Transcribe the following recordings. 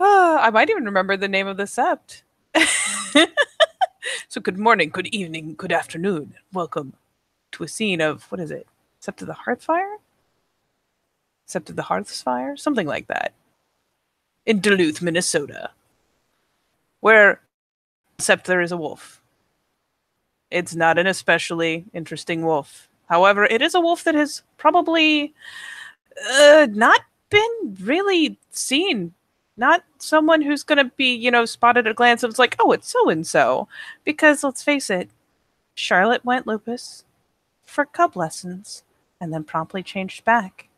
I might even remember the name of the sept. So good morning, good evening, good afternoon. Welcome to a scene of, what is it? Sept of the Hearthfire? Sept of the Hearthfire? Something like that. In Duluth, Minnesota, where except there is a wolf. It's not an especially interesting wolf. However, it is a wolf that has probably not been really seen. Not someone who's going to be, spotted at a glance of it's like, oh, it's so and so. Because let's face it, Charlotte went lupus for cub lessons and then promptly changed back.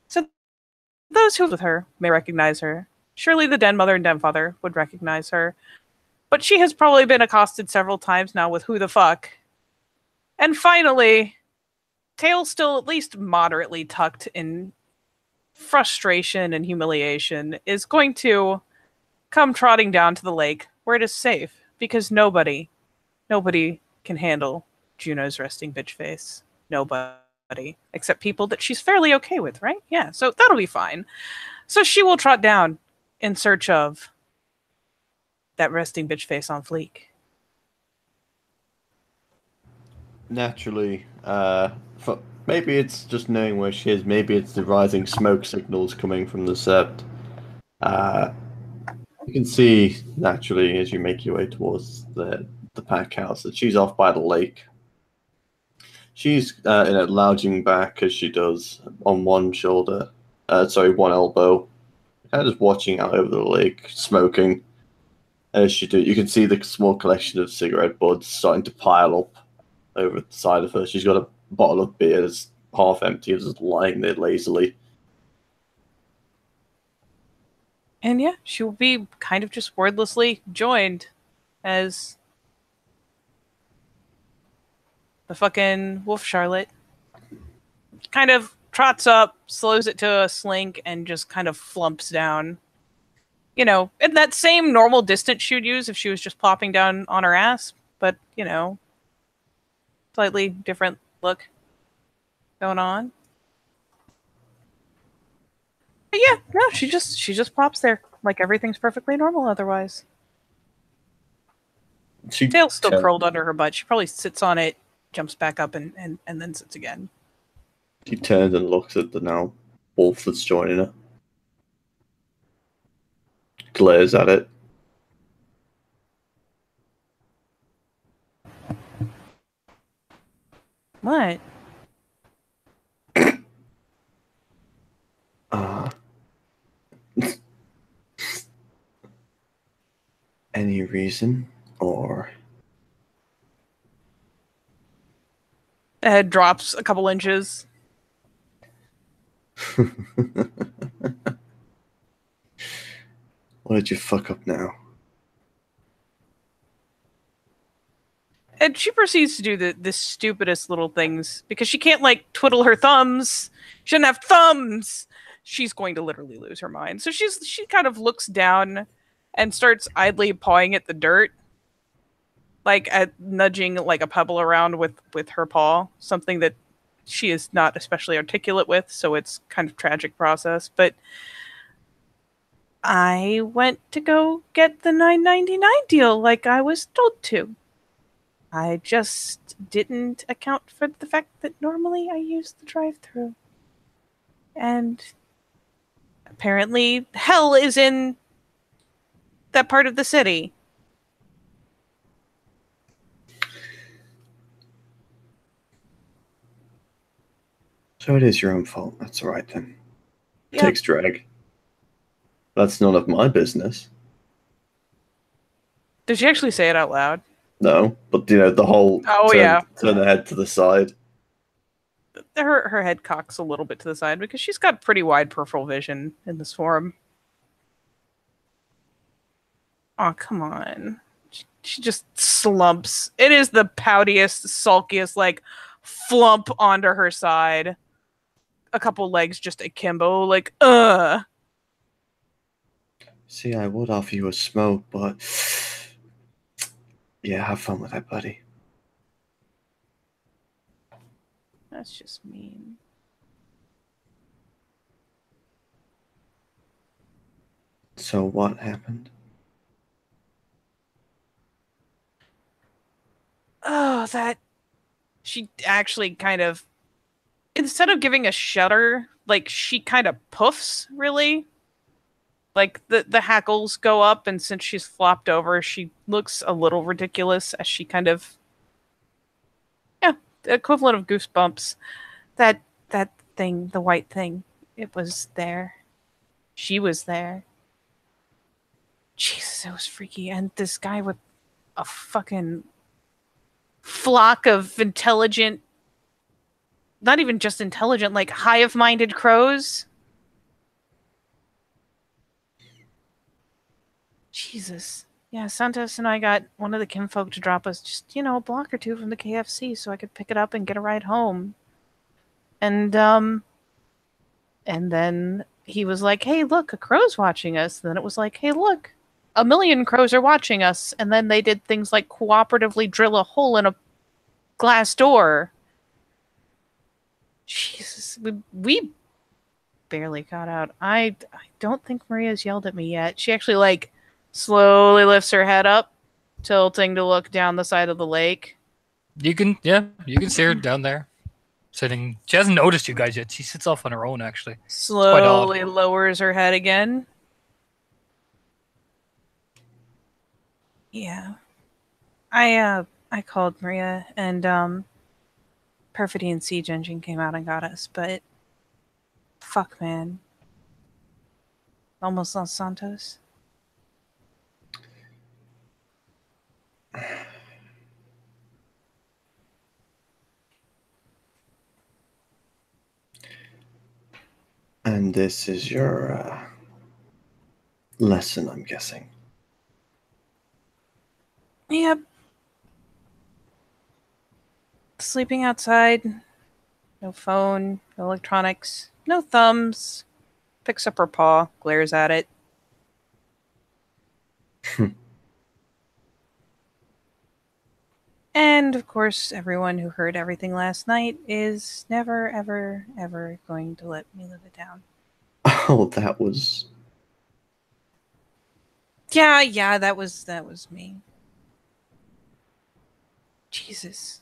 So those who with her may recognize her. Surely the den mother and den father would recognize her. But she has probably been accosted several times now with who the fuck. And finally, tail still at least moderately tucked in frustration and humiliation, is going to come trotting down to the lake where it is safe because nobody can handle Juno's resting bitch face. Nobody. Except people that she's fairly okay with, right? Yeah, so that'll be fine. So she will trot down in search of that resting bitch face on fleek. Naturally, maybe it's just knowing where she is. Maybe it's the rising smoke signals coming from the sept. Uh, you can see naturally as you make your way towards the pack house that she's off by the lake. She's lounging back as she does on one shoulder, one elbow, kind of just watching out over the lake, smoking. As she do, you can see the small collection of cigarette butts starting to pile up over the side of her. She's got a bottle of beer that's half empty, just lying there lazily. And yeah, she will be kind of just wordlessly joined as the fucking wolf Charlotte kind of trots up, slows it to a slink, and just kind of flumps down. In that same normal distance she'd use if she was just plopping down on her ass, but, slightly different look going on. But yeah, no, she just plops there like everything's perfectly normal otherwise. She Tail's still turns. curled under her butt. She probably sits on it, jumps back up, and then sits again. She turns and looks at the now wolf that's joining her. Glares at it. What? Uh, any reason? Or The head drops a couple inches. what did you fuck up now? And she proceeds to do the stupidest little things because she can't like twiddle her thumbs. She doesn't have thumbs. She's going to literally lose her mind. So she kind of looks down and starts idly pawing at the dirt, like at nudging like a pebble around with her paw, something that she is not especially articulate with. So it's kind of tragic process. But I went to go get the 9.99 deal like I was told to. I just didn't account for the fact that normally I use the drive-through. And apparently hell is in that part of the city. So it is your own fault. That's all right then. Yep. Takes drag. That's none of my business. Did she actually say it out loud? No, but the whole Oh turn yeah. turn the head to the side. Her head cocks a little bit to the side because she's got pretty wide peripheral vision in this form. Oh, come on. She just slumps. It is the poutiest, sulkiest, like, flump onto her side. A couple legs just akimbo, like, ugh. See, I would offer you a smoke, but yeah, have fun with that, buddy. That's just mean. So what happened? Oh, that she actually kind of, instead of giving a shudder, like she kind of puffs, really. Like the hackles go up, and since she's flopped over, she looks a little ridiculous as she kind of, yeah, the equivalent of goosebumps. That that thing, the white thing, it was there. She was there. Jesus, it was freaky. And this guy with a fucking flock of intelligent, not even just intelligent, like hive-minded crows. Jesus. Yeah, Santos and I got one of the kinfolk to drop us just, a block or two from the KFC so I could pick it up and get a ride home. And then he was like, "Hey, look, a crow's watching us." And then it was like, "Hey, look, a million crows are watching us." And then they did things like cooperatively drill a hole in a glass door. Jesus, we barely got out. I don't think Maria's yelled at me yet. She actually like slowly lifts her head up, tilting to look down the side of the lake. You can see her down there, sitting. She hasn't noticed you guys yet. She sits off on her own, actually. Slowly lowers her head again. Yeah. I called Maria, and Perfidy and Siege Engine came out and got us, but fuck, man. Almost lost Santos. And this is your lesson, I'm guessing. Yep. Sleeping outside. No phone, no electronics, no thumbs. Picks up her paw, glares at it. And, of course, everyone who heard everything last night is never, ever, ever going to let me live it down. Oh, that was... Yeah, that was me. Jesus.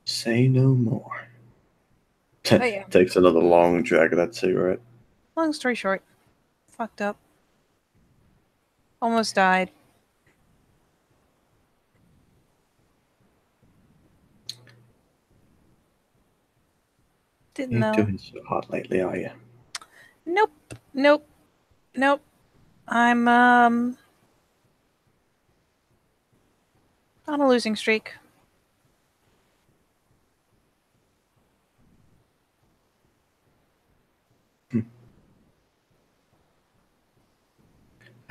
Say no more. Yeah. Takes another long drag of that cigarette. Long story short, fucked up. Almost died. Didn't know. You're doing so hot lately, are you? Nope. I'm on a losing streak.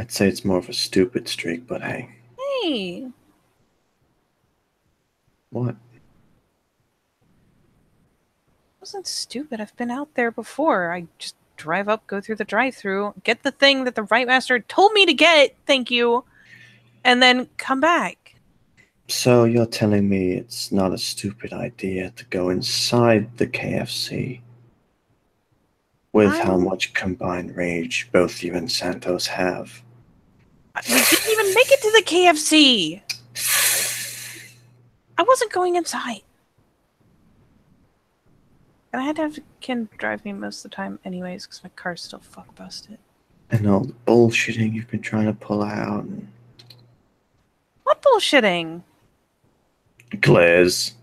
I'd say it's more of a stupid streak, but hey. Hey. What? It wasn't stupid. I've been out there before. I just drive up, go through the drive-thru, get the thing that the Rite Master told me to get, thank you, and then come back. So you're telling me it's not a stupid idea to go inside the KFC with how much combined rage both you and Santos have? We didn't even make it to the KFC. I wasn't going inside. And I had to have Ken drive me most of the time anyways, because my car's still fuck busted. And all the bullshitting you've been trying to pull out. And... What bullshitting? Glares.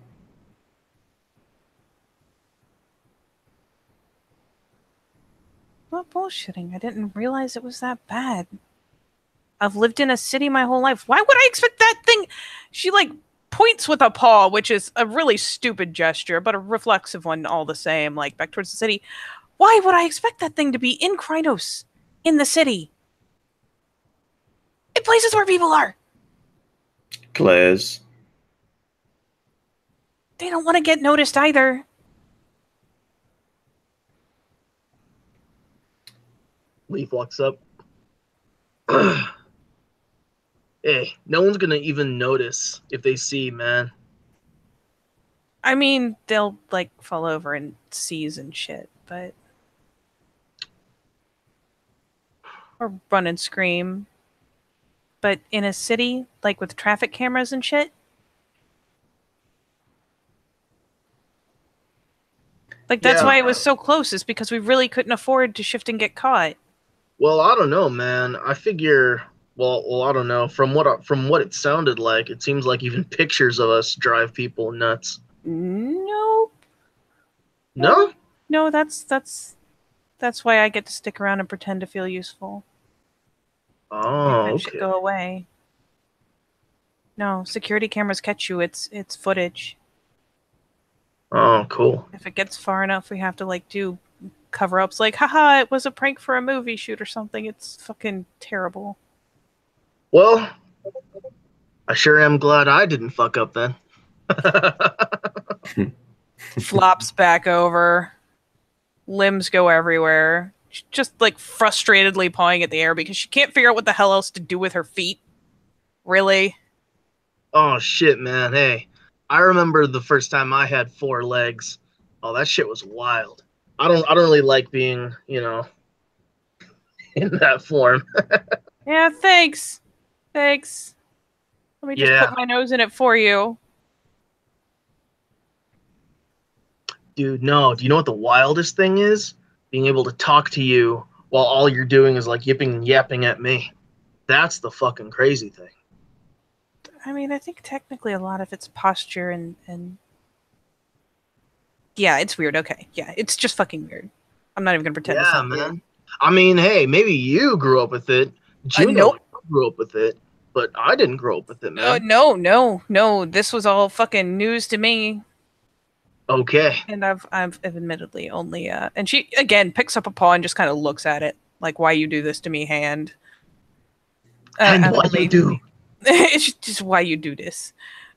What bullshitting? I didn't realize it was that bad. I've lived in a city my whole life. Why would I expect that thing? She like points with a paw, which is a really stupid gesture, but a reflexive one all the same, like back towards the city. Why would I expect that thing to be in Krynos, in the city? In places where people are. Glares. They don't want to get noticed either. Leaf walks up. Hey, no one's gonna even notice if they see, man. I mean, they'll like fall over and seize and shit, but or run and scream. But in a city, like with traffic cameras and shit, like that's Yeah. why it was so close, is because we really couldn't afford to shift and get caught. Well, I don't know, man. I figure. Well, I don't know. From what it sounded like, it seems like even pictures of us drive people nuts. No, No? no, that's why I get to stick around and pretend to feel useful. Oh, That should okay. go away. No, security cameras catch you. It's footage. Oh, cool. If it gets far enough, we have to like do cover-ups like, haha, it was a prank for a movie shoot or something. It's fucking terrible. Well, I sure am glad I didn't fuck up then. Flops back over. Limbs go everywhere. She's just like frustratedly pawing at the air because she can't figure out what the hell else to do with her feet. Really? Oh shit, man. Hey, I remember the first time I had 4 legs. Oh, that shit was wild. I don't really like being, in that form. Yeah, thanks. Thanks. Let me just Yeah. put my nose in it for you. Dude, no. Do you know what the wildest thing is? Being able to talk to you while all you're doing is like yipping and yapping at me. That's the fucking crazy thing. I mean, I think technically a lot of it's posture and yeah, it's weird. Okay. Yeah, it's just fucking weird. I'm not even gonna pretend it's Yeah, not weird. man. I mean, hey, maybe you grew up with it. Juno Nope. grew up with it, but I didn't grow up with it, man. No. This was all fucking news to me. Okay. And I've admittedly only and she again picks up a paw and just kind of looks at it like, why you do this to me, hand. And I've what only- you do? It's just why you do this.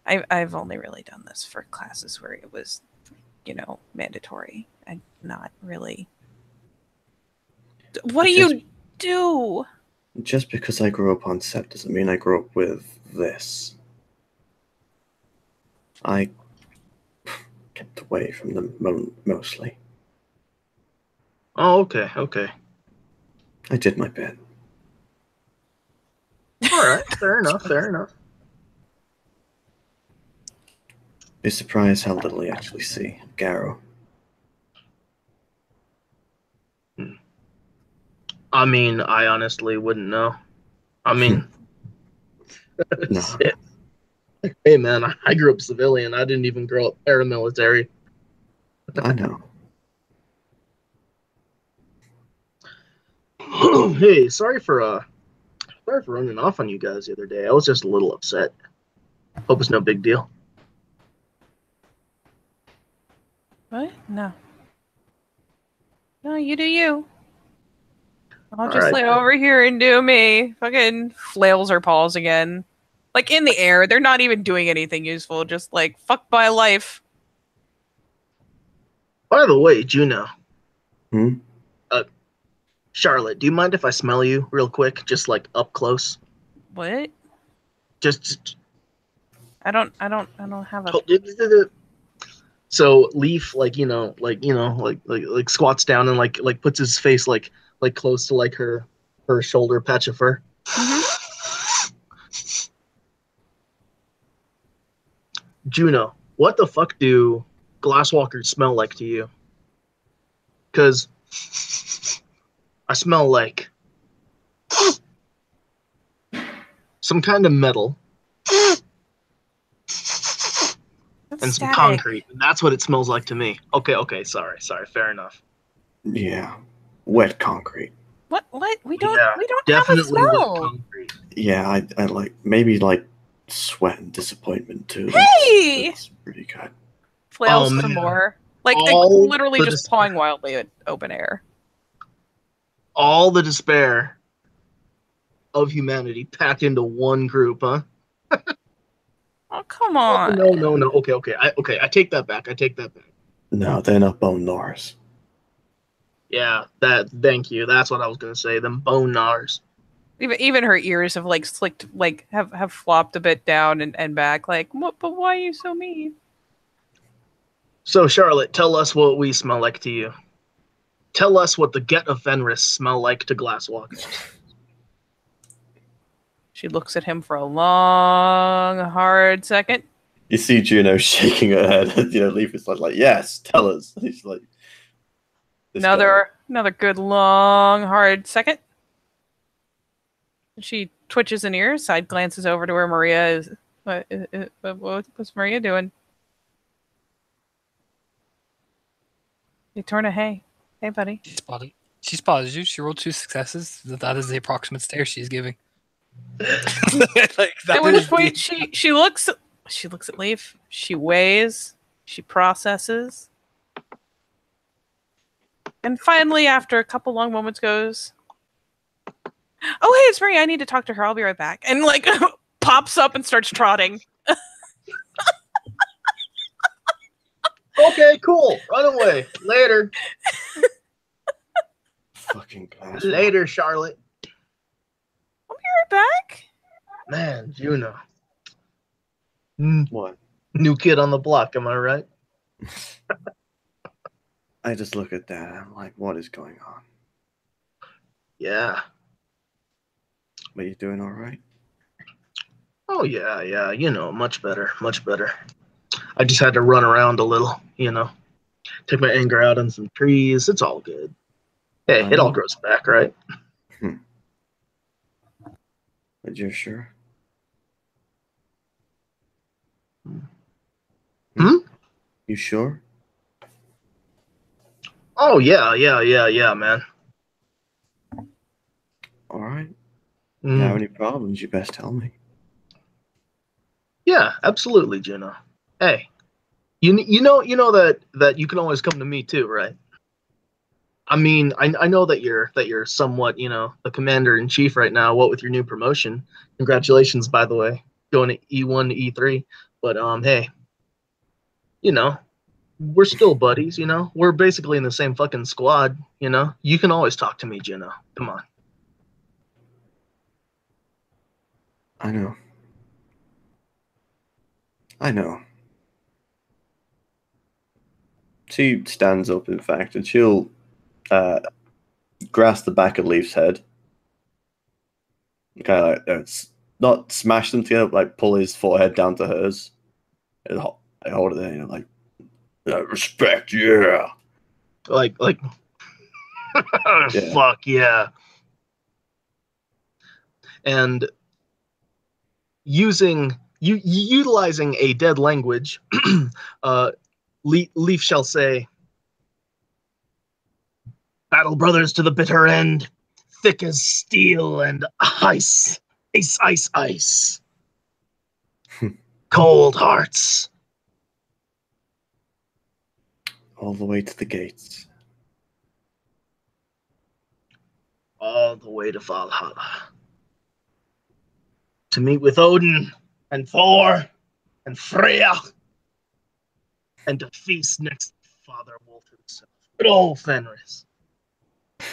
I've only really done this for classes where it was, mandatory and not really. What do you do? Just because I grew up on Sept doesn't mean I grew up with this. I kept away from them mostly. Oh, okay, okay. I did my bit. All right, fair enough, fair enough. Be surprised how little you actually see of Garrow. I mean, I honestly wouldn't know. I mean, No. shit. Hey, man, I grew up civilian. I didn't even grow up paramilitary. I know. Hey, sorry for running off on you guys the other day. I was just a little upset. Hope it's no big deal. What? No. No, you do you. I'll All just right. lay over here and do me. Fucking flails her paws again. Like in the air. They're not even doing anything useful. Just like, fuck my life. By the way, Juno. Hmm? Charlotte, do you mind if I smell you real quick, just like up close? What? Just I don't have a. So Leaf, like squats down and like puts his face like close to like her shoulder patch of fur. Juno, what the fuck do glasswalkers smell like to you? Because I smell like some kind of metal That's and some static. concrete. That's what it smells like to me. Okay, sorry, fair enough. Yeah. Wet concrete. What? We don't. Yeah, we don't have a Definitely with smell. concrete. Yeah, I like maybe like sweat and disappointment too. Hey! That's pretty good. Flails Oh, some man. more. Like All literally the just pawing wildly at open air. All the despair of humanity packed into one group, huh? Oh, come on. No. Okay. I take that back. No, they're not bone gnawers. Yeah, thank you. That's what I was gonna say. Them bone gnawers. Even her ears have like slicked, like have flopped a bit down and back. Like, what? But why are you so mean? So Charlotte, tell us what we smell like to you. Tell us what the Get of Fenris smell like to glasswalkers. She looks at him for a long, hard second. You see Juno shaking her head. Leaf is like, yes, tell us. He's like, this guy. Another good, long, hard second. She twitches an ear, side glances over to where Maria is. What's Maria doing? You torn a hey. Hey, buddy. She spotted you. She rolled 2 successes. That is the approximate stare she's giving. At which point she looks at Leaf. She weighs. She processes. And finally, after a couple long moments, goes, "Oh, hey, it's Maria. I need to talk to her. I'll be right back." And pops up and starts trotting. Okay, cool. Run away. Later. Fucking class. Later, Charlotte. I'll be right back. Man, Juno. What? New kid on the block, am I right? I just look at that. I'm like, what is going on? Yeah. Are you doing all right? Oh, yeah. Much better. I just had to run around a little, take my anger out on some trees. It's all good. Hey, it all grows back, right? But you're sure? You sure? Oh, yeah, man. All right. If you have any problems, you best tell me. Yeah, absolutely, Juno. Hey, you know that you can always come to me too, right? I mean, I know that you're somewhat, the commander in chief right now. What with your new promotion? Congratulations, by the way, going to E1 to E3. But hey, we're still buddies. We're basically in the same fucking squad. You can always talk to me, Juno. Come on. I know. She stands up, in fact, and she'll grasp the back of Leaf's head. Kind of not smash them together, but pull his forehead down to hers. And I hold it there, respect, yeah. Like, Yeah. Fuck yeah. And utilizing a dead language, Leaf shall say, "Battle brothers to the bitter end, thick as steel and ice, ice. Cold hearts. All the way to the gates. All the way to Valhalla. To meet with Odin and Thor and Freya. And to feast next to Father Wolf himself. Good old Fenris.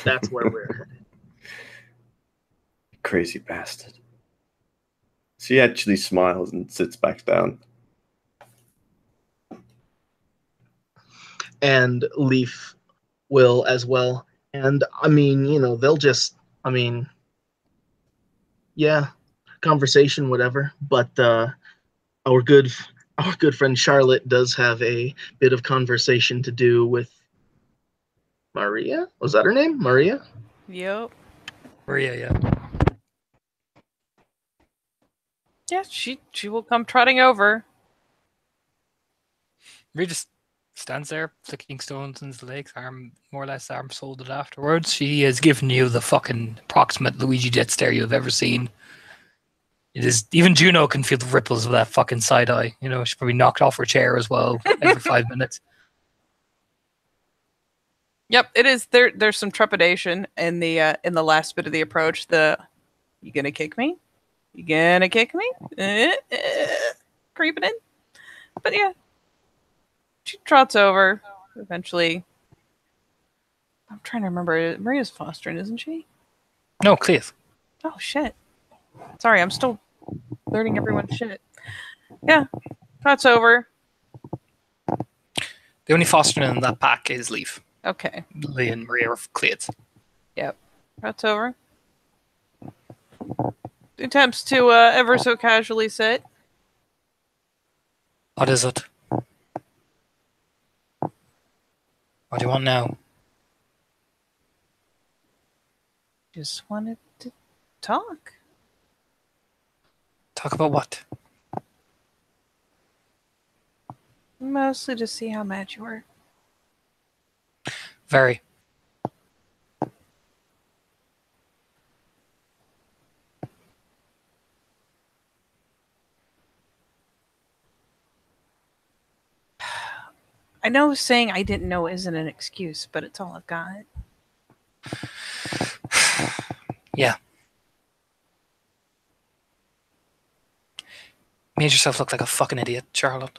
That's where we're headed." Crazy bastard. She actually smiles and sits back down. And Leaf will as well. And I mean, they'll just, yeah, conversation, whatever. But our good friend Charlotte does have a bit of conversation to do with Maria. Was that her name? Maria? Yep. Maria, yeah. Yeah, she will come trotting over. Maria just stands there, flicking stones in his legs, more or less arm folded afterwards. She has given you the fucking approximate Luigi jet stare you've ever seen. It is, even Juno can feel the ripples of that fucking side eye. She's probably knocked off her chair as well every 5 minutes. Yep, it is. There's some trepidation in the last bit of the approach. You gonna kick me? You gonna kick me? Creeping in. But yeah, she trots over. Eventually, I'm trying to remember. Maria's fostering, isn't she? No, Cleith. Oh shit. Sorry, I'm still learning everyone's shit. Yeah, trots over. The only fostering in that pack is Leaf. Okay. Lee and Maria are Cleith. Yep. Trots over. attempts to ever so casually sit. What is it? What do you want now? Just wanted to talk. Talk about what? Mostly to see how mad you were. Very. I know saying I didn't know isn't an excuse, but it's all I've got. Yeah. Made yourself look like a fucking idiot, Charlotte.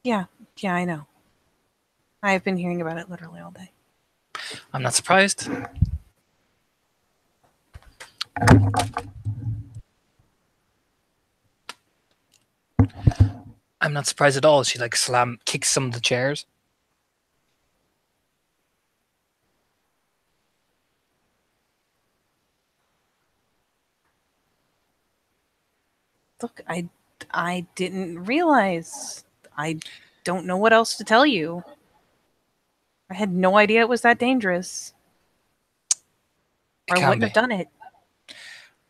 Yeah, I know. I've been hearing about it literally all day. I'm not surprised. I'm not surprised at all. She like kicks some of the chairs. Look, I didn't realize. I don't know what else to tell you. I had no idea it was that dangerous. It Or I can wouldn't be. have done it.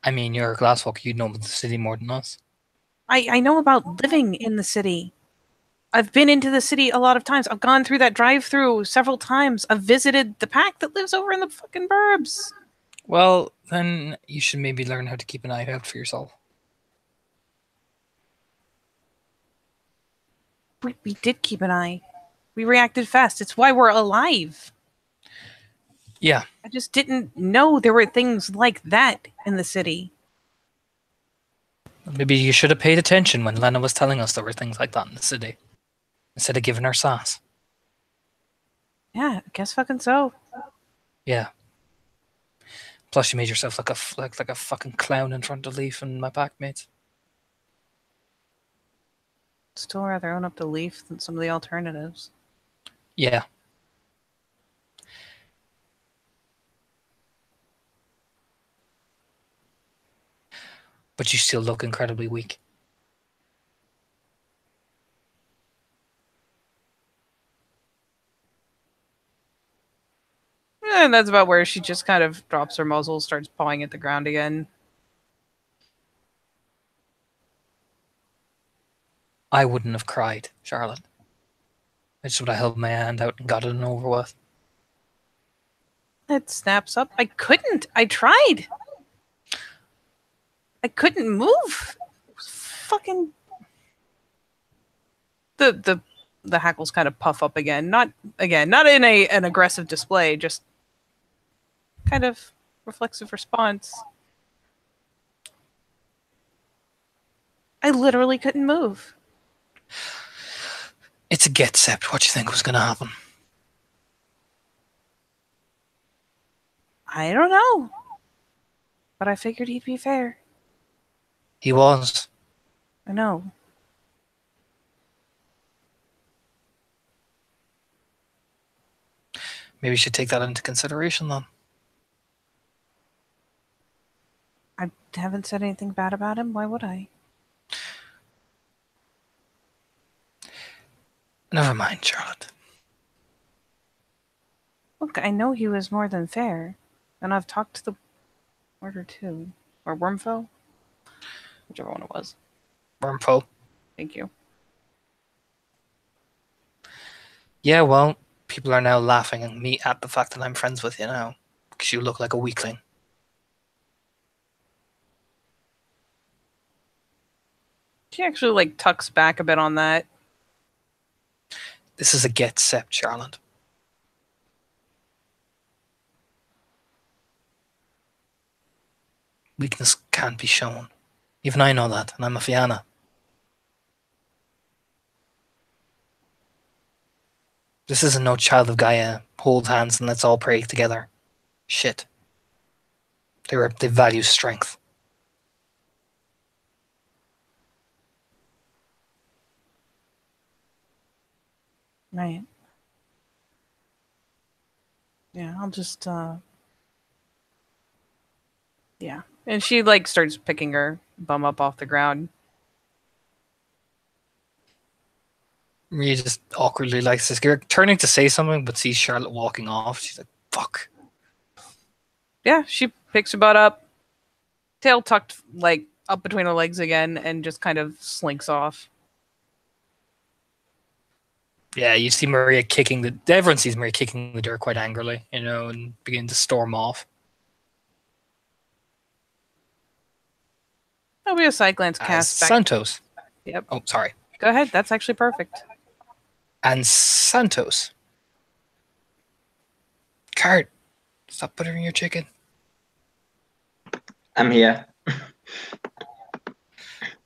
I mean, you're a glasswalker. You know about the city more than us. I know about living in the city. I've been into the city a lot of times. I've gone through that drive-through several times. I've visited the pack that lives over in the fucking burbs. Well, then you should maybe learn how to keep an eye out for yourself. We did keep an eye. We reacted fast. It's why we're alive. Yeah. I just didn't know there were things like that in the city. Maybe you should have paid attention when Lena was telling us there were things like that in the city, instead of giving her sass. Yeah, I guess fucking so. Yeah. Plus, you made yourself look like a fucking clown in front of Leaf and my packmates. Still rather own up to Leaf than some of the alternatives. Yeah. But you still look incredibly weak. And that's about where she just kind of drops her muzzle, starts pawing at the ground again. I wouldn't have cried, Charlotte. I just would have held my hand out and got it and over with. It snaps up. I couldn't. I tried. I couldn't move. It was fucking. The hackles kind of puff up again. Not in an aggressive display, just kind of reflexive response. I literally couldn't move. It's a get sept. What do you think was going to happen? I don't know. But I figured he'd be fair. He was. I know. Maybe you should take that into consideration then. I haven't said anything bad about him. Why would I? Never mind, Charlotte. Look, I know he was more than fair. And I've talked to the Order too. Or Wormfoe? Whichever one it was. Wormfoe. Thank you. Yeah, well, people are now laughing at me at the fact that I'm friends with you now. Because you look like a weakling. She actually, like, tucks back a bit on that. This is a get sept, Charlotte. Weakness can't be shown. Even I know that, and I'm a Fianna. This isn't no Child of Gaia, hold hands and let's all pray together. Shit. They value strength. Right. Yeah, I'll just, yeah. And she like starts picking her bum up off the ground. Maria just awkwardly likes this girl, turning to say something, but sees Charlotte walking off. She's like, fuck. Yeah, she picks her butt up, tail tucked like up between her legs again, and just kind of slinks off. Yeah, you see Maria kicking everyone sees Maria kicking the dirt quite angrily, and begin to storm off. That'll be a side glance As cast back. Santos. Yep. Oh, sorry. Go ahead. That's actually perfect. And Santos. Cart, stop buttering your chicken. I'm here.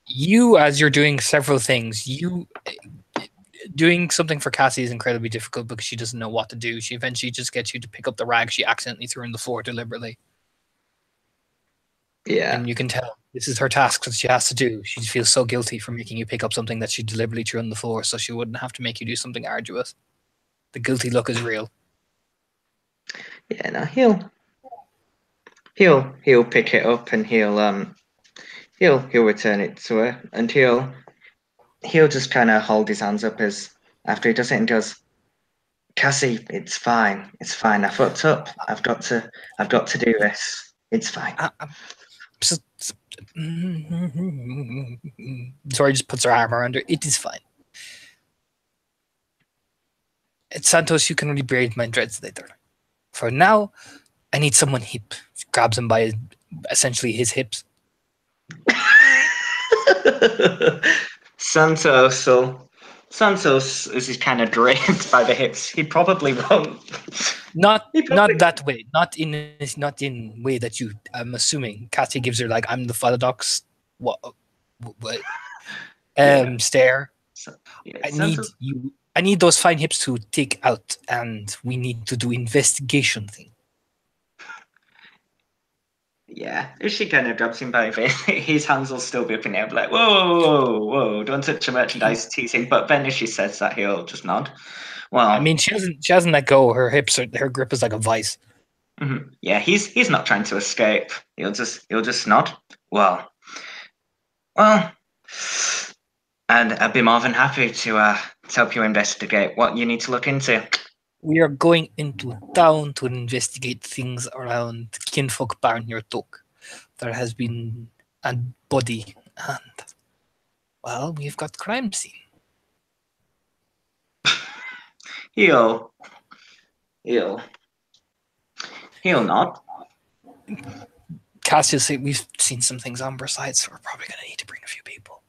You, as you're doing several things, doing something for Cassie is incredibly difficult because she doesn't know what to do. She eventually just gets you to pick up the rag she accidentally threw on the floor deliberately. Yeah. And you can tell this is her task that she has to do. She feels so guilty for making you pick up something that she deliberately threw on the floor so she wouldn't have to make you do something arduous. The guilty look is real. Yeah, no, he'll pick it up and he'll return it to her, and he'll just kind of hold his hands up as after he does it and goes, Cassie, it's fine. I fucked up. I've got to do this. It's fine. Zori just puts her arm around her. It is fine. It's Santos, you can really braid my dreads later. For now, I need someone hip. She grabs him by essentially his hips. Santos is kind of draped by the hips. He probably won't. Not that way. Not in way that you. I'm assuming Cassie gives her like I'm the Philodox. What? Stare. I need those fine hips to take out, and we need to do investigation thing. Yeah, if she kind of grabs him by the face, his hands will still be up in the air, like, whoa, don't touch your merchandise, teasing. But then if she says that, he'll just nod. Well, I mean, she hasn't let go. Her hips, her grip is like a vice. Mm-hmm. Yeah, he's not trying to escape. He'll just nod. Well, and I'd be more than happy to help you investigate what you need to look into. We are going into town to investigate things around Kinfolk Barnyard. There has been a body, and well, we've got crime scene. He'll not. Cassius say we've seen some things on our side, so we're probably going to need to bring a few people.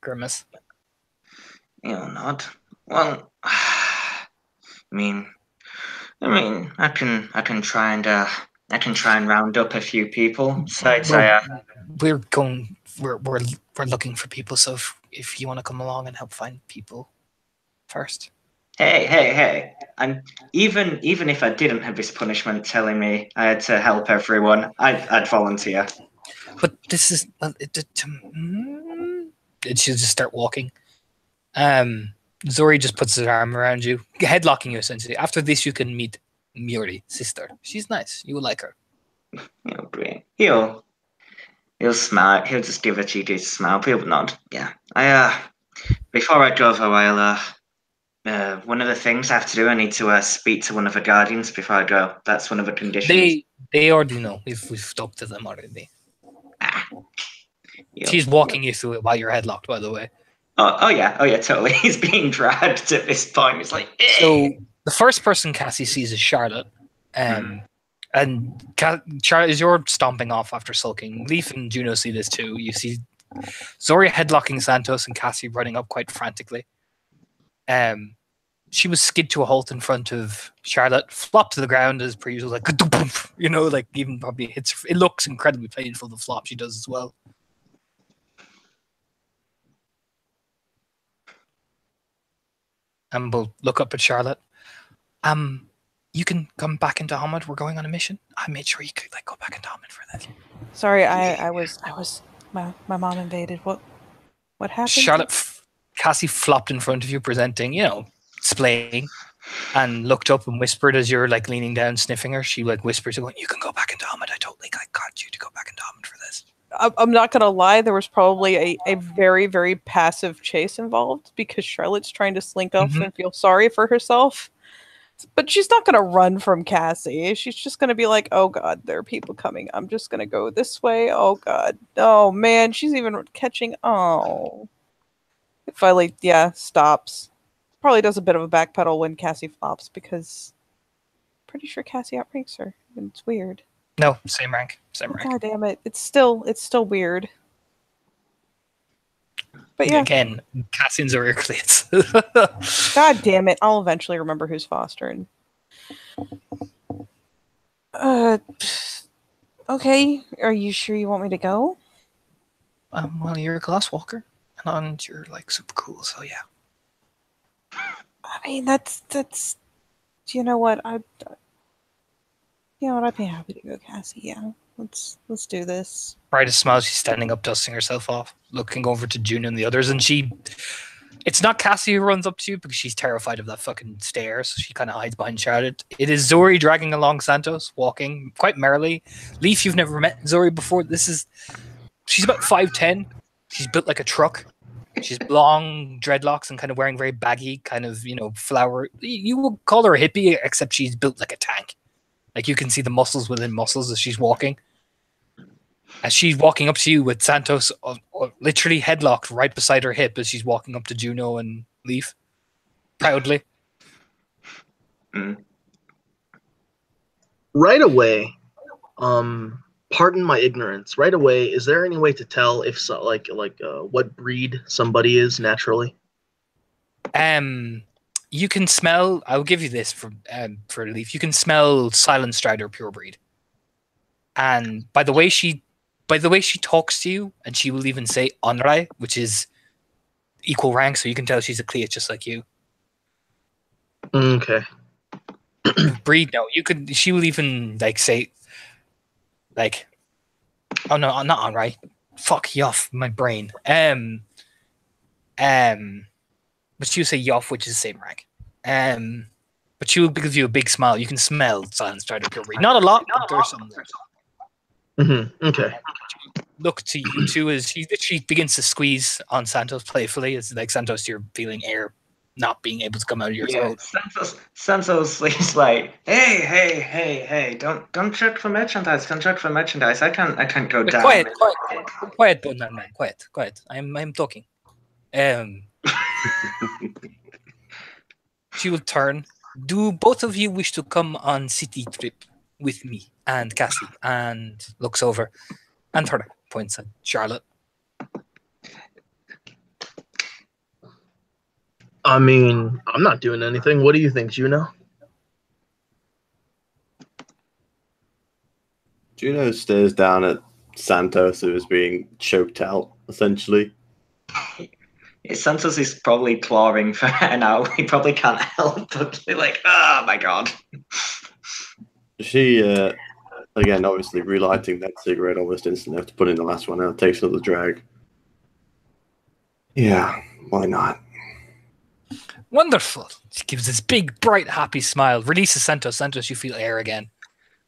Grimace. He'll not. Well, I mean, I can try and round up a few people. Besides, we're looking for people. So if you want to come along and help find people first. Hey! And even if I didn't have this punishment telling me I had to help everyone, I'd volunteer. But this is she'll just start walking. Zori just puts her arm around you, headlocking you essentially. After this, you can meet Muri, sister. She's nice. You will like her. Oh, great. He'll smile. He'll just give a cheeky smile. He'll nod. Yeah. Before I go though, one of the things I have to do, I need to speak to one of the guardians before I go. That's one of the conditions. They already know. We've talked to them already. Yeah. She's walking you through it while you're headlocked, by the way. Oh yeah, totally. He's being dragged at this point. It's like, eh. So the first person Cassie sees is Charlotte, and Charlotte, as you're stomping off after sulking, Leaf and Juno see this too. You see Zori headlocking Santos and Cassie running up quite frantically. She was skid to a halt in front of Charlotte, flopped to the ground as per usual, like even probably hits. It looks incredibly painful. The flop she does as well. And we'll look up at Charlotte. You can come back into Hamid. We're going on a mission. I made sure you could go back into Hamid for that. Sorry, I was my mom invaded. What happened? Charlotte, Cassie flopped in front of you, presenting, splaying, and looked up and whispered as you're leaning down, sniffing her. She whispered to go, "You can go back into Hamid. I totally got want you to go back and dominate for this. I'm not gonna lie, there was probably a very, very passive chase involved because Charlotte's trying to slink off and feel sorry for herself. But she's not gonna run from Cassie. She's just gonna be like, oh god, there are people coming. I'm just gonna go this way. Oh god. Oh man, she's even catching It finally, stops. Probably does a bit of a backpedal when Cassie flops because pretty sure Cassie outranks her. And it's weird. No, same rank. Same rank. God damn it. It's still weird. But yeah. Again, Cassian's are clades. God damn it. I'll eventually remember who's fostering. Okay. Are you sure you want me to go? Well, you're a glasswalker, and you're like super cool, so yeah. I mean, that's. You know what? I'd be happy to go, Cassie. Yeah, let's do this. Brightest smile. She's standing up, dusting herself off, looking over to June and the others, and it's not Cassie who runs up to you because she's terrified of that fucking stair, so she kind of hides behind Charlotte. It is Zori dragging along Santos, walking quite merrily. Leaf, you've never met Zori before. She's about 5'10". She's built like a truck. She's long dreadlocks and kind of wearing very baggy, kind of, flower. You would call her a hippie, except she's built like a tank. Like you can see the muscles within muscles as she's walking. As she's walking up to you with Santos literally headlocked right beside her hip as she's walking up to Juno and Leaf. Proudly. Right away, pardon my ignorance. Right away, is there any way to tell if what breed somebody is naturally? You can smell. I'll give you this for Leaf. You can smell Silent Strider pure breed, and by the way she talks to you, and she will even say Onrai, which is equal rank, so you can tell she's a Cleat just like you. Okay. Breed, no. She will even say, oh no, not Onrai. Fuck Yoff, my brain. But she'll say Yoff, which is the same rank. But she'll give you a big smile. You can smell Silent Strider pure breed. Not a lot, but there's some there. Okay. Look to you two as she begins to squeeze on Santos playfully. It's like, Santos, you're feeling air not being able to come out of your throat. Santos is like, hey, don't check for merchandise. Don't check for merchandise. I can't go down. Quiet, Bonan man. Quiet. I'm talking. She will turn. Do both of you wish to come on city trip with me and Cassie? And looks over. And her points at Charlotte. I mean, I'm not doing anything. What do you think, Juno? Juno stares down at Santos, who is being choked out, essentially. Santos is probably clawing for an hour. He probably can't help but be like, oh my god. She, again, obviously relighting that cigarette almost instantly after putting the last one out, takes another drag. Yeah, why not? Wonderful. She gives this big, bright, happy smile. Releases Santos. Santos, you feel air again.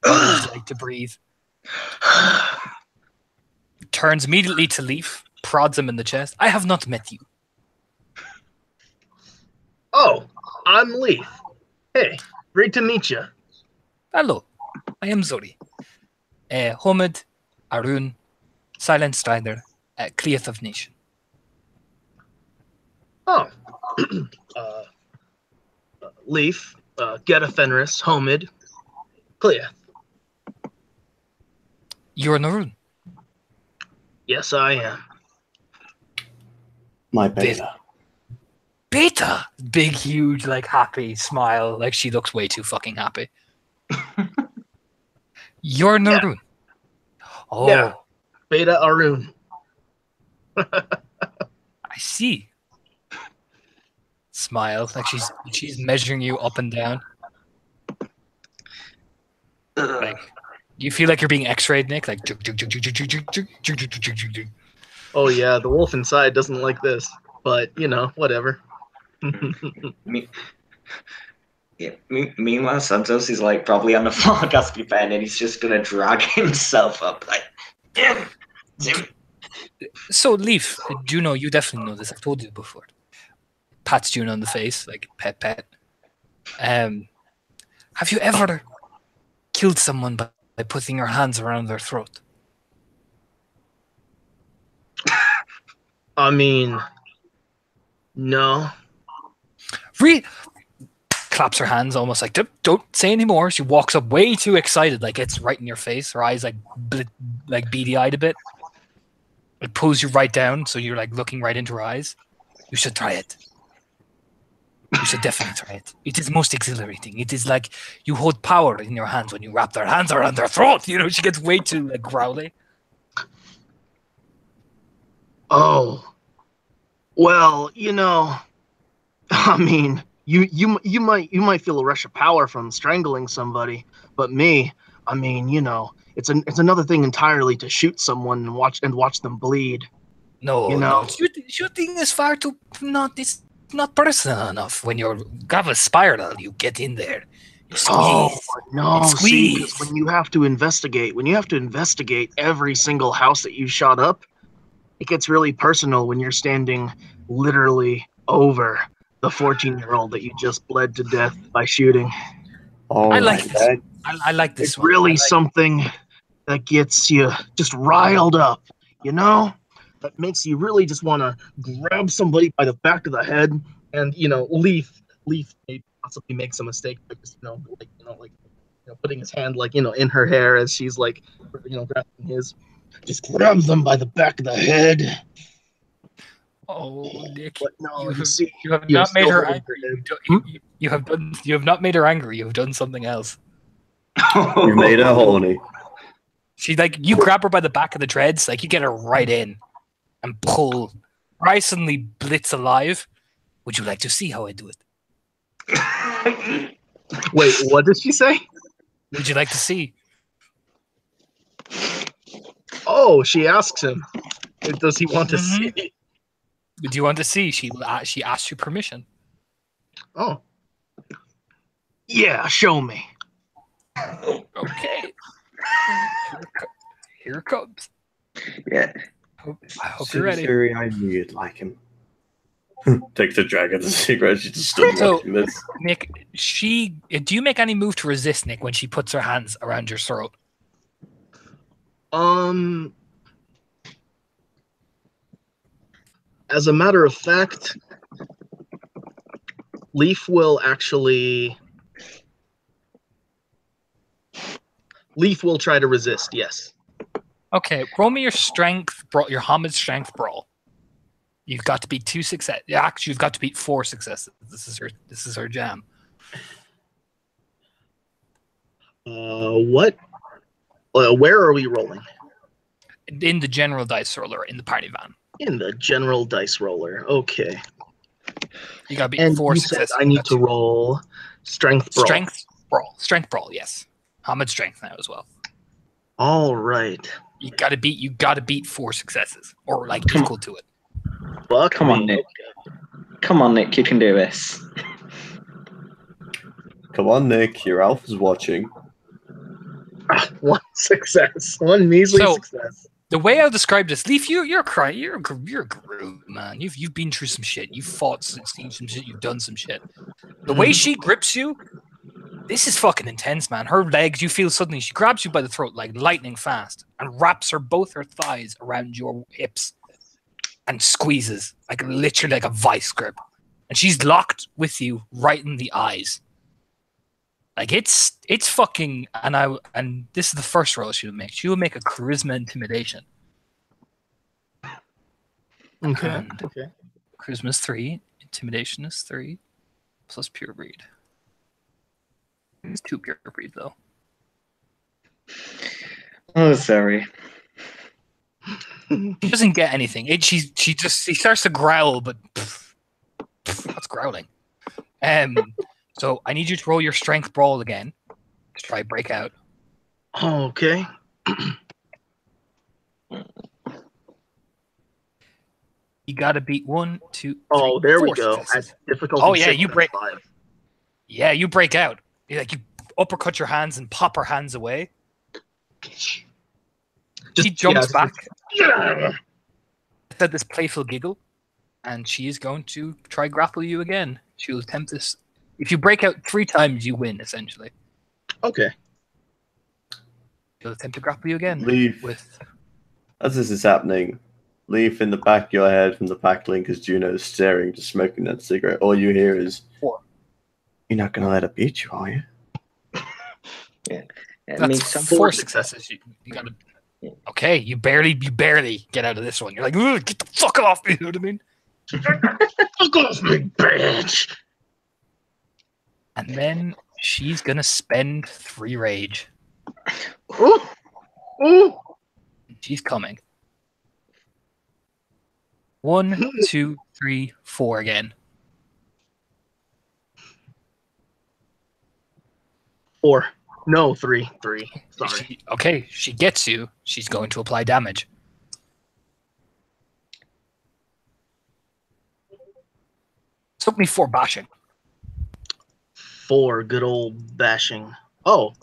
What it's like to breathe. Turns immediately to Leaf. Prods him in the chest. I have not met you. Oh, I'm Leaf. Hey, great to meet you. Hello, I am Zori. Homid, Arun, Silent Strider, Cleath of Nation. Oh. Leaf, Geta Fenris, Homid, Cleath. You're Narun. Yes, I am. My beta. Beta! Big, huge, happy smile. Like she looks way too fucking happy. You're Narun. Yeah. Oh. Yeah. Beta Arun. I see. Smile. Like she's measuring you up and down. Like, you feel like you're being x-rayed, Nick? Like, oh yeah, the wolf inside doesn't like this. But, whatever. Yeah. Meanwhile, Santos is like probably on the floor gasping pen, and he's just gonna drag himself up. Like, damn. So, Leaf, Juno, you definitely know this. I've told you before. Pats Juno on the face, like pet. Have you ever killed someone by putting your hands around their throat? I mean, no. Claps her hands almost like, don't say anymore. She walks up way too excited, like it's right in your face. Her eyes like beady-eyed a bit. It pulls you right down, so you're like looking right into her eyes. You should try it. You should definitely try it. It is most exhilarating. It is like you hold power in your hands when you wrap their hands around their throat. You know, she gets way too like growly. Oh, well, you know, I mean, you might feel a rush of power from strangling somebody, but me, I mean, you know, it's another thing entirely to shoot someone and watch them bleed. No, You know? no, shooting is far too it's not personal enough. When you have a spiral, you get in there. You squeeze. Oh no! See, 'cause Squeeze. when you have to investigate every single house that you shot up, it gets really personal when you're standing literally over the 14-year-old that you just bled to death by shooting. I like right, this. I like this It's one. really something that gets you just riled up, you know? That makes you really just want to grab somebody by the back of the head, and Leaf may possibly makes a mistake by just putting his hand in her hair as she's grabbing his. Just grab them by the back of the head. Oh, Nick, But no, you you have see, not made still her holding angry. her head. You have not made her angry. You have done something else. You made her horny. She you grab her by the back of the dreads, like you get her right in and pull. I suddenly blitz alive. Would you like to see how I do it? Wait, what did she say? Would you like to see? Oh, she asks him. Does he want to Mhm. see? Do you want to see? She asked you permission. Oh. Yeah, show me. Okay. Here it comes. Yeah. I hope you're ready. Siri, I knew you'd like him. Takes the dragon as a cigarette. She just stood So- watching this. Nick, do you make any move to resist, Nick, when she puts her hands around your throat? As a matter of fact, Leaf will try to resist, yes. Okay, roll me your strength, your Hamid strength brawl. You've got to beat 2 success. Actually, you've got to beat 4 successes. This is her jam. What? Where are we rolling? In the general dice roller in the party van. In the general dice roller. Okay. You got to beat And 4 you said successes. I need to roll strength brawl. Strength brawl. Yes, Hamid strength now as well. All right. You got to beat 4 successes or like equal to it. Fuck Come on, me. Nick. Come on, Nick. You can do this. Come on, Nick. Your alpha's watching. One success. One measly So- success. The way I'll describe this, Leaf, you're crying. You're a Groot, man. You've been through some shit. You've fought, seen some shit. You've done some shit. The way she grips you, this is fucking intense, man. Her legs, you feel suddenly she grabs you by the throat like lightning fast and wraps both her thighs around your hips and squeezes like literally like a vice grip. And she's locked with you right in the eyes. Like it's fucking and this is the first roll she will make. She will make a charisma intimidation. Okay. And Okay. charisma is 3, intimidation is 3, plus pure breed. It's 2 pure breed though. Oh, sorry. She doesn't get anything. She starts to growl, but what's growling? So I need you to roll your strength brawl again to try break out. Okay. You gotta beat 1, 2, 3, Oh, there we 4 go. successes. At difficulty Oh, yeah, 6 you out of break- 5. Yeah, you break out. You uppercut your hands and pop her hands away. She jumps back. Said this playful giggle, and she is going to try grapple you again. She will attempt this. If you break out 3 times, you win, essentially. Okay. She'll attempt to grapple you again. Leaf. As this is happening, Leaf, in the back of your head from the back link as Juno is staring, just smoking that cigarette. All you hear is, 4. You're not going to let her beat you, are you? Yeah. That's 4 successes. You gotta... Yeah. Okay, you barely get out of this one. You're like, get the fuck off me, you know what I mean? Fuck off me, bitch! And then she's gonna spend 3 rage. Ooh. Ooh. She's coming. 1, 2, 3, 4 again. 4. No, 3. 3. Sorry. She gets you. She's going to apply damage. Took me 4 bashing. 4 good old bashing. Oh,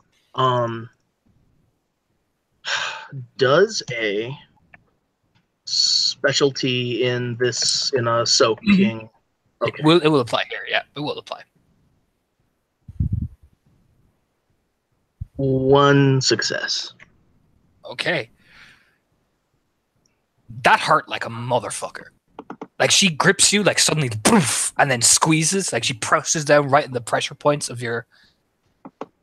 does a specialty in a soaking? Okay. It will apply here. Yeah, it will apply. 1 success. Okay. That hurt like a motherfucker. Like she grips you like suddenly poof, and then squeezes, like she presses down right in the pressure points of your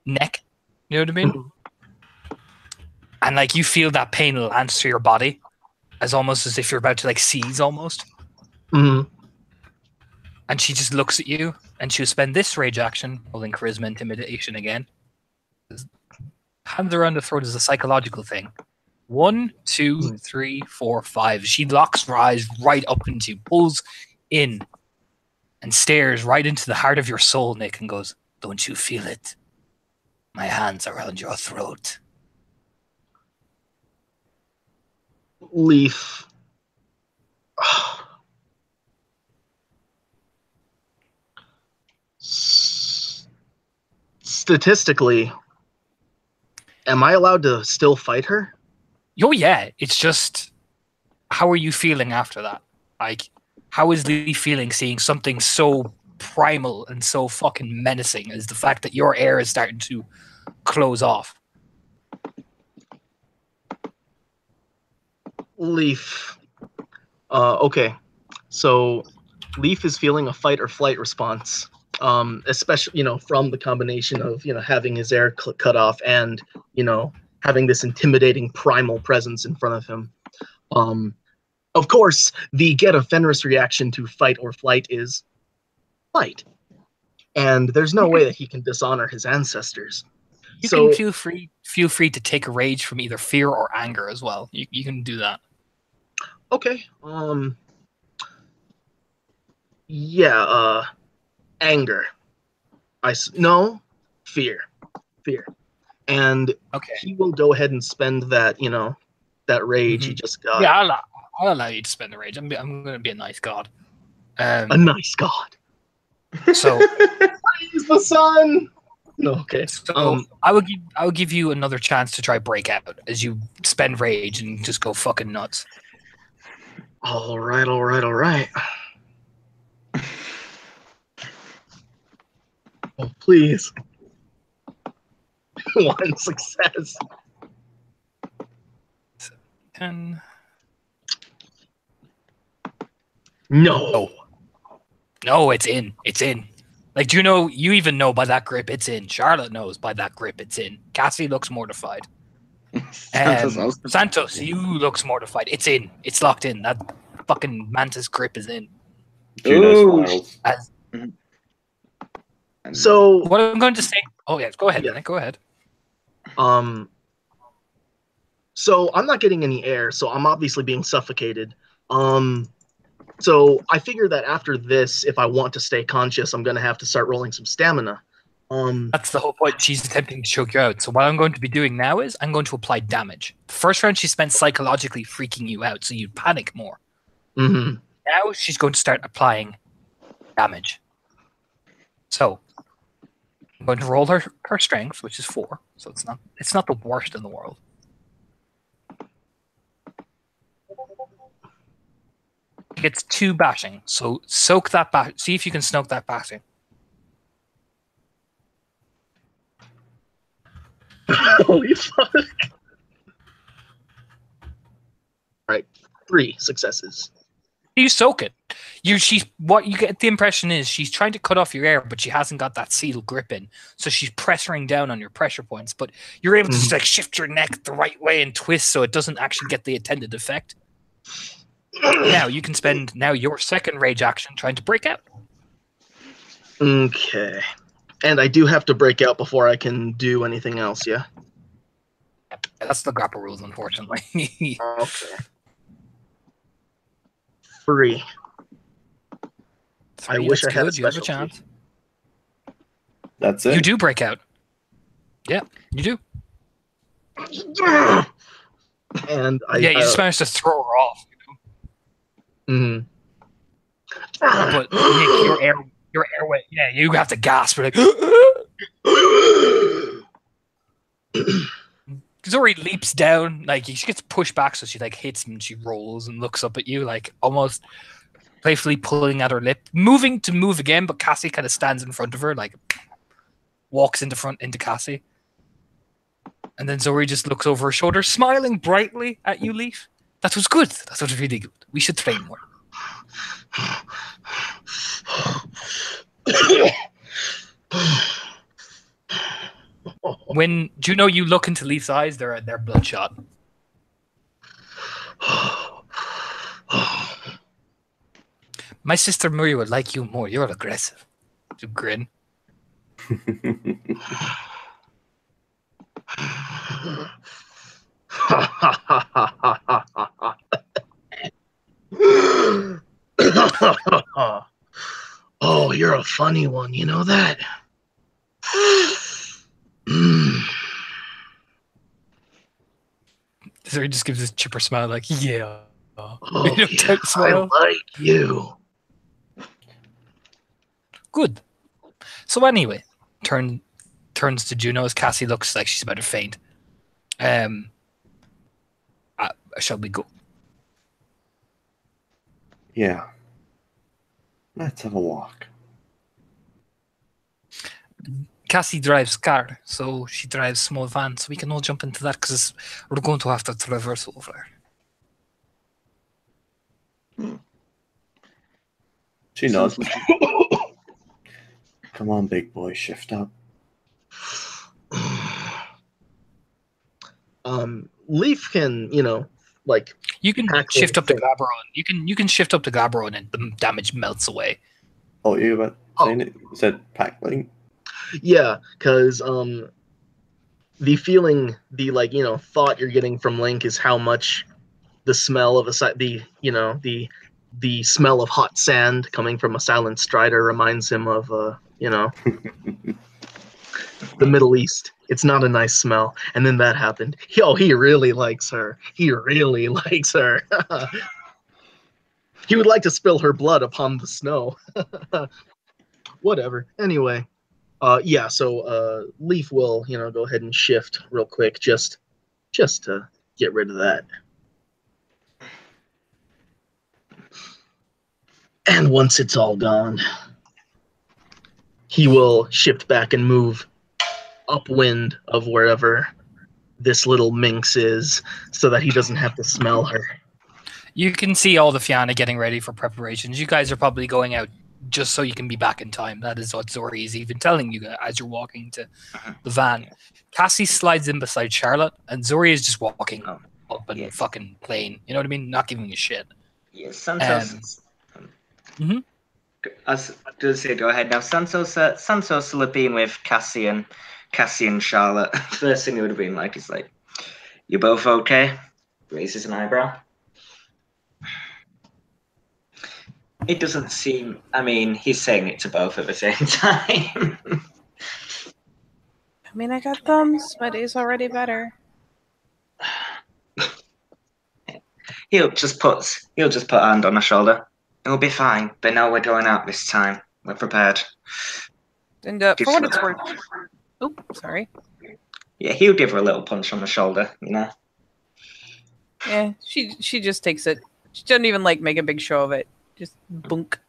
neck. You know what I mean? And like you feel that pain lance through your body as almost as if you're about to like seize almost. Mm-hmm. And she just looks at you and she'll spend this rage action, rolling charisma intimidation again. Hands around the throat is a psychological thing. 1, 2, 3, 4, 5. She locks her eyes right up into you, pulls in, and stares right into the heart of your soul, Nick, and goes, "Don't you feel it? My hands are around your throat." Leaf. Statistically, am I allowed to still fight her? Oh yeah, it's just, how are you feeling after that? Like, how is Lee feeling seeing something so primal and so fucking menacing as the fact that your air is starting to close off? Leaf. Okay. So Leaf is feeling a fight or flight response. Especially, from the combination of, having his air cut off and, having this intimidating primal presence in front of him. Of course, the get a Fenris reaction to fight or flight is fight. And there's no way that he can dishonor his ancestors. You can feel free to take a rage from either fear or anger as well. You can do that. Okay. Yeah, anger. No, fear. And okay, he will go ahead and spend that, that rage he just got. Yeah, I'll allow you to spend the rage. I'm going to be a nice god. A nice god. So praise the sun. No, okay. So I will give you another chance to try break out as you spend rage and just go fucking nuts. All right. Oh, please. 1 success. 10. No, it's in. Like, you even know by that grip it's in. Charlotte knows by that grip it's in. Cassie looks mortified. Santos, you looks mortified. It's in. It's locked in. That fucking mantis grip is in. Juno smiles. So what I'm going to say. Oh yeah, go ahead. Yeah. Go ahead. So I'm not getting any air, so I'm obviously being suffocated. So I figure that after this, if I want to stay conscious, I'm going to have to start rolling some stamina. That's the whole point. She's attempting to choke you out. So what I'm going to be doing now is I'm going to apply damage. The first round she spent psychologically freaking you out, so you panic more. Mm-hmm. Now she's going to start applying damage. So I'm going to roll her strength, which is 4, so it's not the worst in the world. She gets 2 bashing, so soak that bash. See if you can soak that bashing. Holy fuck! Right, 3 successes. You soak it. What you get the impression is she's trying to cut off your air, but she hasn't got that seal grip in, so she's pressuring down on your pressure points. But you're able to just like shift your neck the right way and twist, so it doesn't actually get the intended effect. Now you can spend your second rage action trying to break out. Okay, and I do have to break out before I can do anything else. Yeah. That's the grapple rules, unfortunately. Okay. 3. I wish I had a You have a specialty. chance. That's it. You do break out. Yeah, you do. And I You just managed to throw her off. mhm. But Nick, your airway, you have to gasp. Like, Zori leaps down, like she gets pushed back, so she like hits him and she rolls and looks up at you, like almost playfully pulling at her lip, moving to move again, but Cassie kind of stands in front of her, like walks into Cassie. And then Zori just looks over her shoulder, smiling brightly at you, Leaf. That was good. That was really good. We should train more. When Juno, you look into Leaf's eyes, they're bloodshot. My sister Marie would like you more. You're aggressive. You grin. Oh, you're a funny one. You know that? So he just gives this chipper smile, like, yeah. Oh, You know, yeah, type I smile. like you. Good. So anyway, turns to Juno as Cassie looks like she's about to faint. Shall we go? Yeah. Let's have a walk. Cassie drives car, so she drives small van, so we can all jump into that because we're going to have to traverse over. She nods. Come on, big boy, shift up. Leaf can, like You can Tackle shift up to thing. Gabbro. You can shift up to Gabbro and the damage melts away. Oh, you about saying it? You said packling? yeah, because the feeling, the thought you're getting from Link is how much the smell of the smell of hot sand coming from a silent strider reminds him of the Middle East. It's not a nice smell. And then that happened. He really likes her. He really likes her. He would like to spill her blood upon the snow. Whatever. Anyway, so Leaf will, go ahead and shift real quick just to get rid of that. And once it's all gone, he will shift back and move upwind of wherever this little minx is so that he doesn't have to smell her. You can see all the Fianna getting ready for preparations. You guys are probably going out just so you can be back in time. That is what Zori is even telling you as you're walking to the van. Cassie slides in beside Charlotte, and Zori is just walking up and fucking playing. You know what I mean? Not giving a shit. Yes, Santos. Mhm. I was going to say, go ahead now. Santos will have been with Cassie and Charlotte. First thing he would have been like is like, "You both okay?" Raises an eyebrow. It doesn't seem. I mean, he's saying it to both at the same time. I mean, I got thumbs. My day's already better. He'll just put a hand on her shoulder. It'll be fine. But no, we're going out this time. We're prepared. And for what it's worth, oh, sorry. Yeah, he'll give her a little punch on the shoulder, you know. Yeah, she just takes it. She doesn't even like make a big show of it. Just bunk.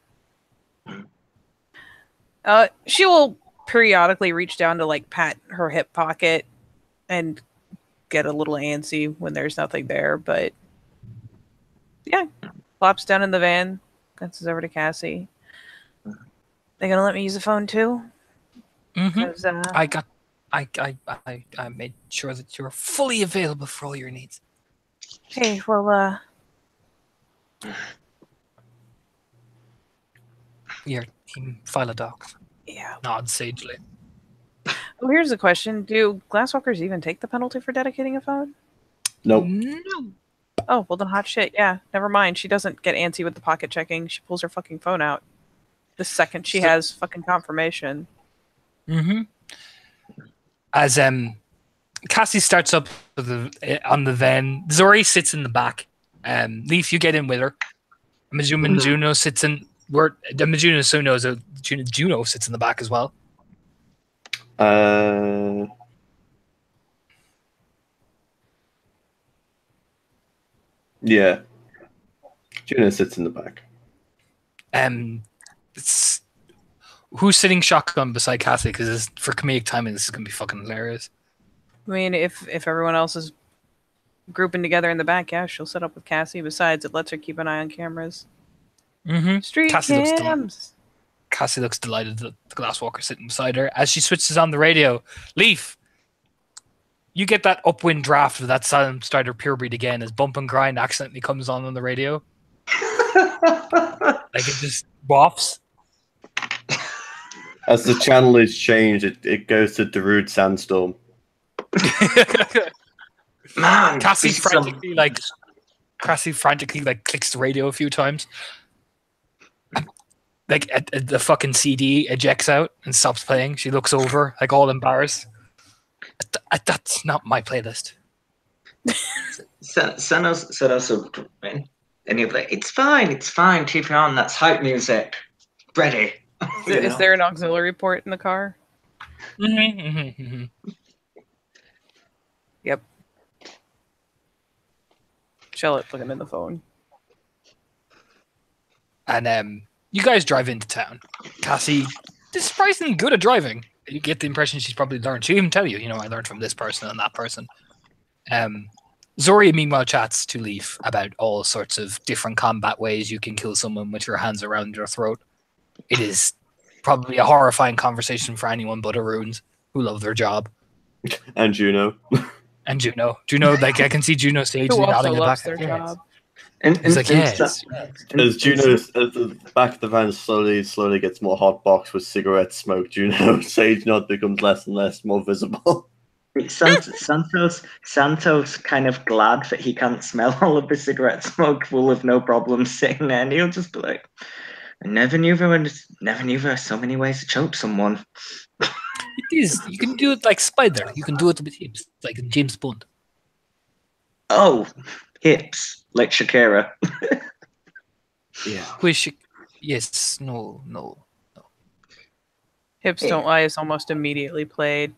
She will periodically reach down to like pat her hip pocket and get a little antsy when there's nothing there, but yeah, plops down in the van, glances over to Cassie. They gonna let me use the phone too? Mm-hmm. 'Cause, I made sure that you're fully available for all your needs. hey, well, Your team file a doc. yeah. Nod sagely. Oh, here's a question: do glasswalkers even take the penalty for dedicating a phone? Nope. No. Oh, well then, hot shit. Yeah, never mind. She doesn't get antsy with the pocket checking. She pulls her fucking phone out the second she has fucking confirmation. Mm-hmm. As Cassie starts up on the van, Zori sits in the back. Leaf, you get in with her. Majuma and Juno sits in. Juno sits in the back as well. Yeah. Juno sits in the back. Who's sitting shotgun beside Cassie? Because for comedic timing, this is gonna be fucking hilarious. I mean, if everyone else is grouping together in the back, yeah, she'll set up with Cassie. Besides, it lets her keep an eye on cameras. Mm-hmm. Street Cassie looks delighted that the glasswalker sitting beside her. As she switches on the radio, Leaf, you get that upwind draft of that Silent Strider Pure Breed again as Bump and Grind accidentally comes on the radio. Like it just wafts. As the channel is changed, it goes to Darude Sandstorm. Man, Cassie this is frantically clicks the radio a few times. Like the fucking CD ejects out and stops playing. She looks over, like all embarrassed. That's not my playlist. Sano's and he'll be like, it's fine, keep it on, that's hype music. Ready. Is there an auxiliary port in the car? Mm-hmm. Yep. Charlotte looking in the phone. And you guys drive into town. Cassie is surprisingly good at driving. You get the impression she's probably learned. She'll even tell you, I learned from this person and that person. Zori, meanwhile, chats to Leaf about all sorts of different combat ways you can kill someone with your hands around their throat. It is probably a horrifying conversation for anyone but Aruns who love their job. And Juno. And Juno, I can see Juno sagely Who also nodding in the loves back. their job. And He's like, yes. As the back of the van slowly gets more hot box with cigarette smoke, Juno's sage nod becomes less and less more visible. Santos kind of glad that he can't smell all of the cigarette smoke, will have no problem sitting there, and he'll just be like, I never knew there were so many ways to choke someone. It is. You can do it like Spider. You can do it with hips, like in James Bond. Oh, hips, like Shakira. Yeah. Yes. No. Hips Don't Lie is almost immediately played.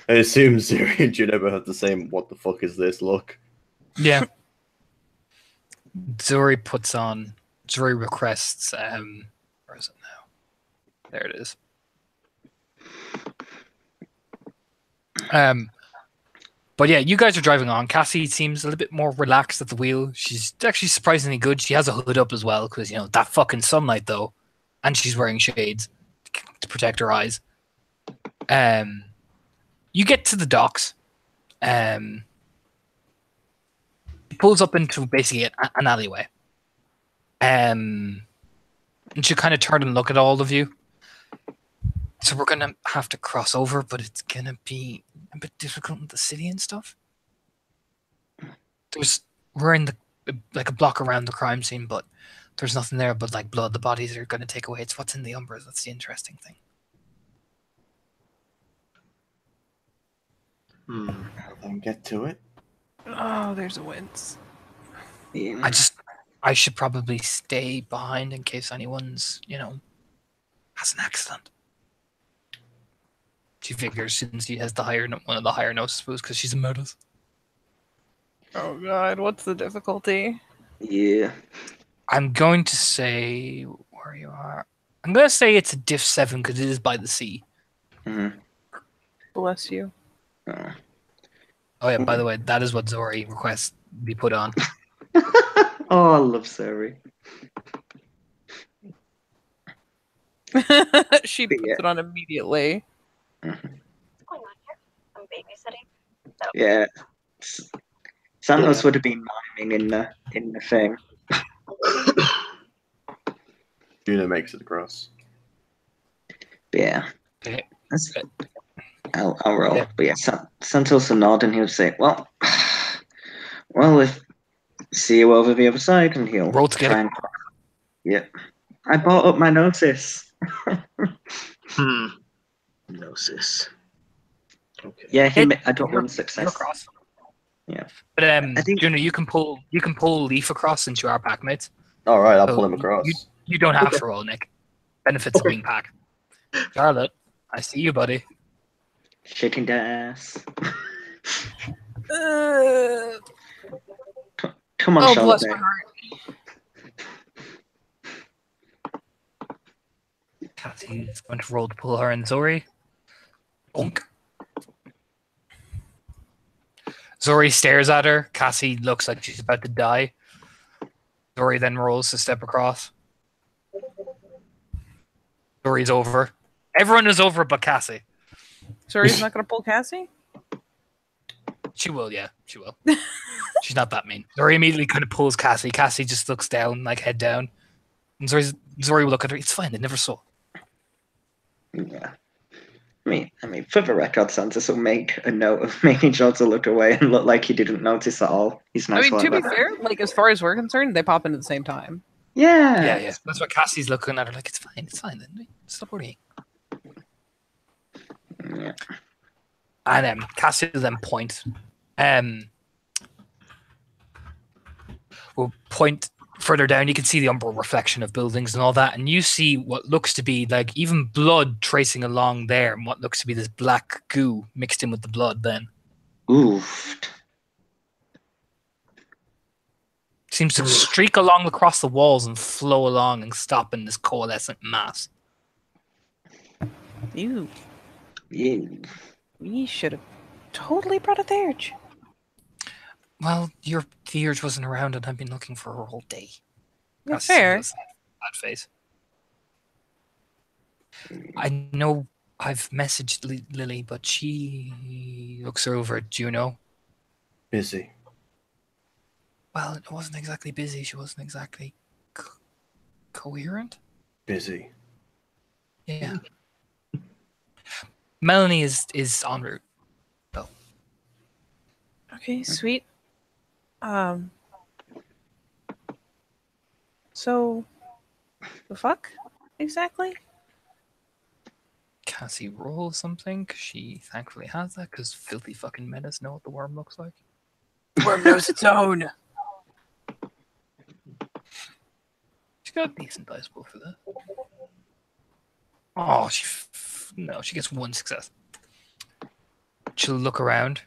I assume Zuri and Juno have the same "what the fuck is this" look. Yeah. Zuri requests, where is it now? There it is. But yeah, you guys are driving on. Cassie seems a little bit more relaxed at the wheel. She's actually surprisingly good. She has a hood up as well, because, that fucking sunlight, though. And she's wearing shades to protect her eyes. You get to the docks. It pulls up into basically an alleyway. And she kind of turn and look at all of you. So we're going to have to cross over, but it's going to be a bit difficult in the city and stuff. We're in a block around the crime scene, but there's nothing there but blood. The bodies are going to take away. It's what's in the Umbras. That's the interesting thing. Then get to it. Oh, there's a wince. Yeah. I should probably stay behind in case anyone's, has an accident. She figures since she has one of the higher notes, I suppose, because she's a Metis. Oh god, what's the difficulty? Yeah. I'm going to say where you are. I'm going to say it's a diff 7 because it is by the sea. Mm-hmm. Bless you. Oh. Oh yeah, by the way, that is what Zori requests be put on. Oh, I love Sari. She puts it on immediately. Mm-hmm. What's going on here? I'm babysitting. Yeah. Santos would have been miming in the thing. Juno makes it across. But yeah. Okay. I'll roll. Yeah. But yeah, Santos will nod and he'll say, well, if see you over the other side, and he'll Roll together. try and... Yeah. I bought up my notice. Gnosis. Okay. Yeah, I don't You're- want you're success. across. Yeah. But I think- Juno, you can pull Leaf across since you are pack mates. All right, I'll So pull him across. You don't have Okay. to roll, Nick. Benefits of Okay. being pack. Charlotte, I see you, buddy. Shaking the ass. Come on, Oh, Charlotte. bless my Mate. heart. Cassie's going to roll to pull her and Zori. Bonk. Zori stares at her. Cassie looks like she's about to die. Zori then rolls to step across. Zori's over. Everyone is over but Cassie. Zori's not gonna pull Cassie? She will, yeah. She will. She's not that mean. Zori immediately kind of pulls Cassie. Cassie just looks down, like head down. And Zori will look at her. It's fine. They never saw. Yeah. I mean, for the record, Santos will make a note of making sure to look away and look like he didn't notice at all. He's I nice mean, like to be that. fair, like as far as we're concerned, they pop in at the same time. Yeah. Yeah. That's what Cassie's looking at her like, it's fine then. Stop worrying. Yeah. And Cassie will then point. Will point further down. You can see the umbral reflection of buildings and all that, and you see what looks to be like even blood tracing along there, and what looks to be this black goo mixed in with the blood. Then Oof. seems to streak along across the walls and flow along and stop in this coalescent mass. Ew. Yeah. We should have totally brought a theurge. Well, your theurge wasn't around, and I've been looking for her all day. Yeah, That's fair. bad face. I know I've messaged Lily, but she looks over at Juno. Busy. Well, it wasn't exactly busy. She wasn't exactly coherent. Busy. Yeah. Melanie is en route. Okay, sweet. So, the fuck exactly? Cassie roll something. She thankfully has that because filthy fucking menace know what the worm looks like. The worm knows its own. She got a decent dice pool for that. Oh, no, she gets one success. She'll look around.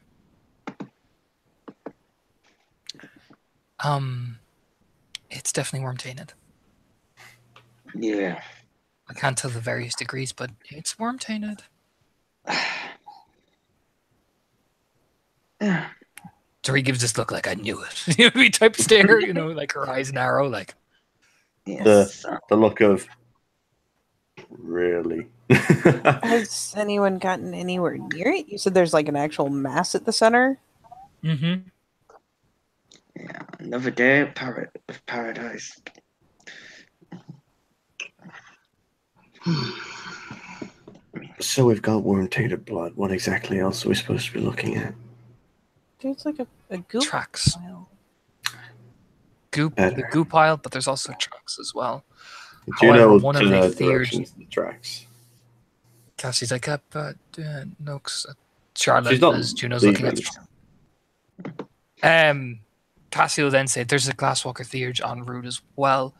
It's definitely worm tainted. Yeah. I can't tell the various degrees, but it's worm tainted. Yeah. So he gives this look like I knew it. You know, type stare, you know, like her eyes narrow, like Yes. The look of really. Has anyone gotten anywhere near it? You said there's like an actual mass at the center. mm-hmm. Yeah. Another day of paradise. So we've got worm tainted blood. What exactly else are we supposed to be looking at? There's like a goop Tracks. pile. Goop, Better. the goop pile, but there's also tracks as well. Do you However, know one of to the the directions of the tracks? Cassie's like, Noakes. Charlotte, She's not as Juno's looking at. leaving. Cassie will then say, "There's a Glasswalker Theurge en route as well,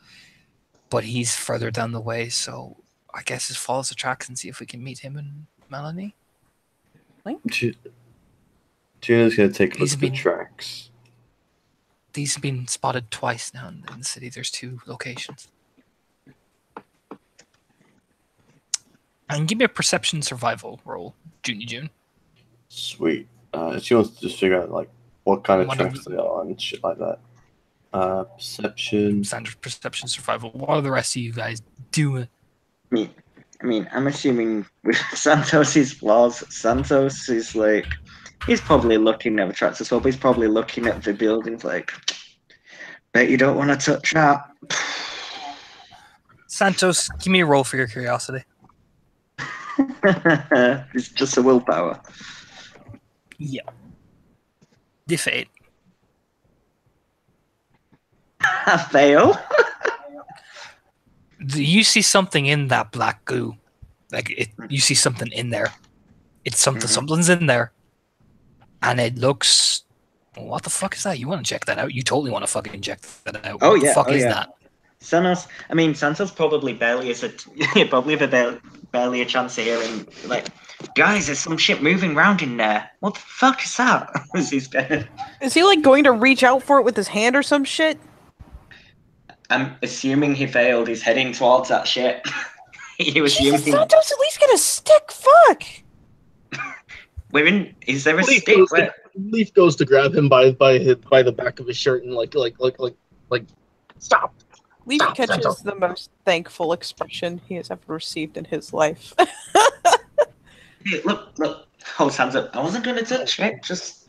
but he's further down the way, so I guess just follow the tracks and see if we can meet him and Melanie. Juno's going to take a He's look at the been- tracks. These have been spotted twice now in the city. There's 2 locations. And give me a perception survival roll, June. Sweet. She wants to just figure out like what kind of What tracks they are and shit like that. Perception. Standard perception survival. What are the rest of you guys doing? I mean, I'm assuming with Santos's flaws, Santos is like, he's probably looking at the tracks as well, but he's probably looking at the buildings like, bet you don't want to touch that. Santos, give me a roll for your curiosity. It's just a willpower. Yeah. Diff 8. I fail. You see something in that black goo. You see something in there. It's something. Something's in there. And it looks... What the fuck is that? You want to check that out? You totally want to fucking check that out. Oh, What yeah, the fuck oh, is yeah. that? Santos probably barely is barely a chance of hearing, like, guys, there's some shit moving around in there. What the fuck is that? Is he like going to reach out for it with his hand or some shit? I'm assuming he failed. He's heading towards that shit. He was Jesus, assuming. Santos, at least get a stick. Fuck. We're in. Is there a Leaf stick? goes, to, Leaf goes to grab him by the back of his shirt and like stop. Leaf Stop, catches Santos. the most thankful expression he has ever received in his life. Hey, look! Hold hands up. I wasn't gonna touch it. Just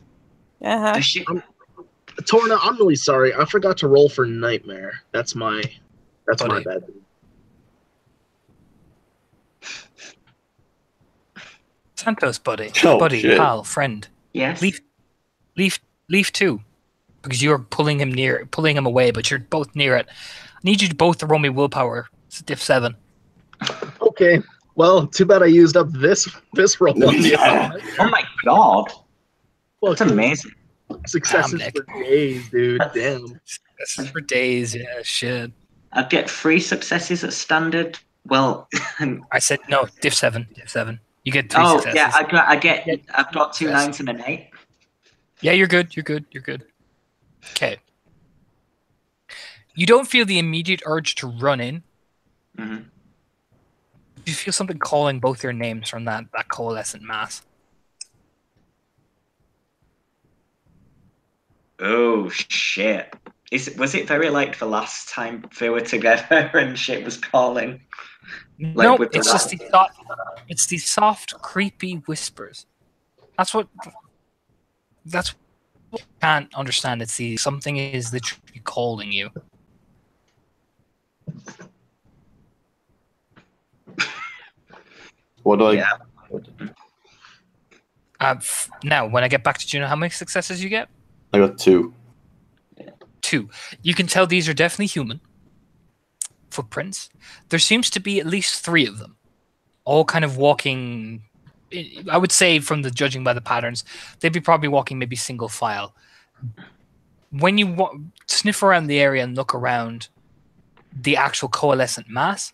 Uh-huh. the shit. Torna, I'm really sorry. I forgot to roll for nightmare. That's my Buddy. bad. Santos, buddy. Oh, buddy, shit. pal, friend. Yes. Leaf 2. Because you're pulling him away, but you're both near it. I need you to both to roll me willpower. It's a diff 7. Okay. Well, too bad I used up this roll on the other. Oh my god. Well, That's amazing. successes Damn, for days, dude. Damn. This is for days, yeah, shit. I'd get 3 successes at standard. Well, I said no, diff 7. Diff 7. You get 3 oh successes. yeah, I've got 2 Yes. 9s and an 8. Yeah, you're good. You're good. Okay. You don't feel the immediate urge to run in. Mm-hmm. You feel something calling both your names from that coalescent mass. Oh shit! Was it very like the last time they were together and shit was calling? No, with the it's just it's these soft, creepy whispers. That's what I can't understand. It's something is literally calling you. What do I? Yeah. Now, when I get back to Juno, how many successes you get? I got 2. 2. You can tell these are definitely human footprints. There seems to be at least 3 of them, all kind of walking. I would say, from the judging by the patterns, they'd be probably walking maybe single file. When you sniff around the area and look around the actual coalescent mass,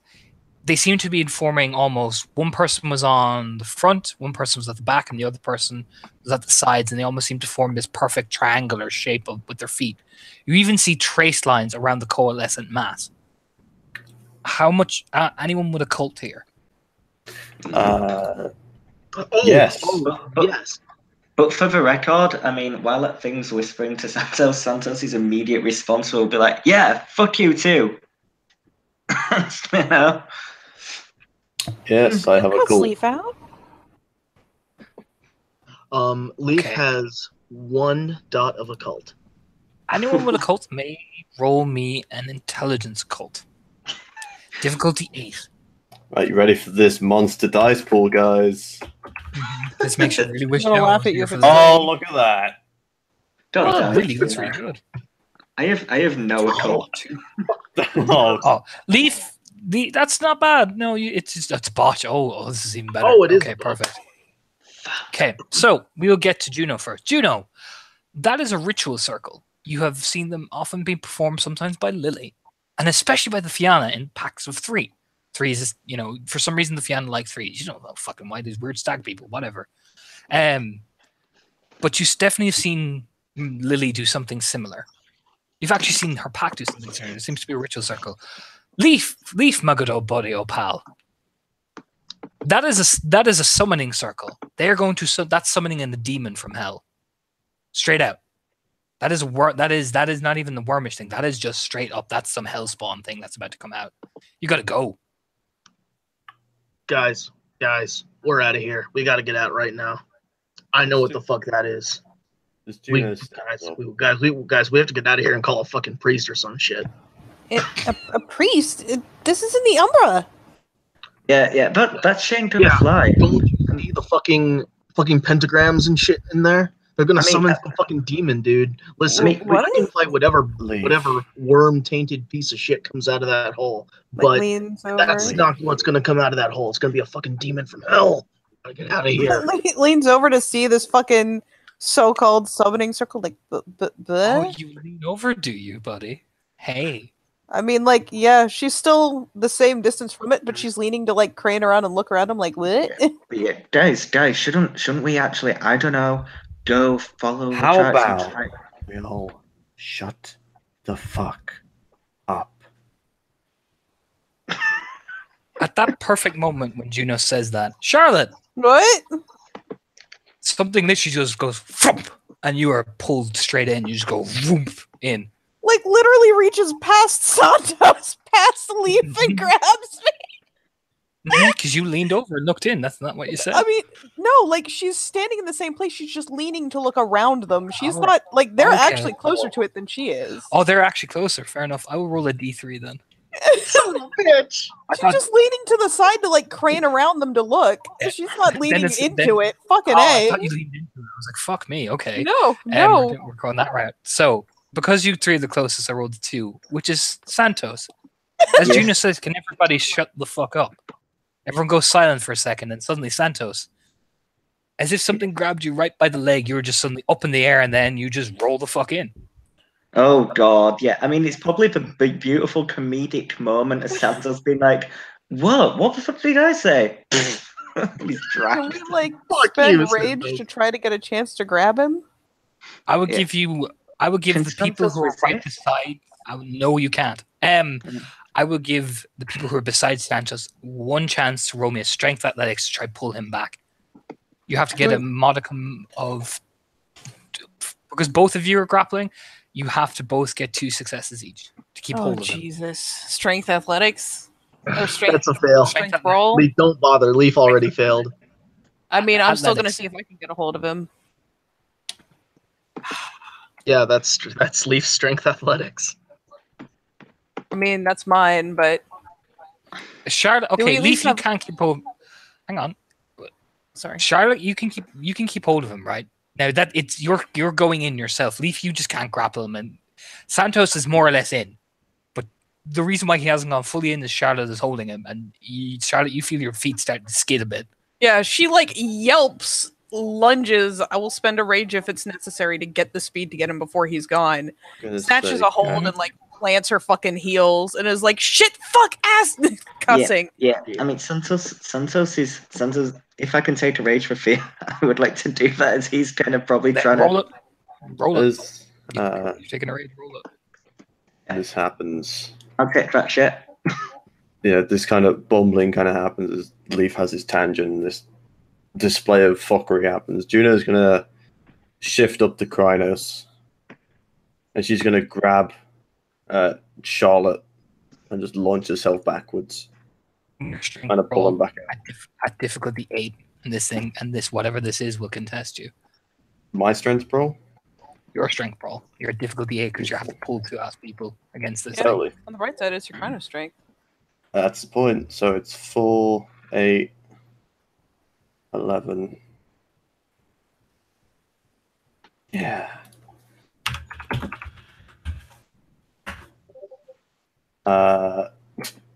they seem to be informing almost one person was on the front, one person was at the back, and the other person was at the sides, and they almost seem to form this perfect triangular shape with their feet. You even see trace lines around the coalescent mass. How much anyone with a cult here? Yes. Yes. But for the record, I mean, while that thing's whispering to Santos' immediate response will be like, "Yeah, fuck you too." You know? Yes, I have a Let's goal. leave out. Leaf Okay. has 1 dot of a cult. Anyone with a cult may roll me an intelligence cult. Difficulty 8. Right, you ready for this monster dice pool, guys? This makes you really wish I'm gonna I laugh was at you here if for it's this. Oh, look at that! Don't Oh, tell really? me. That's really good. I have no occult. Oh, Oh, Leaf, that's not bad. No, it's botch. Oh, this is even better. Oh, it is Okay, a botch. perfect. Okay, so we will get to Juno first. Juno, that is a ritual circle. You have seen them often being performed sometimes by Lily, and especially by the Fianna in packs of 3. Threes is, for some reason the Fianna like threes. You don't know fucking why these weird stag people, whatever. But you definitely have seen Lily do something similar. You've actually seen her pack do something similar. It seems to be a ritual circle. Leaf, my good old buddy, oh pal. That is a summoning circle. They are going to that's summoning in the demon from hell. Straight out. That is not even the wormish thing. That is just straight up. That's some hell spawn thing that's about to come out. You gotta go. Guys, we're out of here. We gotta get out right now. I know what the fuck that is. We have to get out of here and call a fucking priest or some shit. A priest? This is in the Umbra. Yeah, but that ain't gonna fly. Don't you need the fucking pentagrams and shit in there? They're gonna summon the fucking demon, dude. Listen, we can fight whatever worm-tainted piece of shit comes out of that hole. But that's not what's gonna come out of that hole. It's gonna be a fucking demon from hell. Gotta get out of here. Leans over to see this fucking so-called summoning circle. Like, oh, you lean over, do you, buddy? Hey. I mean, like, yeah, she's still the same distance from it, but she's leaning to like crane around and look around. I'm like, what? Yeah, guys, shouldn't we actually? I don't know. Go follow. How about we all shut the fuck up? At that perfect moment when Juno says that, Charlotte, What? something literally just goes thump, and you are pulled straight in. You just go whoomp in. Like literally reaches past Santos, past Leaf, and grabs me. Because you leaned over and looked in. That's not what you said. I mean, no, like she's standing in the same place. She's just leaning to look around them. She's not like they're actually closer to it than she is. Oh, they're actually closer. Fair enough. I will roll a d3 then. Son of a bitch. She's just leaning to the side to like crane around them to look. So she's not leaning into it. Fucking I A. thought you leaned into it. I was like, fuck me. Okay. No. We're going that route. So, because you three are the closest, I rolled a 2, which is Santos. As Juno says, can everybody shut the fuck up? Everyone goes silent for a second, and suddenly Santos, as if something grabbed you right by the leg, you were just suddenly up in the air, and then you just roll the fuck in. Oh God, yeah. I mean, it's probably the big, beautiful comedic moment of Santos being like, "What the fuck did I say?" He's Can dragged. we like Fuck spend you, rage Santos. to try to get a chance to grab him? I would give the people who are right beside. No, you can't. I will give the people who are beside Santos one chance to roll me a strength athletics to try to pull him back. You have to get a modicum of, because both of you are grappling. You have to both get 2 successes each to keep hold of him. Jesus. Strength athletics? Or strength, That's a fail. strength roll? Leaf, don't bother. Leaf already failed. I mean, I'm still going to Athletics. see if I can get a hold of him. Yeah, that's Leaf's strength athletics. I mean, that's mine, but Charlotte, Do we okay, at Leaf, least you have- can't keep hold. Hang on, sorry. Charlotte, you can keep hold of him, right? Now that it's you're going in yourself. Leaf, you just can't grapple him, and Santos is more or less in. But the reason why he hasn't gone fully in is Charlotte is holding him, and Charlotte, you feel your feet start to skid a bit. Yeah, she like yelps, lunges. I will spend a rage if it's necessary to get the speed to get him before he's gone. Snatches a hold and like plants her fucking heels and is like, shit, fuck, ass, cussing. Yeah. I mean, Santos. If I can take a rage for fear, I would like to do that, as he's kind of probably trying Roll to. it. Roll it. As You're taking a rage. Roll it. this happens, I'll take that shit. this kind of bumbling kind of happens as Leaf has his tangent. This display of fuckery happens. Juno's gonna shift up to Krynos, and she's gonna grab Charlotte and just launch herself backwards, kind of pull him back out. At difficulty 8, and this thing and this whatever this is will contest you. My strength, bro. Your strength brawl. You're at difficulty 8 because you have to pull 2 ass people against this. Yeah. thing. Totally. On the right side is your kind of strength. That's the point. So it's 4, 8, 11. Yeah.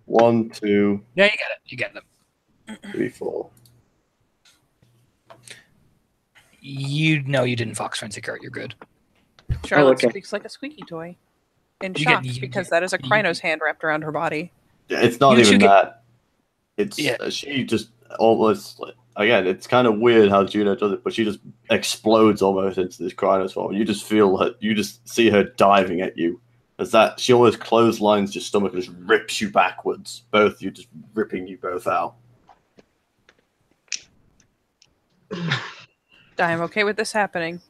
1, 2, Yeah, you get it. You get them. 3, 4. You know you didn't fox forensic art. You're good. Charlotte okay. speaks like a squeaky toy. In You shock, get- you- because that is a Krynos hand wrapped around her body. Yeah, it's not You two even get- that. It's Yeah. she just almost again. It's kind of weird how Juno does it, but she just explodes almost into this Krynos form. You just feel her. You just see her diving at you. As that she almost clotheslines your stomach and just rips you backwards. Both you just ripping you both out. I'm okay with this happening.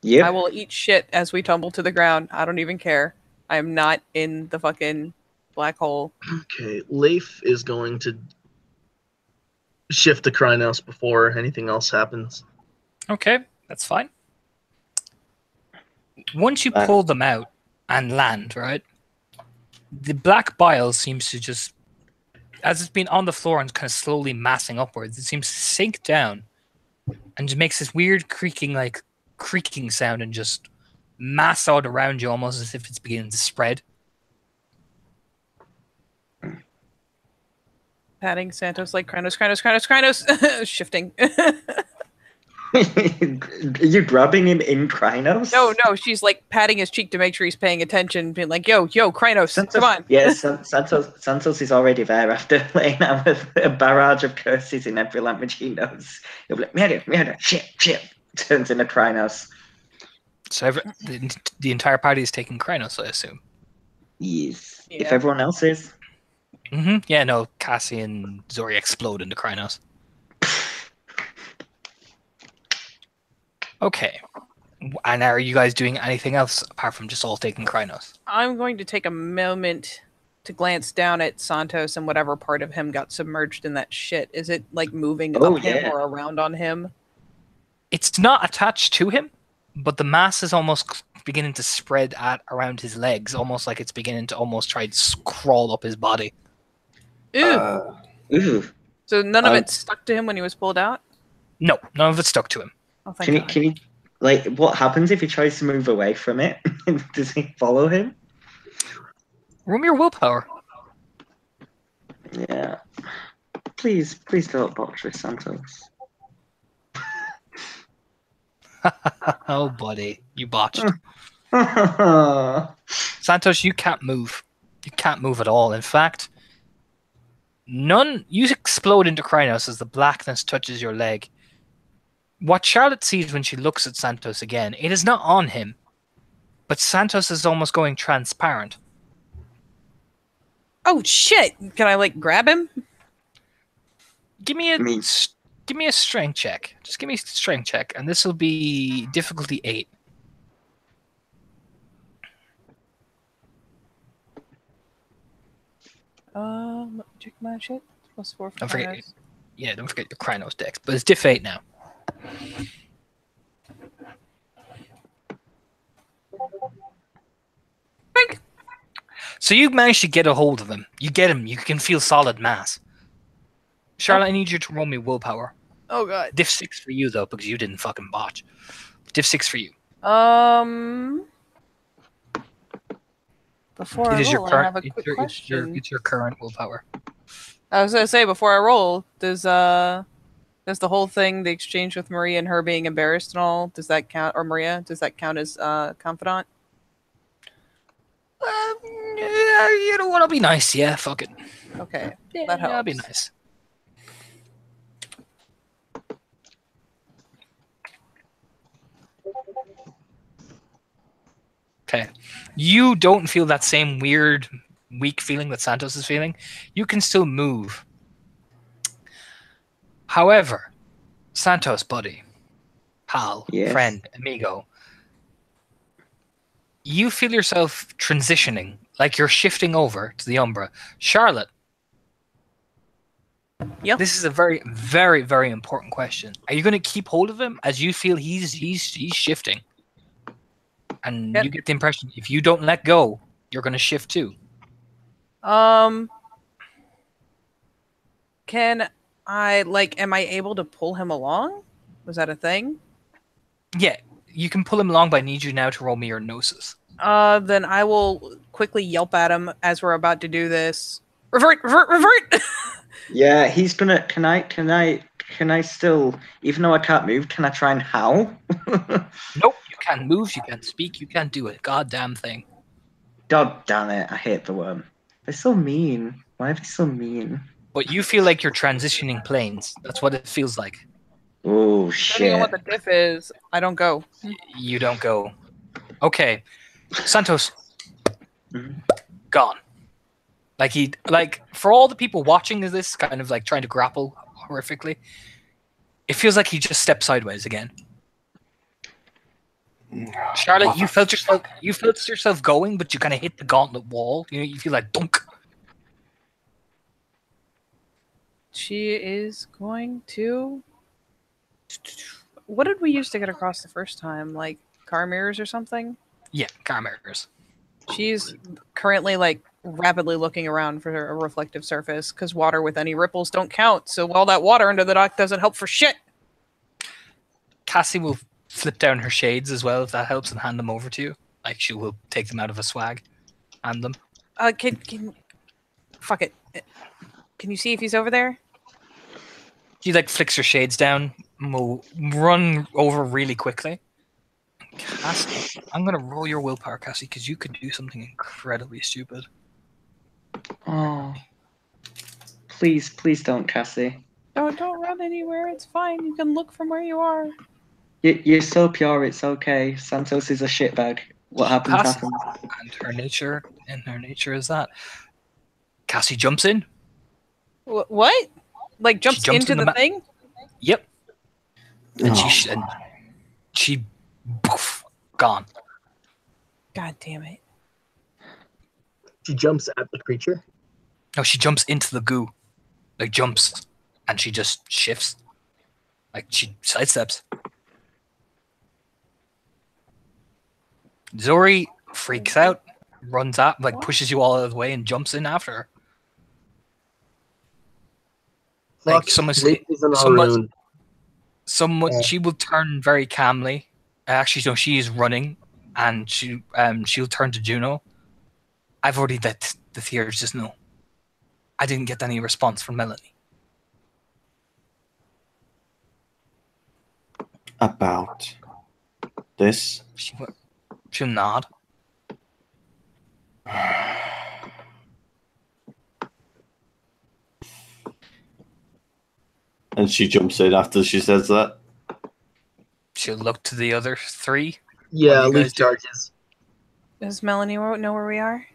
Yep. I will eat shit as we tumble to the ground. I don't even care. I am not in the fucking black hole. Okay, Leif is going to shift to Krynos before anything else happens. Okay, that's fine. Once you Right. pull them out and land, right, the black bile seems to just, as it's been on the floor and kind of slowly massing upwards, it seems to sink down and just makes this weird creaking sound and just mass out around you almost as if it's beginning to spread. Patting Santos like Krynos, shifting. Are you grabbing him in Krynos? No, she's like patting his cheek to make sure he's paying attention, being like, yo, Krynos, Santos, come on. Yes, Santos is already there after laying out with a barrage of curses in every language he knows. He'll be like, murder, shit. Turns into Krynos. So the entire party is taking Krynos, I assume. Yes. Yeah. If everyone else is. Mm-hmm. Yeah, no, Cassie and Zori explode into Krynos. Okay. And are you guys doing anything else apart from just all taking Krynos? I'm going to take a moment to glance down at Santos and whatever part of him got submerged in that shit. Is it like moving Oh, up him yeah. or around on him? It's not attached to him, but the mass is almost beginning to spread around his legs, almost like it's beginning to almost try to crawl up his body. Ew. Ooh. So none of I'm- it stuck to him when he was pulled out? No, none of it stuck to him. Oh, thank God. Can you, like, what happens if he tries to move away from it? Does he follow him? Room your willpower. Yeah. Please don't botch with Santos. Oh, buddy, you botched. Oh, Santos, you can't move. You can't move at all. In fact, you explode into Krynos as the blackness touches your leg. What Charlotte sees when she looks at Santos again, it is not on him, but Santos is almost going transparent. Oh shit! Can I like grab him? Give me a Me. give me a strength check. Just give me a strength check, and this will be difficulty 8. Let me check my shit. +4 for Don't forget- Krynos. Yeah, don't forget your Krynos dex, but it's diff 8 now. Bink. So you managed to get a hold of him. You get him. You can feel solid mass. Charlotte, I need you to roll me willpower. Oh god. Diff 6 for you though, because you didn't fucking botch. Diff 6 for you. Before It I is your roll, I current. have a quick question. It's your current willpower. I was gonna say before I roll, does the whole thing, the exchange with Maria and her being embarrassed and all, does that count? Or Maria, does that count as confidant? You know what'll be nice. Yeah, fuck it. Okay, Yeah, that that'll be helps. nice. Okay. You don't feel that same weird, weak feeling that Santos is feeling. You can still move. However, Santos, buddy, pal, Yes. friend, amigo, you feel yourself transitioning, like you're shifting over to the Umbra. Charlotte, Yep. this is a very, very, very important question. Are you going to keep hold of him as you feel he's shifting? And Yep. you get the impression if you don't let go, you're going to shift too. Can I am I able to pull him along? Was that a thing? Yeah, you can pull him along, but I need you now to roll me your gnosis. Then I will quickly yelp at him as we're about to do this. Revert! Yeah, he's gonna. Can I still, even though I can't move, can I try and howl? Nope, you can't move, you can't speak, you can't do a goddamn thing. God damn it! I hate the worm. They're so mean. Why are they so mean? but you feel like you're transitioning planes. That's what it feels like. Oh Depending on shit! what the diff is, I don't go. You don't go. Okay, Santos Mhm. gone. Like for all the people watching this, kind of like trying to grapple horrifically. It feels like he just stepped sideways again. Charlotte, you felt yourself going, but you kind of hit the gauntlet wall. You know, you feel like dunk. She is going to. What did we use to get across the first time? Like car mirrors or something? Yeah, car mirrors. She's currently like rapidly looking around for a reflective surface because water with any ripples don't count. So all that water under the dock doesn't help for shit. Cassie will flip down her shades as well if that helps and hand them over to you. Like she will take them out of a swag, hand them. Fuck it. Can you see if he's over there? She like flicks her shades down and will run over really quickly. Cassie, I'm gonna roll your willpower, Cassie, because you could do something incredibly stupid. Oh, please don't, Cassie. Don't run anywhere. It's fine. You can look from where you are. You're so pure. It's okay. Santos is a shitbag. What happens Cassie, happens. and her nature is that. Cassie jumps in. What? Like jumps jumps into in the the thing? Yep. And Oh. she poof, gone. God damn it. She jumps at the creature. No, she jumps into the goo. Like jumps. And she just shifts. Like she sidesteps. Zori freaks out, runs up, like pushes you all out of the way and jumps in after her. Like Fuck, someone Leap is an someone- Arun. she will turn very calmly. Actually, no, she is running, and she'll turn to Juno. I've already let the theaters just know. I didn't get any response from Melanie. About this. She'll nod. And she jumps in after she says that. She'll look to the other three. Yeah, What do you guys Leaf do? charges. Does Melanie know where we are?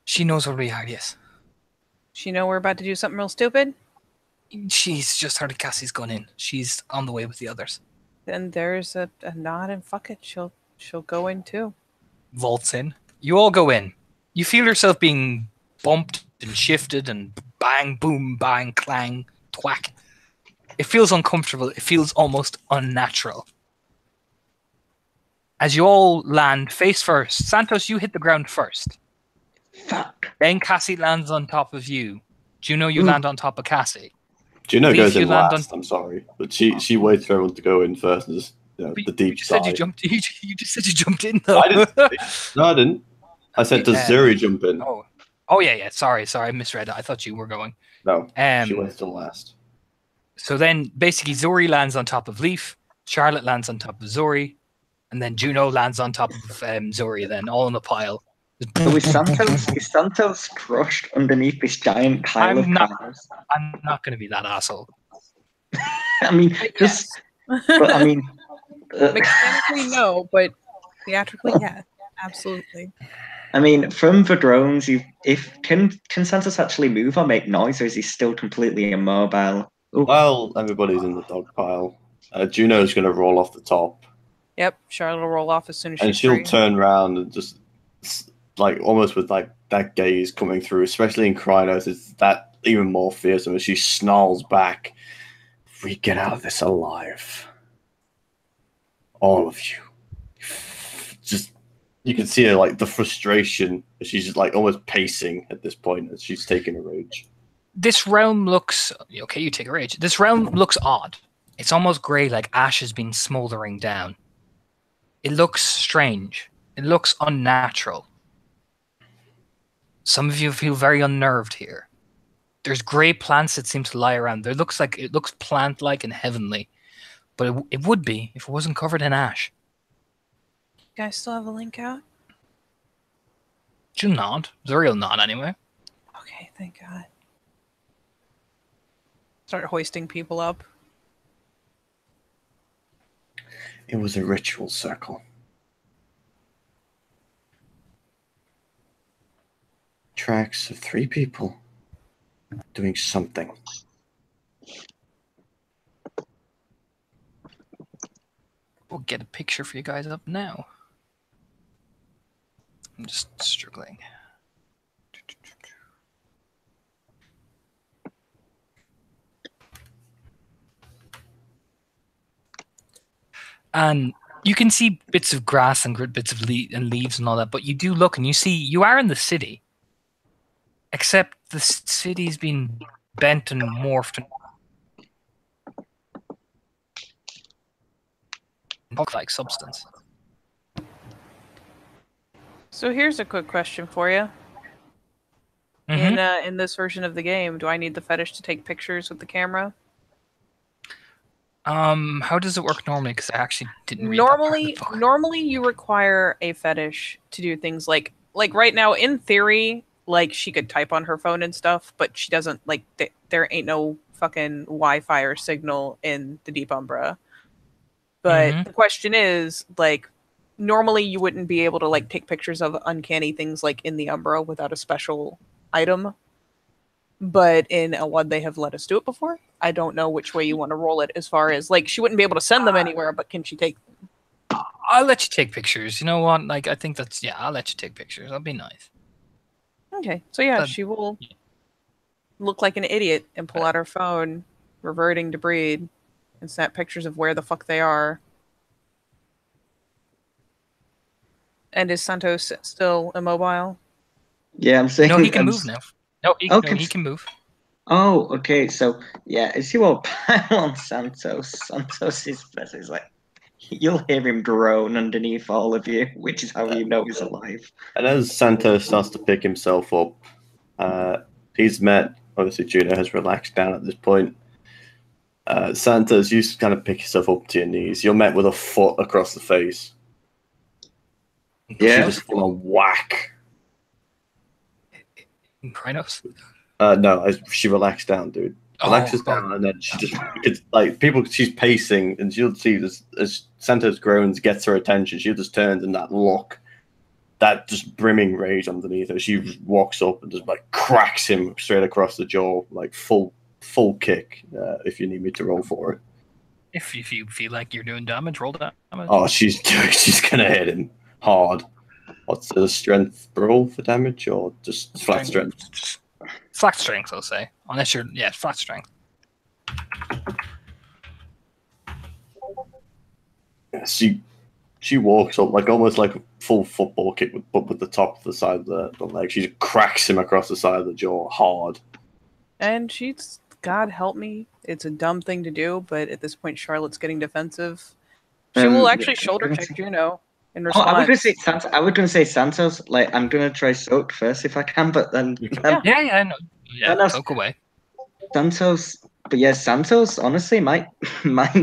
She knows where we are, yes. She know we're about to do something real stupid? She's just heard Cassie's gone in. She's on the way with the others. Then there's a nod and fuck it. She'll go in too. Vaults in. You all go in. You feel yourself being bumped and shifted and bang, boom, bang, clang, thwack. It feels uncomfortable. It feels almost unnatural. As you all land face first, Santos, you hit the ground first. Fuck. Then Cassie lands on top of you. Juno, you land on top of Cassie. Juno Leaf, goes you in land last. I'm sorry, but she waits for everyone to go in first. And just the You deep just said you sigh. jumped. You just said you jumped in though. I didn't. No, I didn't. I said, does Zuri jump in? Oh yeah. Sorry, I misread it. I thought you were going. No, she waits till last. So then, basically, Zori lands on top of Leaf. Charlotte lands on top of Zori, and then Juno lands on top of Zori. Then all in a pile. So is Santos crushed underneath this giant pile of cars? I'm not going to be that asshole. I mean, just. But I mean. Mechanically, no, but theatrically, yeah, absolutely. I mean, from the drones, can Santos actually move or make noise, or is he still completely immobile? Ooh. While everybody's in the dog pile, Juno's going to roll off the top. Yep, Charlotte will roll off as soon as she's And she'll free. turn around and just, like, almost with, like, that gaze coming through, especially in Krynos, it's that even more fearsome as she snarls back. If we get out of this alive, all of you, just, you can see her, like, the frustration. She's just, like, almost pacing at this point as she's taking a rage. This realm looks okay. You take a rage. This realm looks odd. It's almost grey, like ash has been smoldering down. It looks strange. It looks unnatural. Some of you feel very unnerved here. There's grey plants that seem to lie around. It looks plant-like and heavenly, but it would be if it wasn't covered in ash. You guys still have a link out? She'll nod. Zuri will nod anyway. Okay, thank God. Start hoisting people up. It was a ritual circle. Tracks of 3 people doing something. We'll get a picture for you guys up now. I'm just struggling. And you can see bits of grass and bits of leaves and all that, but you do look and you see you are in the city. Except the city's been bent and morphed and like substance. So here's a quick question for you. Mhm. In this version of the game, do I need the fetish to take pictures with the camera? How does it work normally? Because I actually didn't read that part of the book. Normally you require a fetish to do things like right now, in theory, like she could type on her phone and stuff, but she doesn't. Like there ain't no fucking Wi-Fi or signal in the Deep Umbra. But the question is, like, normally you wouldn't be able to like take pictures of uncanny things like in the Umbra without a special item. But in L1 they have let us do it before. I don't know which way you want to roll it as far as like she wouldn't be able to send them anywhere, but can she take them? I'll let you take pictures. You know what? Like I think that's I'll let you take pictures. That'll be nice. Okay. So yeah, she will look like an idiot and pull out her phone, reverting to breed, and snap pictures of where the fuck they are. And is Santos still immobile? Yeah, I'm saying. No, he can move now. No, he can move. Oh, okay. So yeah, as you all pile on Santos, Santos is like you'll hear him groan underneath all of you, which is how you know he's alive. And as Santos starts to pick himself up, he's met. Obviously, Juno has relaxed down at this point. Santos, you kind of pick yourself up to your knees. You're met with a foot across the face. Yeah. She just full on whack. Krynos? No, she relaxed down, dude. Relaxes down, and then she just she's pacing, and she'll see this as Santos groans, gets her attention. She just turns, and that look, that just brimming rage underneath her. She just walks up and just like cracks him straight across the jaw, like full kick. If you need me to roll for it. If you feel like you're doing damage, roll damage. Oh, she's gonna hit him hard. What's the strength roll for damage, or just flat strength? Flat strength, I'll say. Unless you're flat strength. Yeah, she walks up like almost like a full football kick, but with the top of the side of the leg. She just cracks him across the side of the jaw hard. And she's, God help me, it's a dumb thing to do, but at this point Charlotte's getting defensive. She will actually shoulder check Juno in response. I was gonna say Santos. Like I'm gonna try soak first if I can, but then I know. Yeah, soak away. Santos, but yeah, Santos honestly might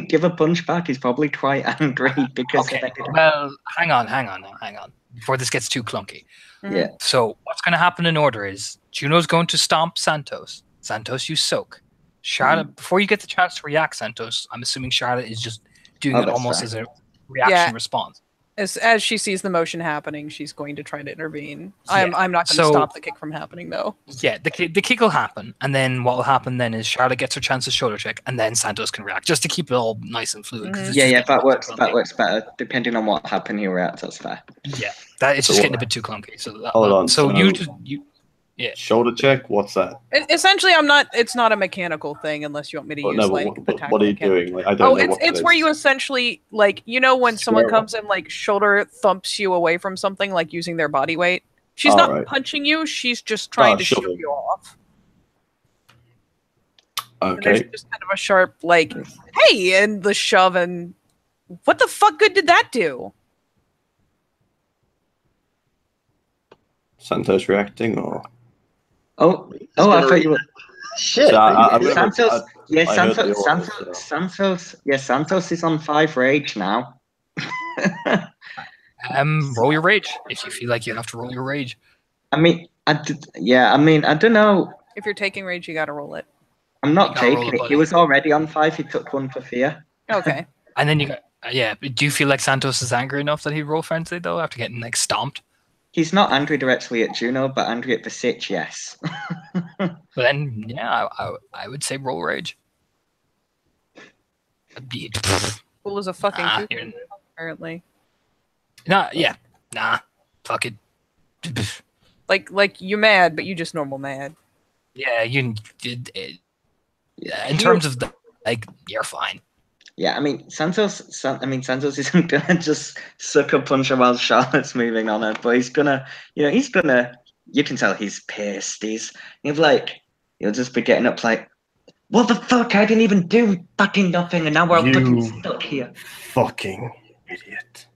give a punch back. He's probably quite angry because. Okay. Well, hang on. Before this gets too clunky. Yeah. So what's going to happen in order is Juno's going to stomp Santos. Santos, you soak. Charlotte, before you get the chance to react, Santos, I'm assuming Charlotte is just doing it almost as a reaction response. As she sees the motion happening, she's going to try to intervene. I'm not going to stop the kick from happening, though. Yeah, the kick will happen, and then what will happen then is Charlotte gets her chance to shoulder check, and then Santos can react, just to keep it all nice and fluid. That works. That works better. Depending on what happened, he reacts. That's fair. Yeah, it's just getting a bit too clunky. So hold on. So shoulder check. What's that? Essentially, it's not a mechanical thing unless you want me to use what are you doing? Like, I don't know. It's where you essentially when someone comes and like shoulder thumps you away from something, like using their body weight. She's not punching you. She's just trying to shove you off. Okay. And there's just kind of a sharp like, hey, and the shove, and what the fuck good did that do? Santos reacting or? I thought you were. Shit. So Santos is on 5 rage now. Roll your rage if you feel like you have to roll your rage. I don't know. If you're taking rage, you gotta roll it. I'm not You gotta roll taking a it. buddy. He was already on 5. He took 1 for fear. Okay. And then you got yeah. Do you feel like Santos is angry enough that he'd roll friendly though after getting like stomped? He's not angry directly at Juno, but angry at Vasich, yes. But then yeah, I would say roll rage. Cool as a fucking Nah, cucumber, you're- apparently. Nah, fuck it. Like you're mad, but you just normal mad. Yeah, yeah, in terms of the like, you're fine. Yeah, I mean, Santos isn't gonna just sucker punch her while Charlotte's moving on her, but he's gonna, you can tell he's pissed. He'll just be getting up like, what the fuck? I didn't even do fucking nothing, and now we're all fucking You stuck here. fucking idiot.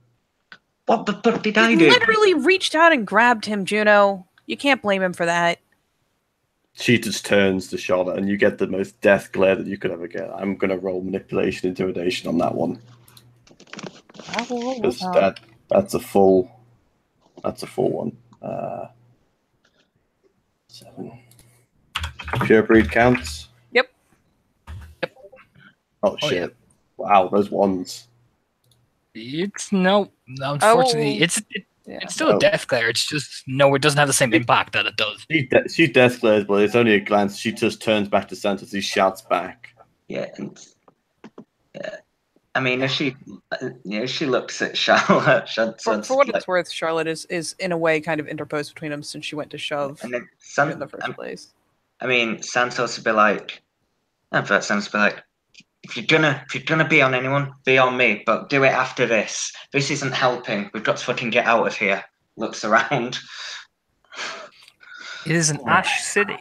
What the fuck did I You do? literally reached out and grabbed him, Juno. You can't blame him for that. She just turns to Charlotte, and you get the most death glare that you could ever get. I'm gonna roll manipulation, intimidation on that one I will roll because that. that's a full one. 7. Pure breed counts. Yep. Oh shit! yeah. Wow, those ones. It's no, unfortunately, Oh. it's still a death glare. It's just no, it doesn't have the same impact that it does. She death glares, but it's only a glance. She just turns back to Santos. He shouts back. Yeah, and I mean, if she looks at Charlotte, For what it's worth, Charlotte is in a way kind of interposed between them since she went to shove and then him in the first place. I mean, Santos would be like, if you're gonna be on anyone, be on me, but do it after this. This isn't helping. We've got to fucking get out of here. Looks around. It is an ash city.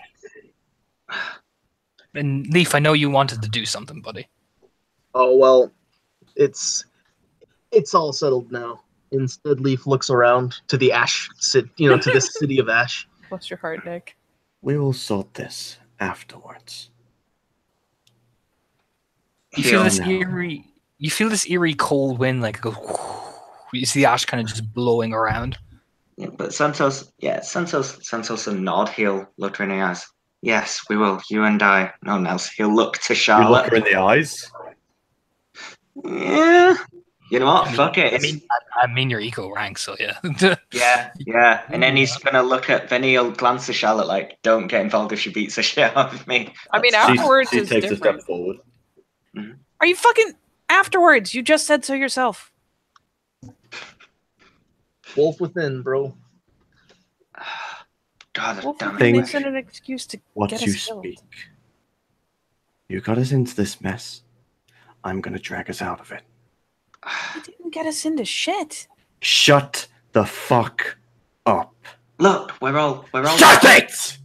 And Leaf, I know you wanted to do something, buddy. Oh well, it's all settled now. Instead, Leaf looks around to the ash, to this city of ash. Bless your heart, Nick. We will sort this afterwards. You feel this no. eerie cold wind like go. You see the ash kind of just blowing around. Yeah, but Santos will nod. He'll look her in the eyes. Yes, we will. You and I. No one else. He'll look to You look Charlotte. her in the eyes. Yeah. You know what? Fuck it. I mean your eco rank, so yeah. Yeah. And then he's gonna then he'll glance to Charlotte like, "Don't get involved if she beats the shit out of me." I mean, That's- afterwards she is takes a different. step forward. Are you fucking afterwards? You just said so yourself. Wolf within, bro. God Well, damn Think- it. isn't an excuse to What get you us killed. speak. You got us into this mess. I'm gonna drag us out of it. You didn't get us into shit. Shut the fuck up. Look, we're all. Shut it!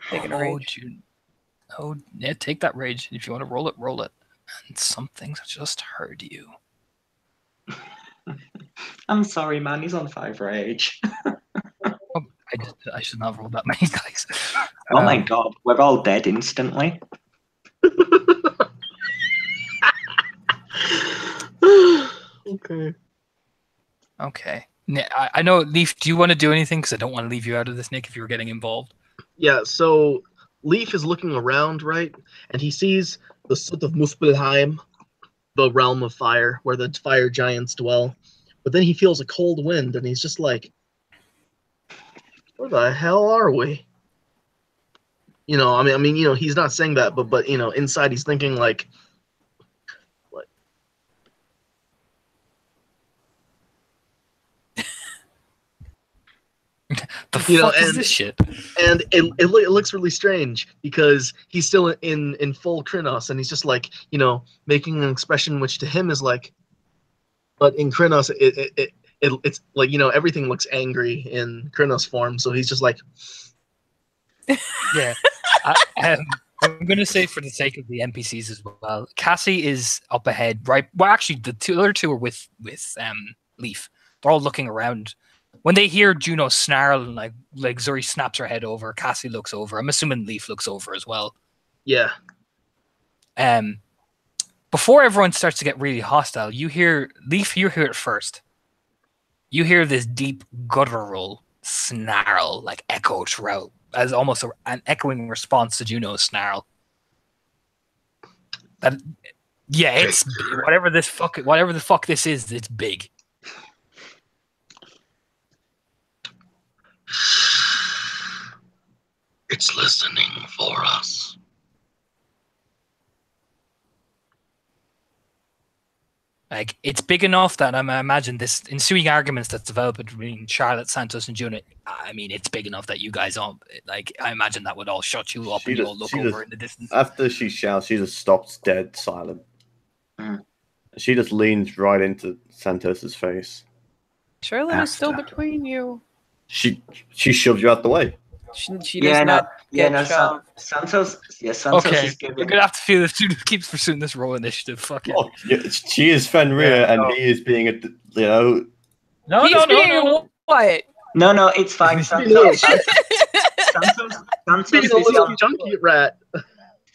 Taking a rage. Yeah, take that rage. If you want to roll it. And some things just heard you. I'm sorry, man. He's on 5 rage. I should not have rolled that many dice. Oh my god, we're all dead instantly. Okay. Okay. I know, Leaf, do you want to do anything? Because I don't want to leave you out of this, Nick, if you were getting involved. Yeah, so Leaf is looking around, right? And he sees the Sut of Muspelheim, the realm of fire, where the fire giants dwell. But then he feels a cold wind, and he's just like, where the hell are we? I mean, he's not saying that, but inside he's thinking like, what? The You know, fuck is and- this shit? And it looks really strange because he's still in full Krynos, and he's just like, making an expression which to him is like, but in Krynos it's like, everything looks angry in Krynos form, so he's just like, Yeah. I'm going to say for the sake of the NPCs as well, Cassie is up ahead, right? Well, actually, the other two are with Leaf. They're all looking around. When they hear Juno snarl and like Zuri snaps her head over, Cassie looks over. I'm assuming Leaf looks over as well. yeah, Before everyone starts to get really hostile, you hear Leaf. You hear it first. You hear this deep guttural snarl like echo throughout as almost an echoing response to Juno's snarl. That, yeah, it's whatever the fuck this is. It's big. It's listening for us. Like, it's big enough that I imagine this ensuing arguments that's developed between Charlotte, Santos, and Juno. I mean, it's big enough that you guys all, like, I imagine that would all shut you up and you all look over in the distance. After she shouts, she just stops dead silent. Mm. She just leans right into Santos's face. Charlotte is still After. between you. She shoves you out the way. She does not get shoved. Santos Okay, is we're giving. gonna have to feel if Juno keeps pursuing this roll initiative. Fuck it. Oh, yeah, she is Fenrir, and no. he is being a, you know. He's being what? No, it's fine. Santos is on junkie rat.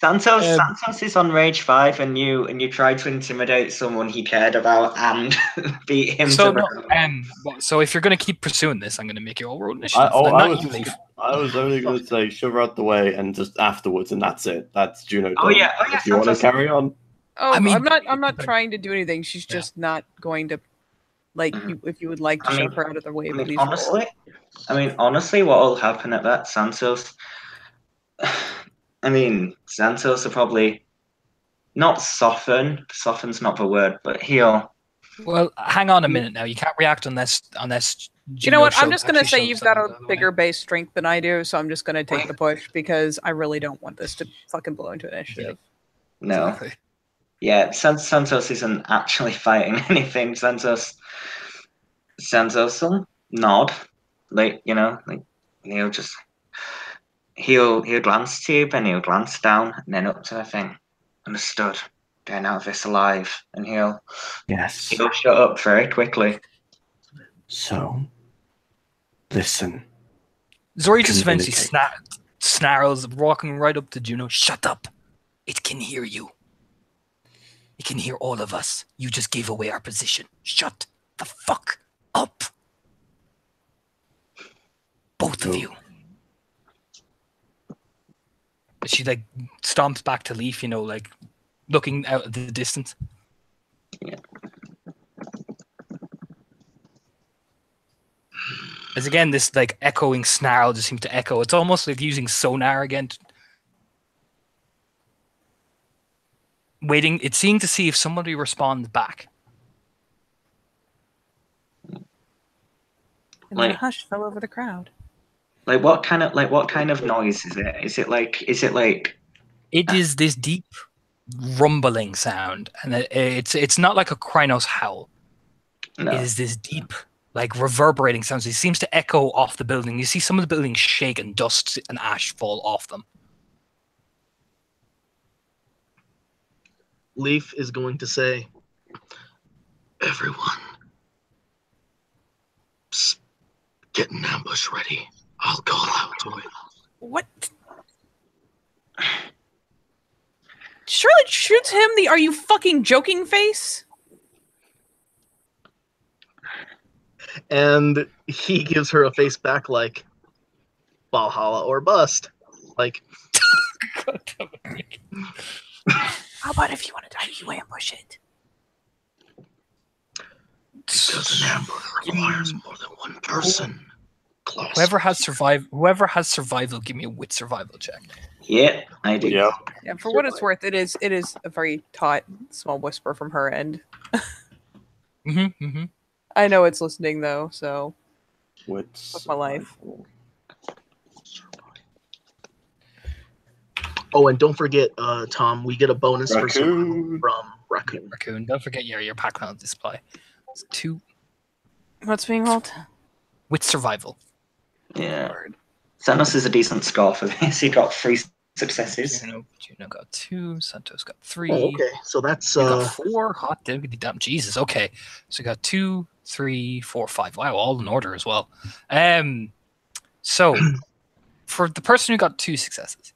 Santos is on Rage 5, and you tried to intimidate someone he cared about and beat him. So if you're gonna keep pursuing this, I'm gonna make you all roll initiative. I was only going to say shove her out the way and just afterwards, and that's it. That's Juno. Oh yeah, If you want to carry on. Oh, I mean- I'm not trying to do anything. She's just not going to, like, if you would like to shove her out of the way. Please roll. honestly, what will happen at that, Santos? Santos will probably not soften. Soften's not the word, but he'll. Well, hang on a minute now. You can't react unless. You know what? I'm just going to say you've got a bigger base strength than I do, so I'm just going to take the push because I really don't want this to fucking blow into initiative. No. Exactly. Yeah, Santos isn't actually fighting anything. Santos will nod, he'll glance to you, then he'll glance down, and then up to the thing. Understood. Getting out of this alive, and he'll shut up very quickly. So, listen. Zori just eventually snarls, walking right up to Juno. Shut up! It can hear you. It can hear all of us. You just gave away our position. Shut the fuck up. Both of you. She stomps back to Leaf, looking out at the distance. Yeah. As again, this echoing snarl just seems to echo. It's almost like using sonar again. It's seeing to see if somebody responds back. And then a hush fell over the crowd. What kind of noise is it? Is it like? It is this deep rumbling sound, and it's not like a Krynos howl. No. It is this deep, reverberating sounds. It seems to echo off the building. You see some of the buildings shake and dust and ash fall off them. Leaf is going to say, "Everyone, get an ambush ready. I'll call out to it." What? Charlotte shoots him the "are you fucking joking" face? And he gives her a face back like Valhalla or bust. How about if you want to die, you ambush it? Because an ambush requires more than one person. Close. Whoever has survival, give me a wit survival check. Yeah, I do. Yeah. Yeah, for what it's worth, it is a very taut, small whisper from her end. I know it's listening though, so fuck my life. Oh, and don't forget, Tom, we get a bonus for Raccoon. from Raccoon. Raccoon, don't forget your background display. It's 2 What's being rolled? wit survival. Yeah. Santos is a decent score for this. He got 3 successes. Juno got 2. Santos got 3. Oh, okay, so that's You got 4. Hot damn, Jesus. Okay, so you got 2, 3, 4, 5. Wow, all in order as well. So for the person who got 2 successes,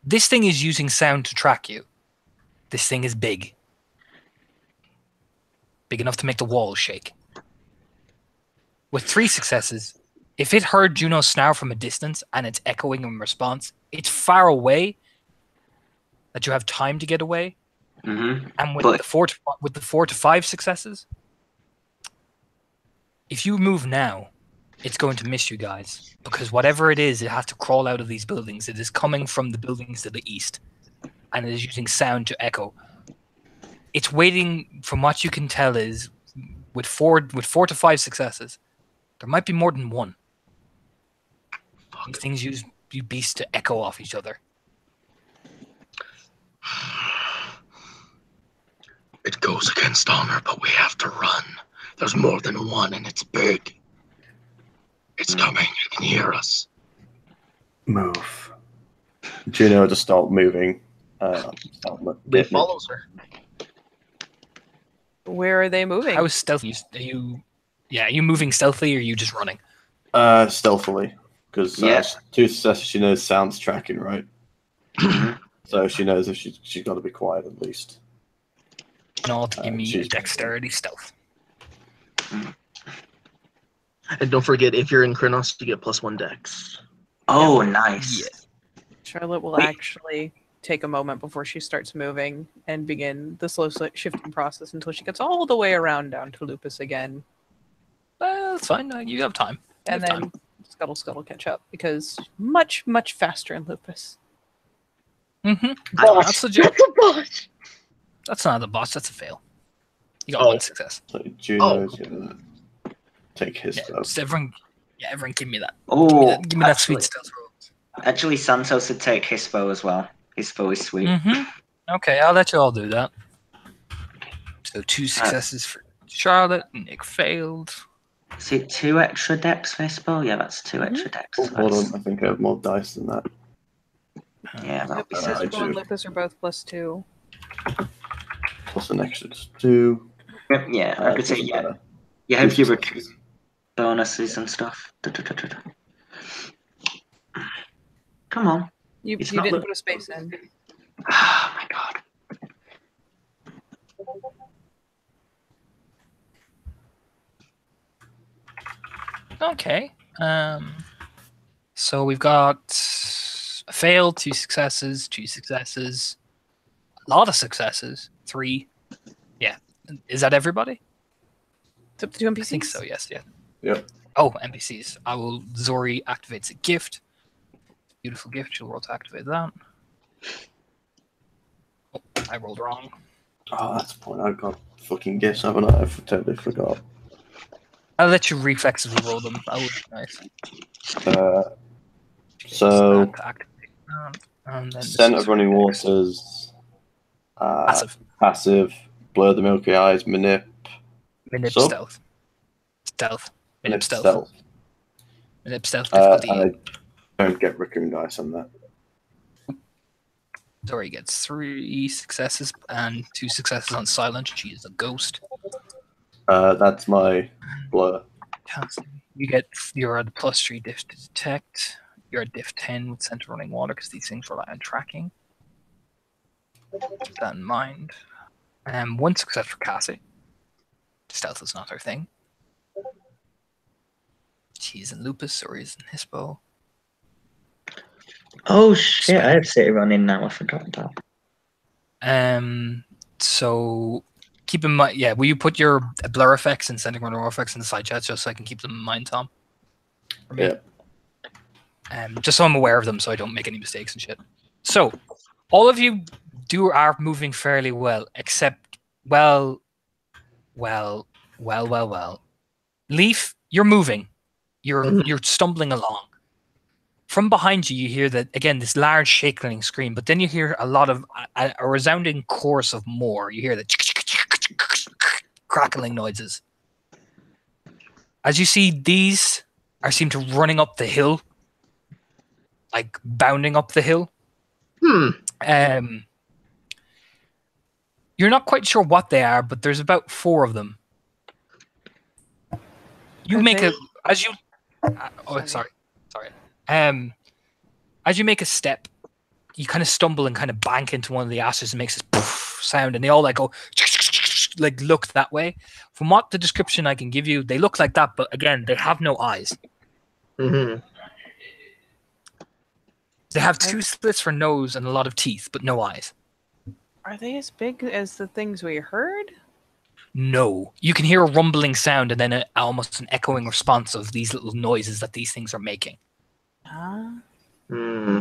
this thing is using sound to track you. This thing is big. Big enough to make the walls shake. With 3 successes, if it heard Juno's snarl from a distance and it's echoing in response, it's far away that you have time to get away. Mm-hmm. And with But- the 4 to 5 successes, if you move now, it's going to miss you guys because whatever it is, it has to crawl out of these buildings. It is coming from the buildings to the east, and it is using sound to echo. It's waiting. From what you can tell, is with 4 to 5 successes, there might be more than one. These things use beasts to echo off each other. It goes against honor, but we have to run. There's more than one, and it's big. It's coming. You can hear us. Move. Juno just start moving. Lee follows her. Where are they moving? How stealthy are you? Yeah, are you moving stealthily or are you just running? Stealthily, because Yeah. 2 successes, she knows sound's tracking, right? So she knows if she's got to be quiet at least. No, to give me a she's- dexterity stealth. And don't forget, if you're in Krynos, you get +1 dex. Oh, nice. Yeah. Charlotte will Wait. actually take a moment before she starts moving and begin the slow shifting process until she gets all the way around down to Lupus again. That's fine. You have time. You And have then time. Scuttle catch up because much, much faster in Lupus. That's legit. That's a boss. That's not the boss. That's a fail. You got Oh. 1 success. So Juno's gonna take his Yeah, stuff. just everyone give me that. Oh, Give me that actually, sweet stealth roll. actually, Santos would take his bow as well. His bow is sweet. Okay, I'll let you all do that. So 2 successes for Charlotte. Nick failed. Is it 2 extra dex for his bow? Yeah, that's 2 extra dex. Oh, hold on, I think I have more dice than that. Yeah, that'll be Lupus I and do. Lupus are both +2. Plus an extra 2. Yeah, I could say doesn't yeah. matter. You have 2 your successes. bonuses and stuff. Come on. You It's didn't not put a space in. Oh my god. Okay. So we've got a fail, 2 successes, 2 successes, a lot of successes, 3. Yeah. Is that everybody? It's up to 2 NPCs. I think so, yes, yeah. Yep. Oh, NPCs. Zori activates a gift. Beautiful gift. She'll roll to activate that. Oh, I rolled wrong. Oh, that's the point. I've got fucking gifts, haven't I? I totally forgot. I'll let you reflexively roll them. That would be nice. So, To activate that, and then Scent this of is Running Dex. Waters, Passive. passive, Blur the Milky Eyes, Manip, Manip So? stealth. Stealth. Manip Manip stealth. Stealth. Manip stealth difficulty. I don't get Raccoon Dice on that. Zori gets 3 successes and 2 successes on silent. She is a ghost. That's my Blur. You're at a +3 diff to detect. You're at diff 10 with scent of running water because these things rely on tracking. Keep that in mind. 1 success for Cassie. Stealth is not her thing. She's in Lupus or he's in Hispo. Oh shit, I have City Running now, I forgot that. So keep in mind, yeah, will you put your blur effects and sending runner effects in the side chat just so I can keep them in mind, Tom? For me? Yeah. Just so I'm aware of them so I don't make any mistakes and shit. So, all of you are moving fairly well, except, well. Leaf, you're moving. You're stumbling along. From behind you, you hear that again, this large shaking scream, but then you hear a lot of a resounding chorus of more. You hear the crackling noises. As you see, these seem to running up the hill, like bounding up the hill. You're not quite sure what they are, but there's about 4 of them. You make a as you. Sorry. As you make a step, you kind of stumble and kind of bank into one of the ashes and makes this poof sound, and they all like go like look that way. From what the description I can give you, they look like that, but again, they have no eyes. Mm-hmm. They have 2 slits for nose and a lot of teeth, but no eyes. Are they as big as the things we heard? No. You can hear a rumbling sound and then almost an echoing response of these little noises that these things are making. Huh? Hmm.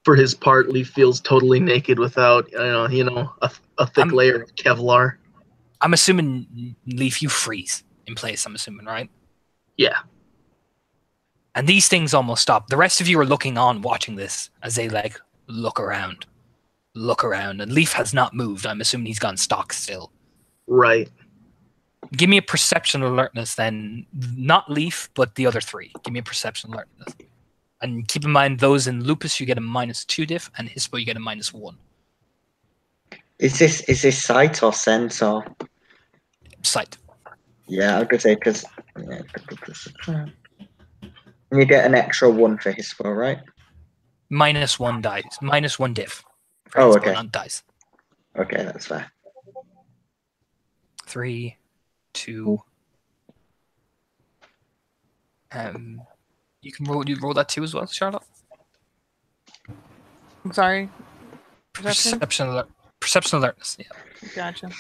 For his part, Leaf feels totally naked without, a thick layer of Kevlar. I'm assuming, Leaf, you freeze in place, I'm assuming, right? Yeah. And these things almost stop. The rest of you are looking on, watching this as they, like, look around. And Leaf has not moved. I'm assuming he's gone stock still. Right. Give me a perception alertness then. Not Leaf, but the other 3. Give me a perception alertness. And keep in mind, those in Lupus, you get a -2 diff, and Hispo, you get a -1. Is this sight or sense or Sight. yeah? I could say because you get an extra 1 for Hispo, right? -1 dice. -1 diff. For Oh, Hispo, okay. not dice. Okay, that's fair. 3, 2. You can roll that 2 as well, Charlotte. I'm sorry. Perception? Perception alertness. Yeah. Gotcha.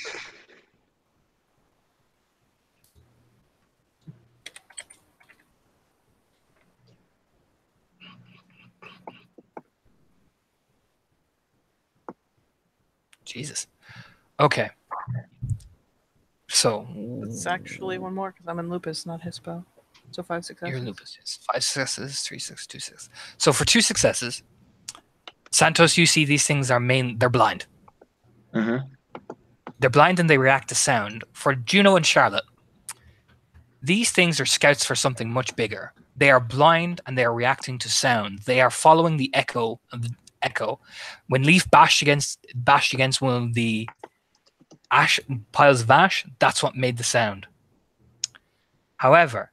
Jesus. Okay. So It's actually one more because I'm in Lupus, not Hispo. So 5 successes. you're in Lupus. Yes. 5 successes, 3 6, 2 6. So for 2 successes, Santos, you see these things are they're blind. Mm-hmm. They're blind and they react to sound. For Juno and Charlotte, these things are scouts for something much bigger. They are blind and they are reacting to sound. They are following the echo of the echo. When Leaf bashed against one of the ash piles of ash, that's what made the sound. However,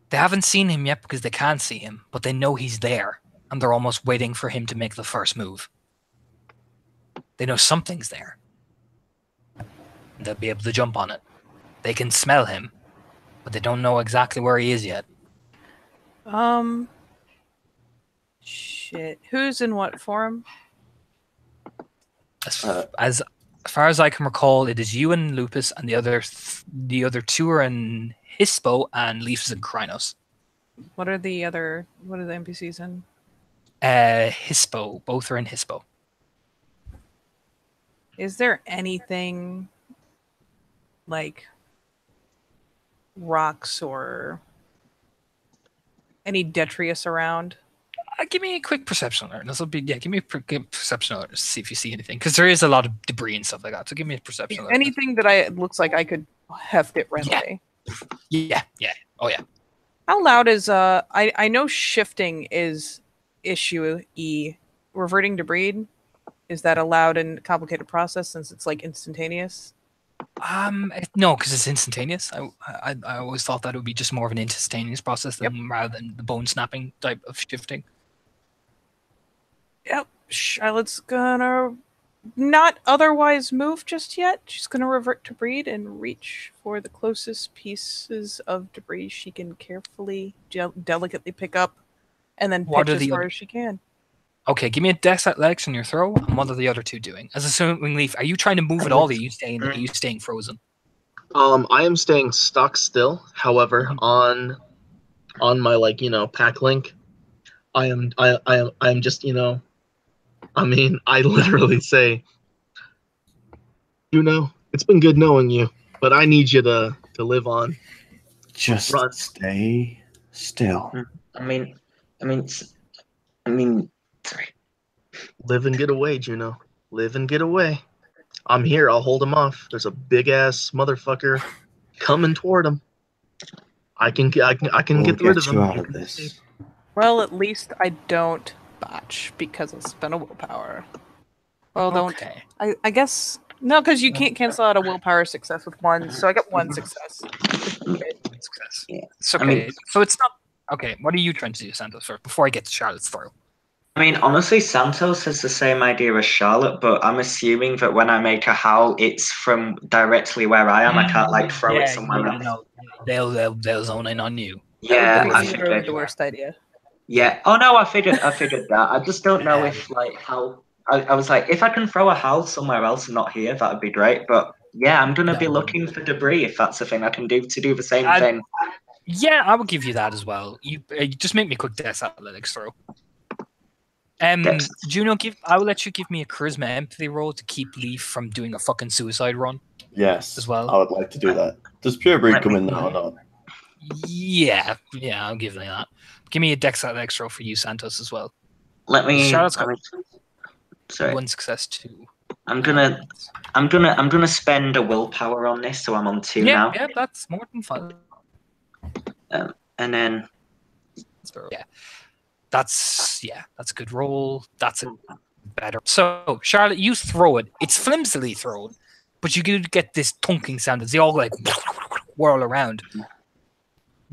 they haven't seen him yet because they can't see him, but they know he's there, and they're almost waiting for him to make the first move. They know something's there. And they'll be able to jump on it. They can smell him, but they don't know exactly where he is yet. Shit. Who's in what form? As far as I can recall, it is you and Lupus, and the other 2 are in Hispo, and Leaf is in Krynos. What are the NPCs in? Hispo. Both are in Hispo. Is there anything like rocks or any detritus around? Give me a quick perception alert. This will be give me a perception alert to see if you see anything, because there is a lot of debris and stuff like that. So give me a perception alert. Anything that looks like I could heft it readily. Yeah. Oh yeah. How loud is I know shifting is issue E. Reverting to breed, is that a loud and complicated process since it's like instantaneous? No, because it's instantaneous. I always thought that it would be just more of an instantaneous process rather than the bone snapping type of shifting. Yep. Charlotte's gonna not otherwise move just yet. She's gonna revert to breed and reach for the closest pieces of debris she can carefully, delicately pick up, and then pitch as far as she can. Okay, give me a dex athletics on your throw. And what are the other 2 doing? As assuming Leaf, are you trying to move at all? Or are you staying frozen? I am staying stuck still. However, on my pack link, I am just I literally say, it's been good knowing you, but I need you to live on. Just stay still. I mean, sorry. Live and get away, Juno. Live and get away. I'm here. I'll hold him off. There's a big ass motherfucker coming toward him. I can get rid of him. Out of this. Well, at least I don't botch because I'll spend a willpower. Well, Okay. I guess no, because you can't cancel out a willpower success with 1, so I got 1 success. Success. Yeah. It's okay. So it's not okay. What are you trying to do, Santos? First, before I get to Charlotte's throw. I mean, honestly, Santos has the same idea as Charlotte, but I'm assuming that when I make a howl, it's from directly where I am. I can't like throw it somewhere else. No, they'll zone in on you. That Yeah, would be I literally figured. the worst idea. Yeah. Oh no, I figured that. I just don't know if like how. I was like, if I can throw a howl somewhere else and not here, that'd be great. But yeah, I'm gonna be looking for debris if that's the thing I can do to do the same thing. Yeah, I will give you that as well. You just make me a quick Dex Athletics throw. Dex. Juno, I will let you give me a charisma empathy roll to keep Leaf from doing a fucking suicide run. Yes, As well. I would like to do that. Does Purebreed Let come me- in now or not? Yeah, I'll give you that. Give me a Dex Athletics roll for you, Santos, as well. Let me. Charlotte's got Sorry. 1 success, 2. I'm gonna spend a willpower on this, so I'm on 2 now. Yeah, that's more than fun. And then Yeah, that's a good roll. That's a better. So Charlotte, you throw it. It's flimsily thrown, but you do get this thunking sound as they all like whirl around. Not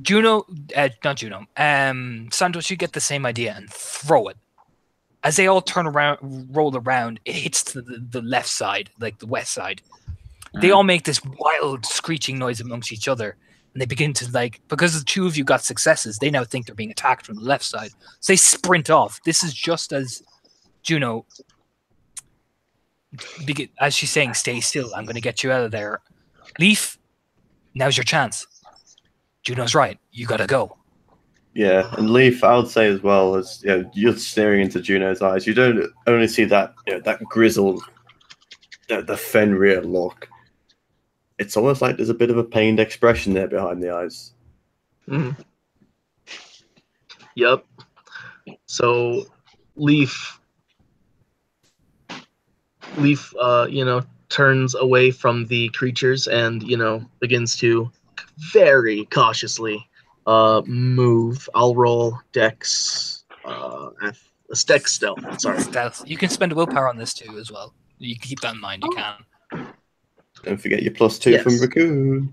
Juno. Santos, you get the same idea and throw it. As they all turn around, roll around, it hits the left side, like the west side. They all make this wild screeching noise amongst each other. And they begin to, like, because the two of you got successes, they now think they're being attacked from the left side. So they sprint off. This is just as Juno, as she's saying, stay still. I'm going to get you out of there. Leaf, now's your chance. Juno's right. You got to go. Yeah, and Leaf, I would say as well, as you're staring into Juno's eyes, you don't only see that that grizzled, the Fenrir look. It's almost like there's a bit of a pained expression there behind the eyes. Mm-hmm. Yep. So Leaf, turns away from the creatures and begins to very cautiously move. I'll roll Dex, Dex stealth. Sorry. Stealth. You can spend a willpower on this too as well. You can keep that in mind. You can. Don't forget your +2 from Raccoon.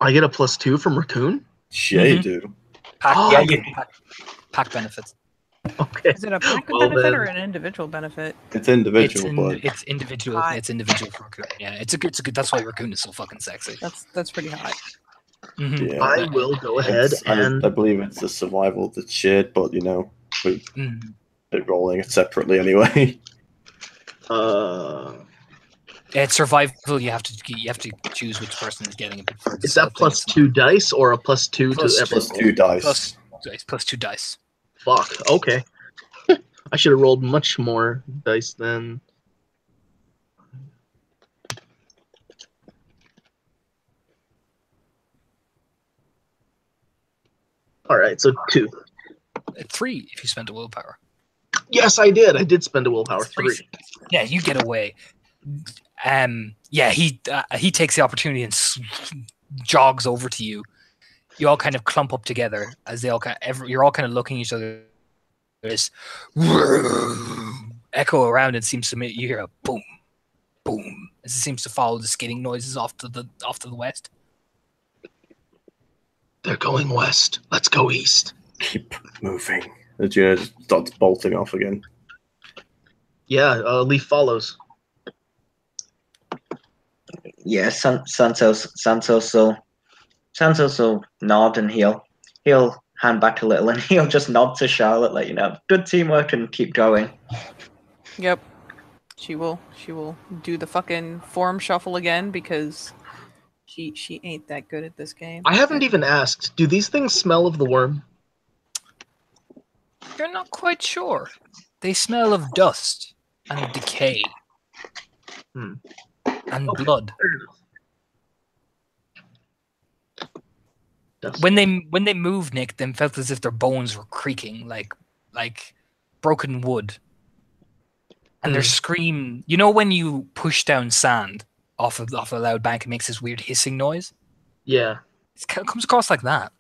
I get a +2 from Raccoon? Yeah, you do. Pack benefits. Okay. Is it a pack Well, benefit then- or an individual benefit? It's individual, but It's individual. Hot. It's individual for Raccoon. Yeah, it's a good. That's why Raccoon is so fucking sexy. That's pretty hot. Mhm. yeah, I will go ahead and I believe it's a survival that's shared, but we're Mhm. rolling it separately anyway. It's survival. You have to choose which person is getting a bit further. is that +2 dice or a +2 Plus- to every +2 dice. plus 2 dice. Fuck. Okay. I should have rolled much more dice then. All right, so 2. 3 if you spend a willpower. Yes, I did. I did spend a willpower. That's 3. Yeah, you get away. Yeah, he takes the opportunity and jogs over to you. You all kind of clump up together as they all you're all kind of looking at each other. There's echo around. It seems to make you hear a boom, boom as it seems to follow the skidding noises off to the west. They're going west. Let's go east. Keep moving. And Juno just starts bolting off again. Yeah, Leaf follows. yeah, Santos will nod and he'll hand back a little and he'll just nod to Charlotte, let you know, good teamwork and keep going. Yep. She will do the fucking form shuffle again because she ain't that good at this game. I haven't even asked. Do these things smell of the worm? You're not quite sure. They smell of dust and decay and blood. Dust. When they moved, Nick, they felt as if their bones were creaking like broken wood. And their scream, you know when you push down sand off a loud bank, it makes this weird hissing noise? Yeah. It comes across like that.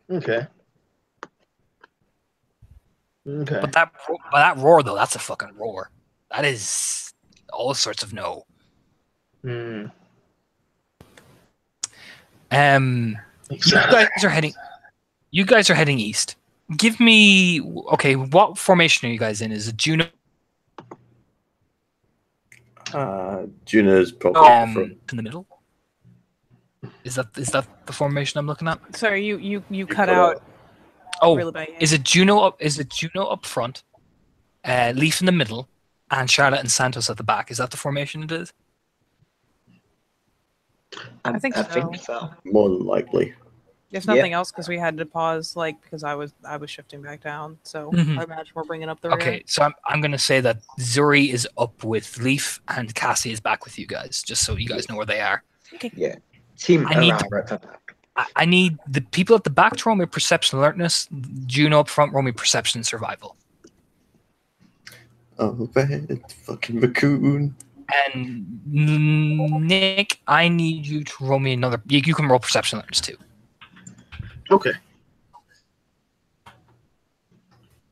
Okay. Okay. But that roar though, that's a fucking roar. That is all sorts of no. Hmm. You guys are heading east. Give me okay. What formation are you guys in? Is it Juno? Juno's probably from. In the middle. Is that the formation I'm looking at? Sorry, you cut cut out. Oh, Really bad. is it Juno up? Is it Juno up front? Leaf in the middle, and Charlotte and Santos at the back. Is that the formation it is? I think so. More than likely. If nothing else, because we had to pause, like because I was shifting back down. So Mhm. I imagine we're bringing up the rear. Okay, so I'm going to say that Zuri is up with Leaf and Cassie is back with you guys, just so you guys know where they are. Yeah. Team I need around to- right at the back. I need the people at the back to roll me perception alertness. Juno up front roll me perception and survival. Oh, bad fucking raccoon. And Nick, I need you to roll me another. You can roll perception alertness too. Okay.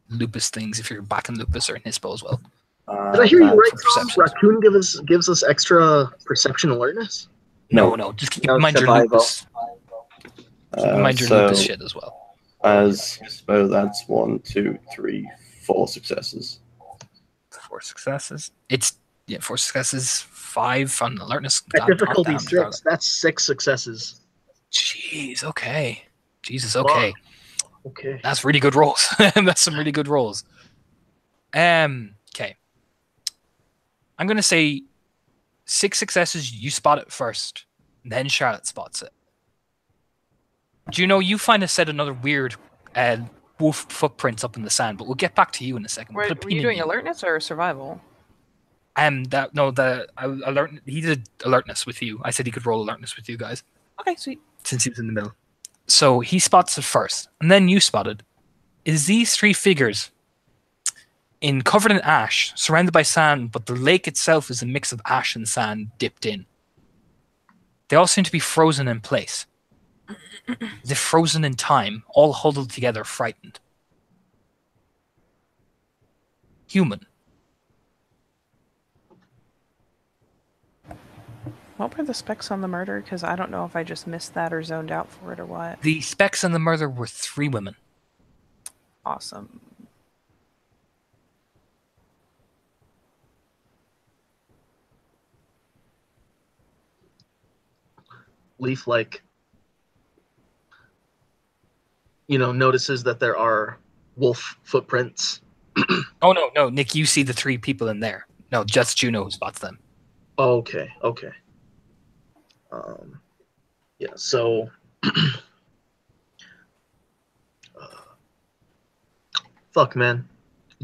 Lupus things if you're back in Lupus or in Hispo as well. Did I hear you right, for Tom? perception. Raccoon gives us extra perception alertness? No, just keep No, in mind your survival. Lupus. Keep in mind your Lupus shit as well. As so that's 1, 2, 3, 4 successes. 4 successes. It's 4 successes, 5 on alertness. At God, difficulty damn, 6, that's 6 successes. Jeez, okay. Jesus, okay. Okay. That's really good rolls. That's some really good rolls. Okay. I'm gonna say 6 successes, you spot it first, then Charlotte spots it. Juno, you find a set another weird wolf footprints up in the sand, but we'll get back to you in a second. Were Put a you pin in doing you. alertness or survival? He did alertness with you. I said he could roll alertness with you guys Okay, sweet. since he was in the middle. So he spots it first, and then you spotted. Is these 3 figures covered in ash, surrounded by sand, but the lake itself is a mix of ash and sand dipped in. They all seem to be frozen in place. They're frozen in time, all huddled together, frightened. Human. What were the specs on the murder? Because I don't know if I just missed that or zoned out for it or what. The specs on the murder were 3 women. Awesome. Leaf, like, notices that there are wolf footprints. Oh, no, Nick, you see the 3 people in there. No, just Juno who spots them. Okay. Yeah, so fuck, man.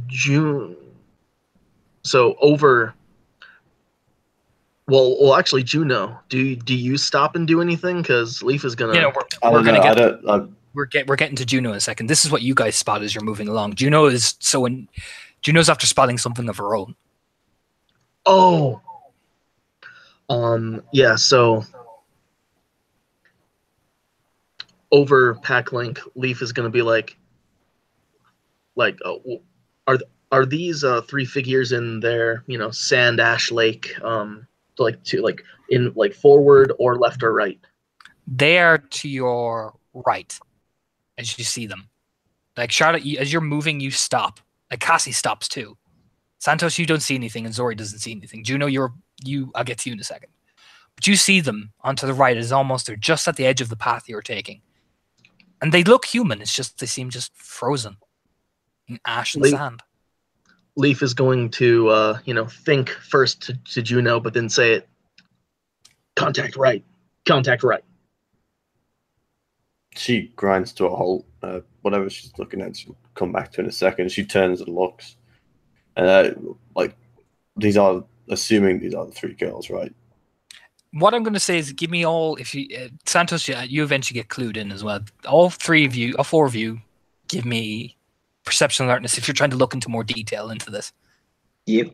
June. So over. Well, actually, Juno, do you stop and do anything? Because Leaf is gonna. We're getting to Juno in a second. This is what you guys spot as you're moving along. Juno's after spotting something of her own. Oh. Yeah. So over Pack Link, Leaf is gonna be like, oh, are these 3 figures in their sand ash lake in forward or left or right? They are to your right as you see them. Like Charlotte, as you're moving, you stop. Like Cassie stops too. Santos, you don't see anything, and Zori doesn't see anything. Juno, I'll get to you in a second. But you see them onto the right they're just at the edge of the path you're taking. And they look human. It's just they seem just frozen in ash and sand. Leaf is going to think first to Juno, but then say it. Contact right. She grinds to a halt. Whatever she's looking at, she'll come back to in a second. She turns and looks. These are the 3 girls, right? What I'm going to say is give me all, if you, Santos, you eventually get clued in as well. All 4 of you, give me perception alertness if you're trying to look into more detail into this. Yep.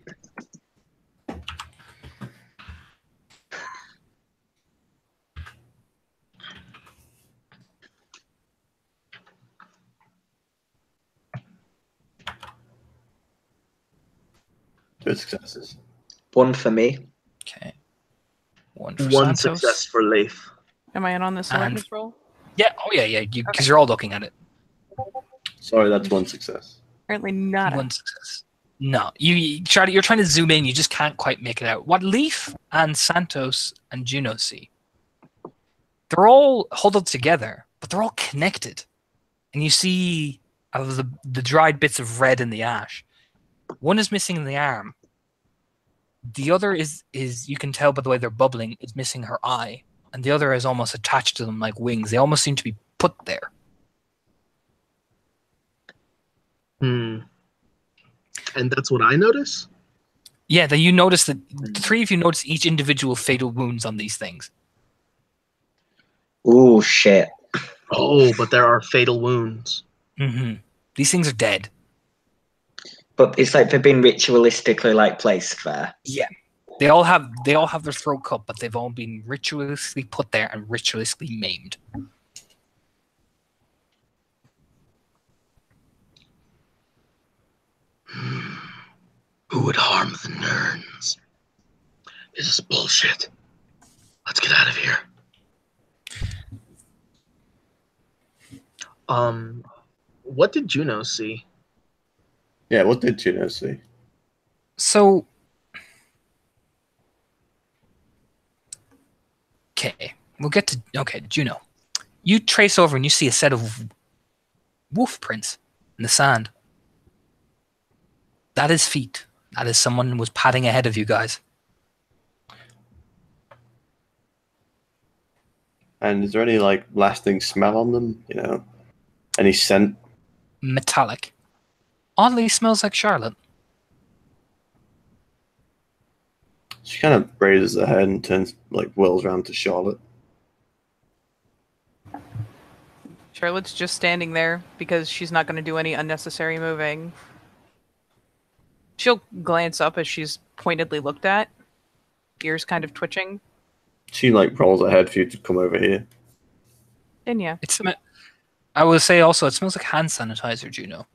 Two successes. 1 for me. Okay. 1 for One Santos. success for Leaf. Am I in on this And- alertness roll? Yeah. Oh yeah. Because you're all looking at it. Sorry, that's one success. Apparently not. One success. No, you're trying to zoom in. You just can't quite make it out. What Leaf and Santos and Juno see, they're all huddled together, but they're all connected. And you see of the dried bits of red in the ash. One is missing the arm. The other is you can tell by the way they're bubbling, is missing her eye. And the other is almost attached to them like wings. They almost seem to be put there. And that's what I notice? Yeah, that you notice that the three of you notice each individual fatal wounds on these things. Ooh, shit. Oh, but there are fatal wounds. Mm-hmm. These things are dead. But it's like they've been ritualistically like placed there. Yeah. They all have their throat cut, but they've all been ritualistically put there and ritualistically maimed. Who would harm the Nerns? This is bullshit. Let's get out of here. What did Juno see? Yeah, what did Juno see? So, okay, we'll get to Juno. You trace over and you see a set of wolf prints in the sand. That is feet. That is someone was padding ahead of you guys. And is there any like lasting smell on them? You know, any scent? Metallic. Oddly smells like Charlotte. She kind of raises her head and turns like whirls around to Charlotte. Charlotte's just standing there because she's not going to do any unnecessary moving. She'll glance up as she's pointedly looked at, ears kind of twitching. She like rolls her head for you to come over here. And yeah, I will say also, it smells like hand sanitizer, Juno.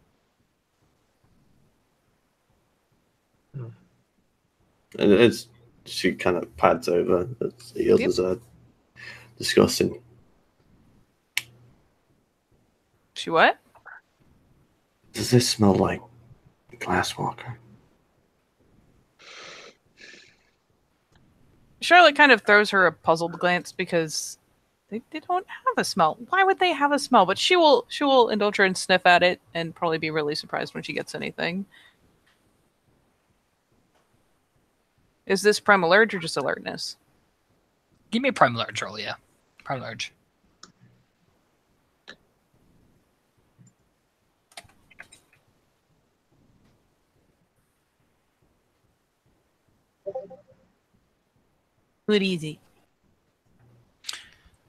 And it's she kind of pads over. The others are discussing. she what? Does this smell like Glasswalker? Charlotte kind of throws her a puzzled glance because they don't have a smell. Why would they have a smell? But she will indulge her and sniff at it and probably be really surprised when she gets anything. Is this primal urge or just alertness? Give me a primal urge roll, yeah. Primal urge. Good easy.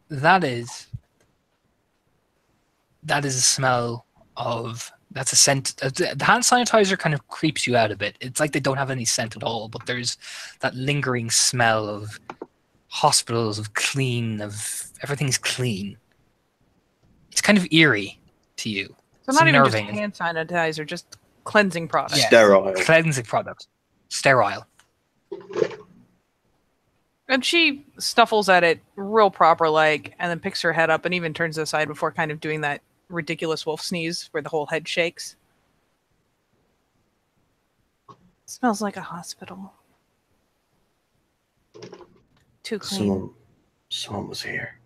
That is a smell of. That's a scent. The hand sanitizer kind of creeps you out a bit. It's like they don't have any scent at all, but there's that lingering smell of hospitals, of everything's clean. It's kind of eerie to you. So It's not even just unnerving. hand sanitizer, just cleansing product. Yeah. Sterile. Cleansing product. Sterile. And she snuffles at it real proper like, and then picks her head up and even turns aside before kind of doing that ridiculous wolf sneeze where the whole head shakes. Smells like a hospital. Too clean. Someone was here.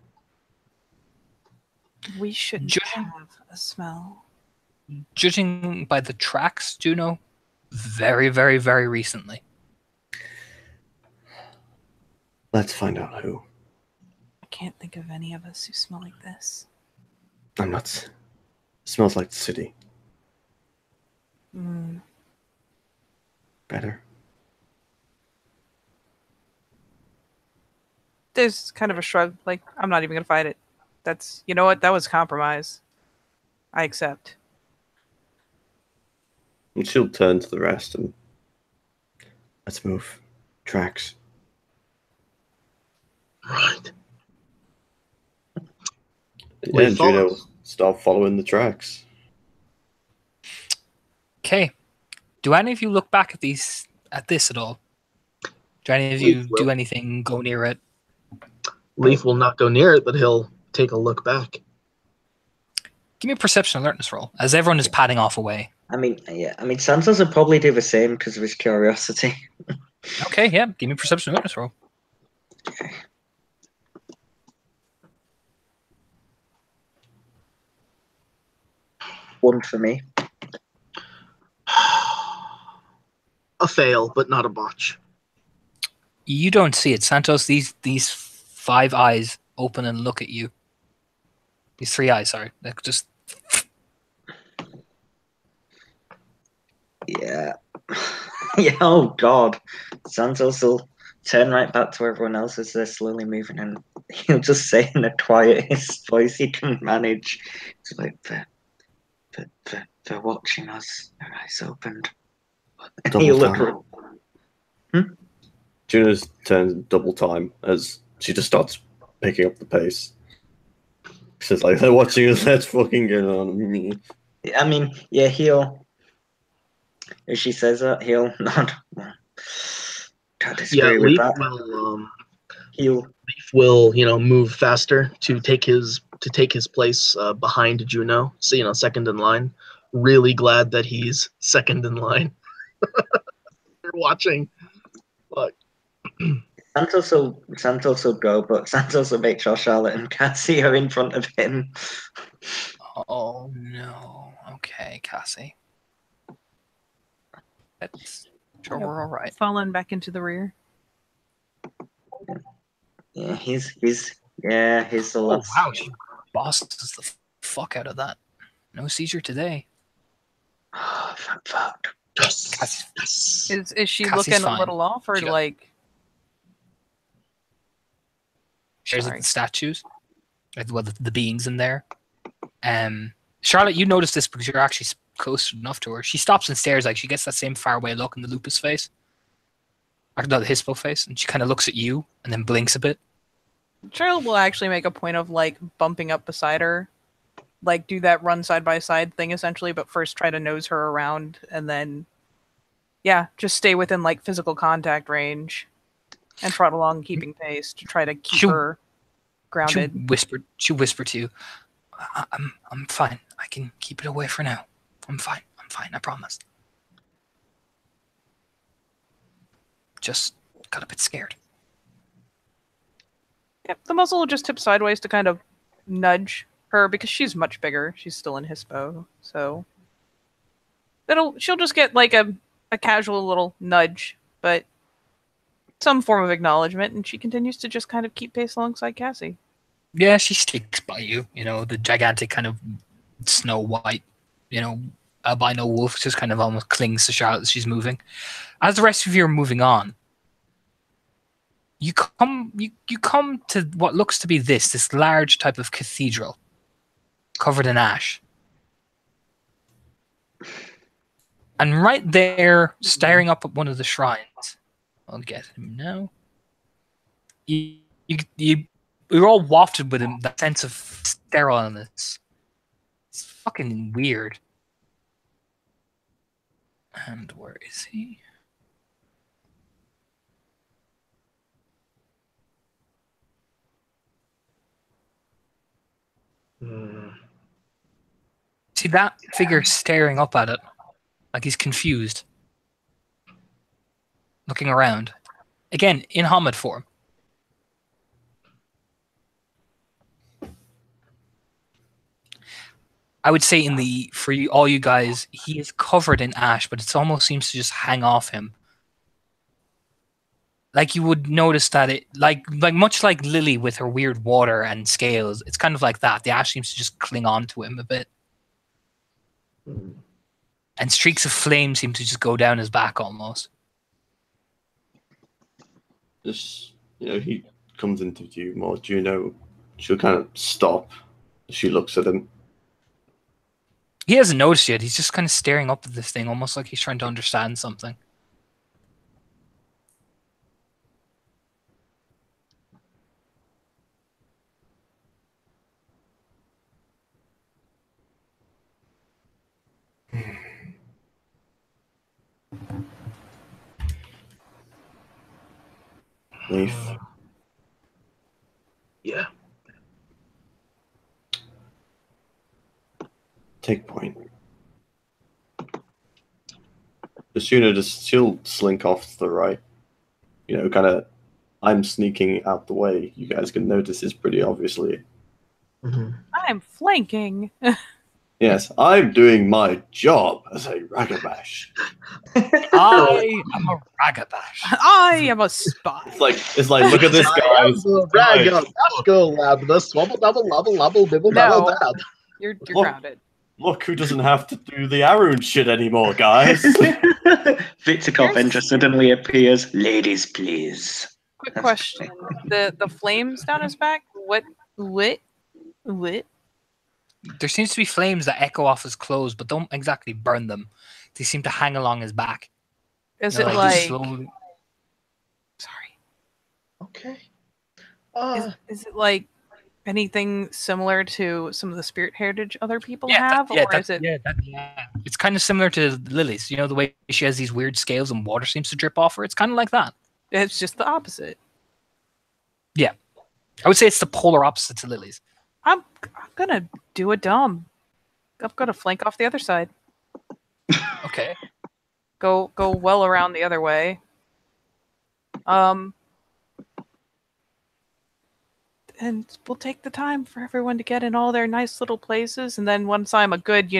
We shouldn't Judging- have a smell. Judging by the tracks, Juno, very, very, very recently. Let's find out who. I can't think of any of us who smell like this. I'm not. It smells like the city. Better. There's kind of a shrug, like, I'm not even going to fight it. That's, you know what, that was compromise. I accept. And she'll turn to the rest and let's move. Tracks. Right. Yeah, and Juno follows. start following the tracks. Okay. Do any of you look back at this at all? Do any of you do anything, go near it? Leaf will not go near it, but he'll take a look back. Give me a perception alertness roll as everyone is padding off away. I mean, yeah. I mean, Santos would probably do the same because of his curiosity. Okay, yeah. Give me a perception alertness roll. One for me. A fail, but not a botch. You don't see it, Santos. These 5 eyes open and look at you. These 3 eyes, sorry. They're just Yeah. Yeah. Oh God. Santos will turn right back to everyone else as they're slowly moving, and he'll just say in the quietest voice he can manage, "It's like they're watching us. Their eyes opened." And Double he'll look. time. Juno's turns double time as she just starts picking up the pace. She's like, they're watching us, let's fucking get on. I mean, yeah, he'll. If she says that, he'll nod. Can't disagree with Leaf that. will He'll. Leaf will move faster to take his place behind Juno. So second in line. Really glad that he's second in line. You're watching. But Santos will go, but Santos will make sure Charlotte and Cassie are in front of him. oh no. Okay, Cassie. That's sure we're all right. Fallen back into the rear. Yeah, he's the Oh last. wow, she bosses the fuck out of that. No seizure today. Oh, fuck. yes. Is she Cassie's looking fine. a little off, or She got- like? Shares Sorry. the statues, like the beings in there. Charlotte, you notice this because you're actually close enough to her. She stops and stares, like she gets that same faraway look in the Lupus face, or no, the Hispo face, and she kind of looks at you and then blinks a bit. Charlotte will actually make a point of like bumping up beside her, like do that run side by side thing essentially, but first try to nose her around and then, yeah, just stay within like physical contact range and trot along, keeping pace to try to keep her grounded. She whispered to you, I'm fine. I can keep it away for now. I'm fine. I promise. Just got a bit scared. Yep, the muzzle will just tip sideways to kind of nudge her because she's much bigger. She's still in Hispo, so she'll just get like a casual little nudge, but some form of acknowledgement, and she continues to just kind of keep pace alongside Cassie. Yeah, she sticks by you. The gigantic kind of snow white, albino wolf just kind of almost clings to Charlotte as she's moving. As the rest of you are moving on, you come to what looks to be this large type of cathedral covered in ash. And right there, staring up at one of the shrines, I'll get him now. You're all wafted with him, that sense of sterileness. It's fucking weird. And where is he? See that figure staring up at it, like he's confused, looking around. Again, in Hamid form. I would say for all you guys, he is covered in ash, but it almost seems to just hang off him. Like you would notice that it, like much like Lily with her weird water and scales, it's kind of like that. The ash seems to just cling on to him a bit. And streaks of flame seem to just go down his back almost. Just, he comes into view more. Juno, she'll kind of stop as she looks at him. He hasn't noticed yet. He's just kind of staring up at this thing, almost like he's trying to understand something. Leaf. Yeah. take point. Ashuna she'll slink off to the right. You know, kind of. I'm sneaking out the way. You guys can notice this pretty obviously. Mhm. I'm flanking. Yes, I'm doing my job as a ragabash. I am a ragabash. I am a spy. It's like look at this, guys. Rag Guys, up, go lab, the swabble double lubble lubble bibble No. babble dab. You're What? grounded. Look who doesn't have to do the Arun shit anymore, guys. Victor Carpenter suddenly appears. Ladies, please. Quick That's question: the flames down his back. What? There seems to be flames that echo off his clothes, but don't exactly burn them. They seem to hang along his back. Is You know, it just like? slowly- Sorry. Okay. Is it like anything similar to some of the spirit heritage other people Yeah, have, or is it? yeah. It's kind of similar to Lily's. You know, the way she has these weird scales and water seems to drip off her. It's kind of like that. It's just the opposite. I would say it's the polar opposite to Lily's. I'm gonna do a dumb. I'm gonna flank off the other side. Okay. Go well around the other way. And we'll take the time for everyone to get in all their nice little places, and then once I'm a good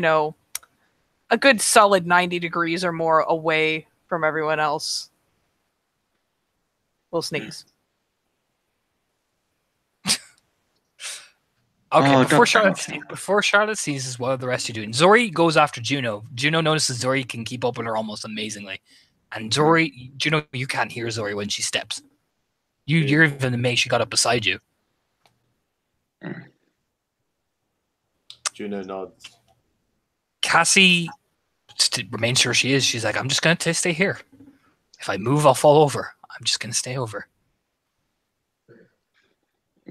solid 90 degrees or more away from everyone else, we'll sneeze. Okay, Oh, before Charlotte sees what the rest of you doing, Zori goes after Juno. Juno notices Zori can keep up with her almost amazingly. And Juno, you can't hear Zori when she steps. You're even amazed she got up beside you. Juno nods. Cassie remains sure she is. She's like, I'm just going to stay here. If I move, I'll fall over. I'm just going to stay over.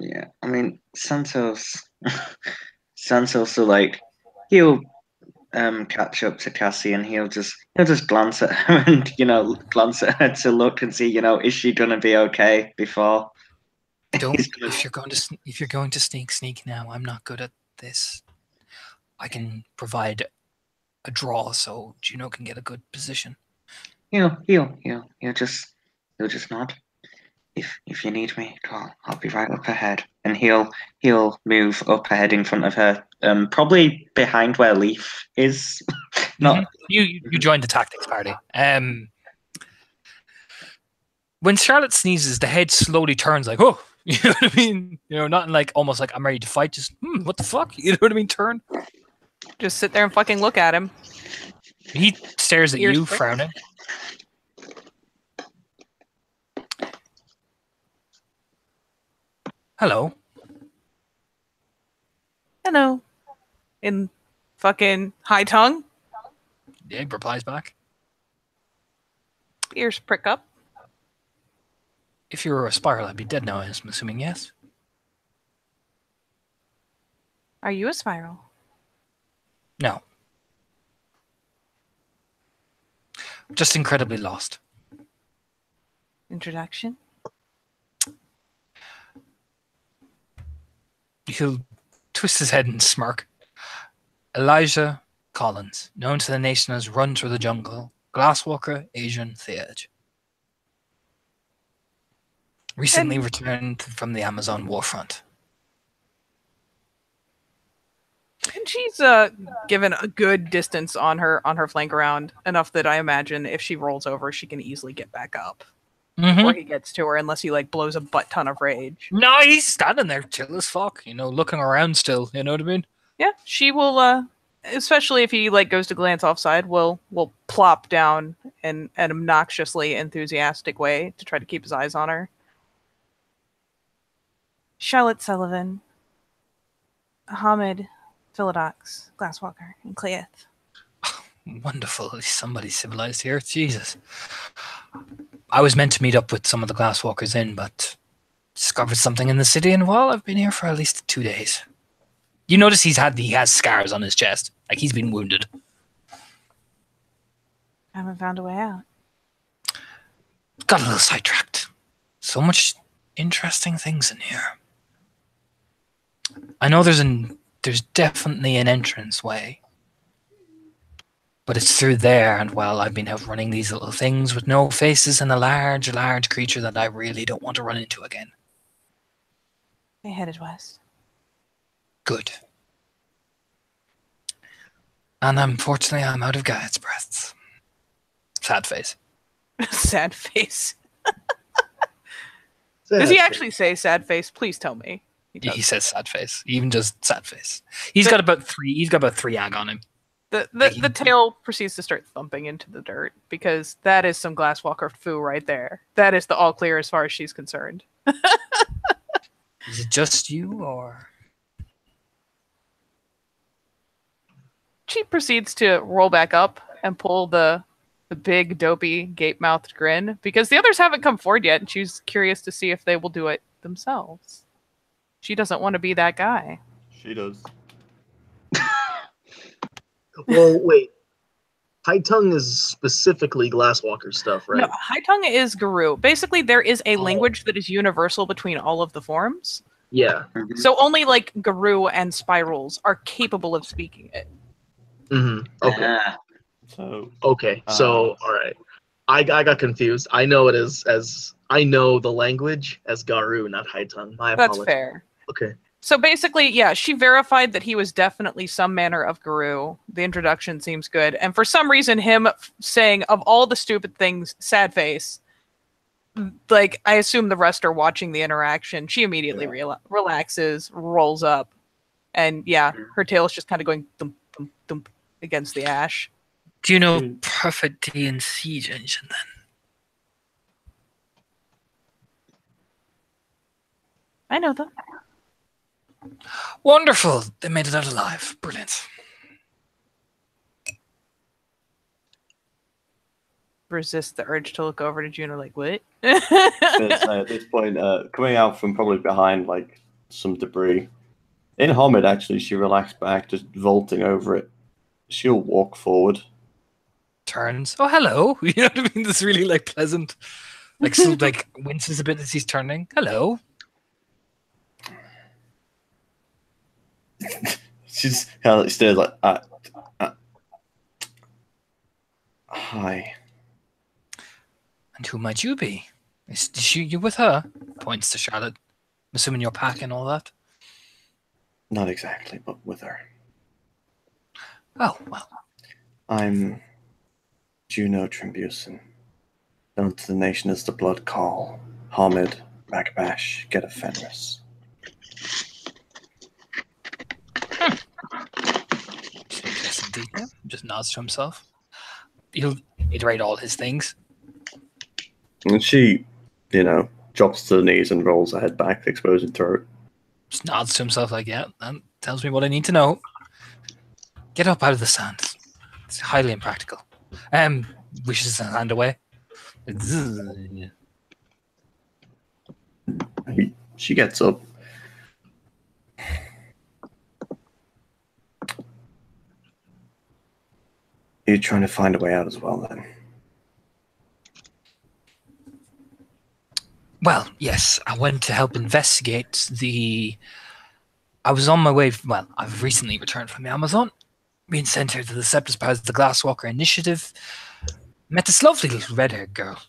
Yeah, I mean, Santos will like he'll catch up to Cassie and he'll just glance at her and glance at her to look and see is she gonna be okay before. Don't if you're going to sneak now. I'm not good at this. I can provide a draw so Juno can get a good position. He'll just nod. If you need me, I'll be right up ahead. And he'll move up ahead in front of her, probably behind where Leaf is. Not You joined the tactics party. When Charlotte sneezes, the head slowly turns like, oh, you know what I mean? Not like almost like I'm ready to fight. Just what the fuck? You know what I mean? Turn. Just sit there and fucking look at him. He stares at Ears you, pricked. frowning. Hello. Hello. In fucking high tongue. Yeah, he replies back. Ears prick up. If you were a spiral, I'd be dead now, I'm assuming, yes? Are you a spiral? No. Just incredibly lost. Introduction? He'll twist his head and smirk. Elijah Collins, known to the nation as Run Through the Jungle, Glasswalker, Asian Theage. Recently returned from the Amazon warfront. And she's given a good distance on her flank around, enough that I imagine if she rolls over, she can easily get back up before he gets to her, unless he like blows a butt ton of rage. No, he's standing there chill as fuck, looking around still, you know what I mean? Yeah, she will. Especially if he like goes to glance offside, will plop down in an obnoxiously enthusiastic way to try to keep his eyes on her. Charlotte Sullivan, Ahmed Philodox, Glasswalker, and Cleith. Wonderful, at least somebody civilized here. Jesus. I was meant to meet up with some of the Glasswalkers but discovered something in the city, and well, I've been here for at least 2 days. You notice he has scars on his chest, like he's been wounded. Haven't found a way out. Got a little sidetracked. So much interesting things in here. I know there's definitely an entrance way, But it's through there, and well, I've been out running these little things with no faces and a large, large creature that I really don't want to run into again. They headed west. Good. And unfortunately, I'm out of Gaia's breaths. Sad face. Sad face. Does he actually say sad face? Please tell me. He says sad face. Even just sad face. He's got about three ag on him. The tail proceeds to start thumping into the dirt because that is some Glasswalker foo right there. That is the all clear as far as she's concerned. Is it just you, or? She proceeds to roll back up and pull the big, dopey, gape-mouthed grin because the others haven't come forward yet, and she's curious to see if they will do it themselves. She doesn't want to be that guy. She does. Well, wait. High Tongue is specifically Glasswalker stuff, right? No, High Tongue is Garou. Basically, there is a language that is universal between all of the forms. Yeah. So only like Garou and Spirals are capable of speaking it. Mm-hmm. Okay. So Okay. So all right. I got confused. I know it as I know the language as Garou, not High Tongue. My apologies. That's fair. Okay. So basically, yeah, she verified that he was definitely some manner of Garou. The introduction seems good. And for some reason, him saying, of all the stupid things, sad face, like, I assume the rest are watching the interaction. She immediately relaxes, rolls up. And yeah, her tail is just kind of going thump, thump, thump against the ash. Do you know Perfect D and Siege Engine then? I know them. Wonderful. They made it out alive. Brilliant. Resist the urge to look over to Juno like, what? at this point, coming out from probably behind like some debris. In Homid, actually, she relaxed back, just vaulting over it. She'll walk forward. Turns. Oh, hello. You know what I mean? This really like pleasant. Like, so, like winces a bit as he's turning. Hello. She's kind of stares like, hi. And who might you be? Is you with her? Points to Charlotte. I'm assuming you're packing all that. Not exactly, but with her. Oh, well. I'm Juno Trimbuson. Known to the nation as the Blood Call. Hamid, Magbash, Get a Fenris. Yes, indeed. Yeah. Just nods to himself. He'll iterate all his things. And she, drops to the knees and rolls her head back, exposing throat. Just nods to himself like, yeah, that tells me what I need to know. Get up out of the sand. It's highly impractical. Wishes his hand away. She gets up. You're trying to find a way out as well, then? Well, yes. I went to help investigate I was on my way. Well, I've recently returned from the Amazon. Being sent here to the Sept as part of the Glasswalker Initiative. Met this lovely little red-haired girl.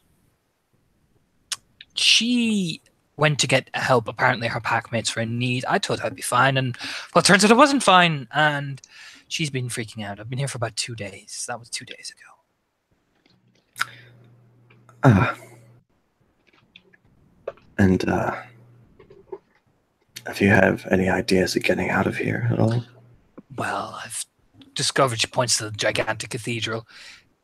She went to get help. Apparently her packmates were in need. I thought I'd be fine, and well, it turns out I wasn't fine, and she's been freaking out. I've been here for about 2 days. That was 2 days ago. And if you have any ideas of getting out of here at all? Well, I've discovered, she points to the gigantic cathedral.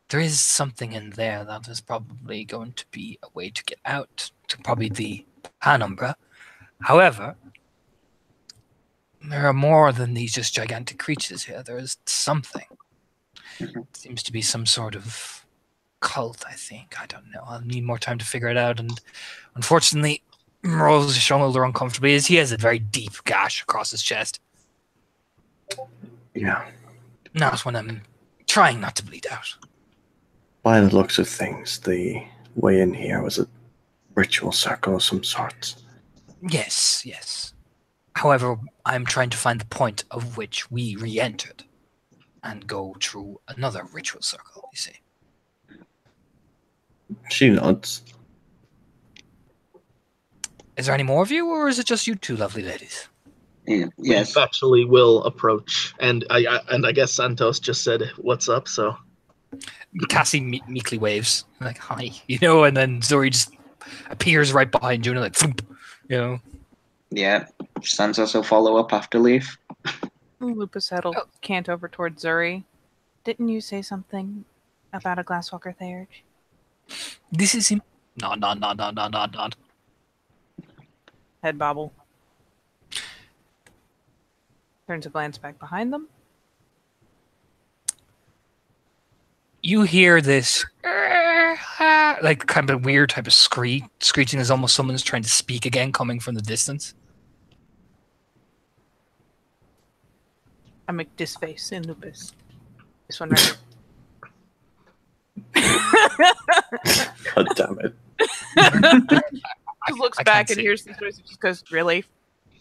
There is something in there that is probably going to be a way to get out to probably the Penumbra. However, there are more than these just gigantic creatures here. There is something. It seems to be some sort of cult, I think. I don't know. I'll need more time to figure it out. And unfortunately, rolls his shoulder uncomfortably as he has a very deep gash across his chest. Yeah. Not when I'm trying not to bleed out. By the looks of things, the way in here was a ritual circle of some sort. Yes, yes. However, I'm trying to find the point of which we re-entered. and go through another ritual circle, you see. She nods. Is there any more of you, or is it just you two lovely ladies? Yeah, yes. We actually will approach, and I guess Santos just said, "What's up?" So Cassie meekly waves, like, hi, you know, and then Zori just appears right behind Juno, like, thump, you know. Yeah. Santos will follow up after leave. Lupus Head'll cant over towards Zuri. Didn't you say something about a Glasswalker Theurge? This is him. No. Head bobble. Turns a glance back behind them. You hear this, like, kind of weird type of screeching as almost someone's trying to speak again, coming from the distance. I make this face in Lupus. This one right here. God damn it. Just looks I back can't and see. hears this voice and just goes, really?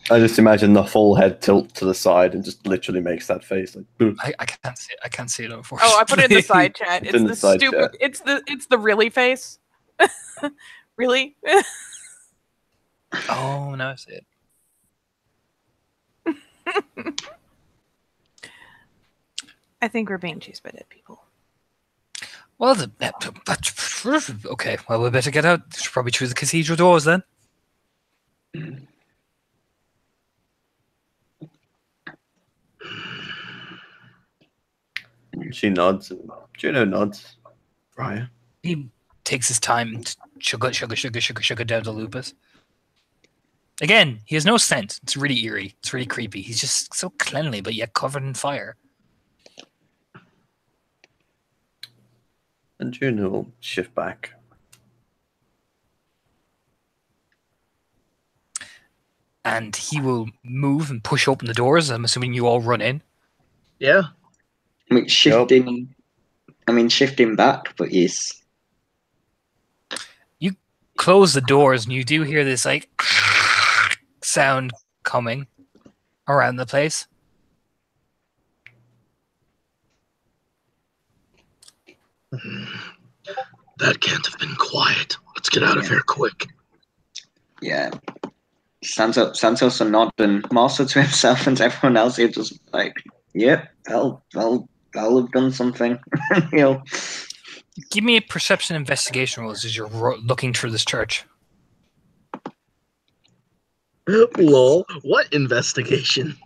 I just imagine the full head tilt to the side and just literally makes that face like boom. I can't see it. I can't see it, unfortunately. Oh, I put it in the side chat. It's It's in the the side stupid. chat. It's the really face. Really? Oh, now I see it. I think we're being chased by dead people. Well, okay. Well, we better get out. Should probably through the cathedral doors then. She nods and Juno nods. Right. He takes his time to sugar down to Lupus. Again, he has no scent. It's really eerie. It's really creepy. He's just so cleanly, but yet covered in fire. And Juno will shift back. And he will move and push open the doors. I'm assuming you all run in. yeah, I mean, shifting back, but yes. You close the doors and you do hear this like sound coming around the place. that can't have been quiet. Let's get out of here quick. Yeah. Santos will nod and Marcel to himself and everyone else. He'll just like, yep, I'll have done something. You know. Give me a perception investigation rolls as you're looking through this church. Lol. What investigation?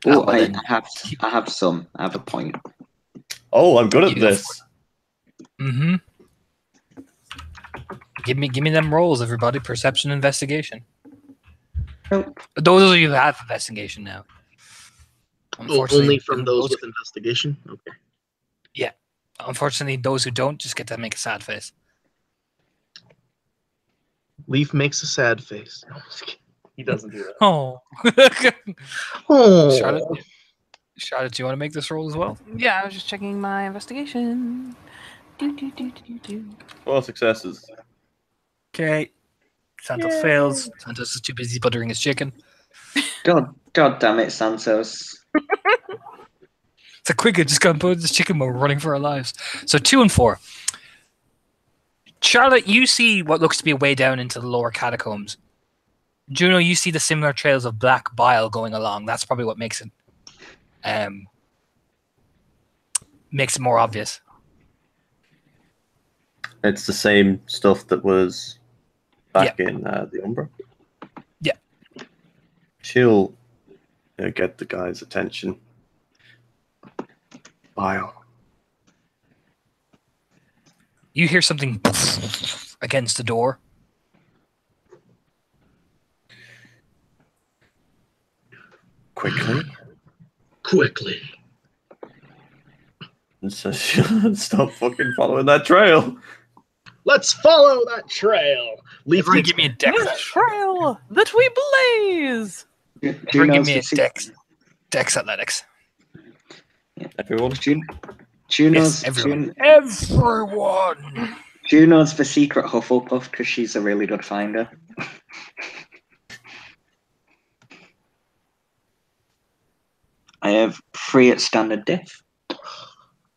Oh, well I then. have some. I have a point. Oh, I'm good at You go this. Mm-hmm. Give me them rolls, everybody. Perception investigation. Nope. Those of you who have investigation now. Only from those with investigation? Okay. Unfortunately, those who don't just get to make a sad face. Leaf makes a sad face. No, I'm just kidding. He doesn't do that. Oh. Oh, Charlotte, do you want to make this roll as well? Yeah, I was just checking my investigation. Do. 4 successes. Okay. Santos Yay. fails. Santos is too busy buttering his chicken. God damn it, Santos. It's a quicker, just go and put this chicken while we're running for our lives. So 2 and 4. Charlotte, you see what looks to be a way down into the lower catacombs. Juno, you see the similar trails of black bile going along. That's probably what makes it more obvious. It's the same stuff that was back in the Umbra. Yeah. She'll get the guy's attention. Bile. You hear something against the door. Quickly. And so she'll stop fucking following that trail. let's follow that trail. Leaf Everyone makes give me a dex. The trail that we blaze. Everyone give me a dex athletics. Everyone. Juno's Yes, everyone. Juno's the secret Hufflepuff because she's a really good finder. I have 3 at standard diff.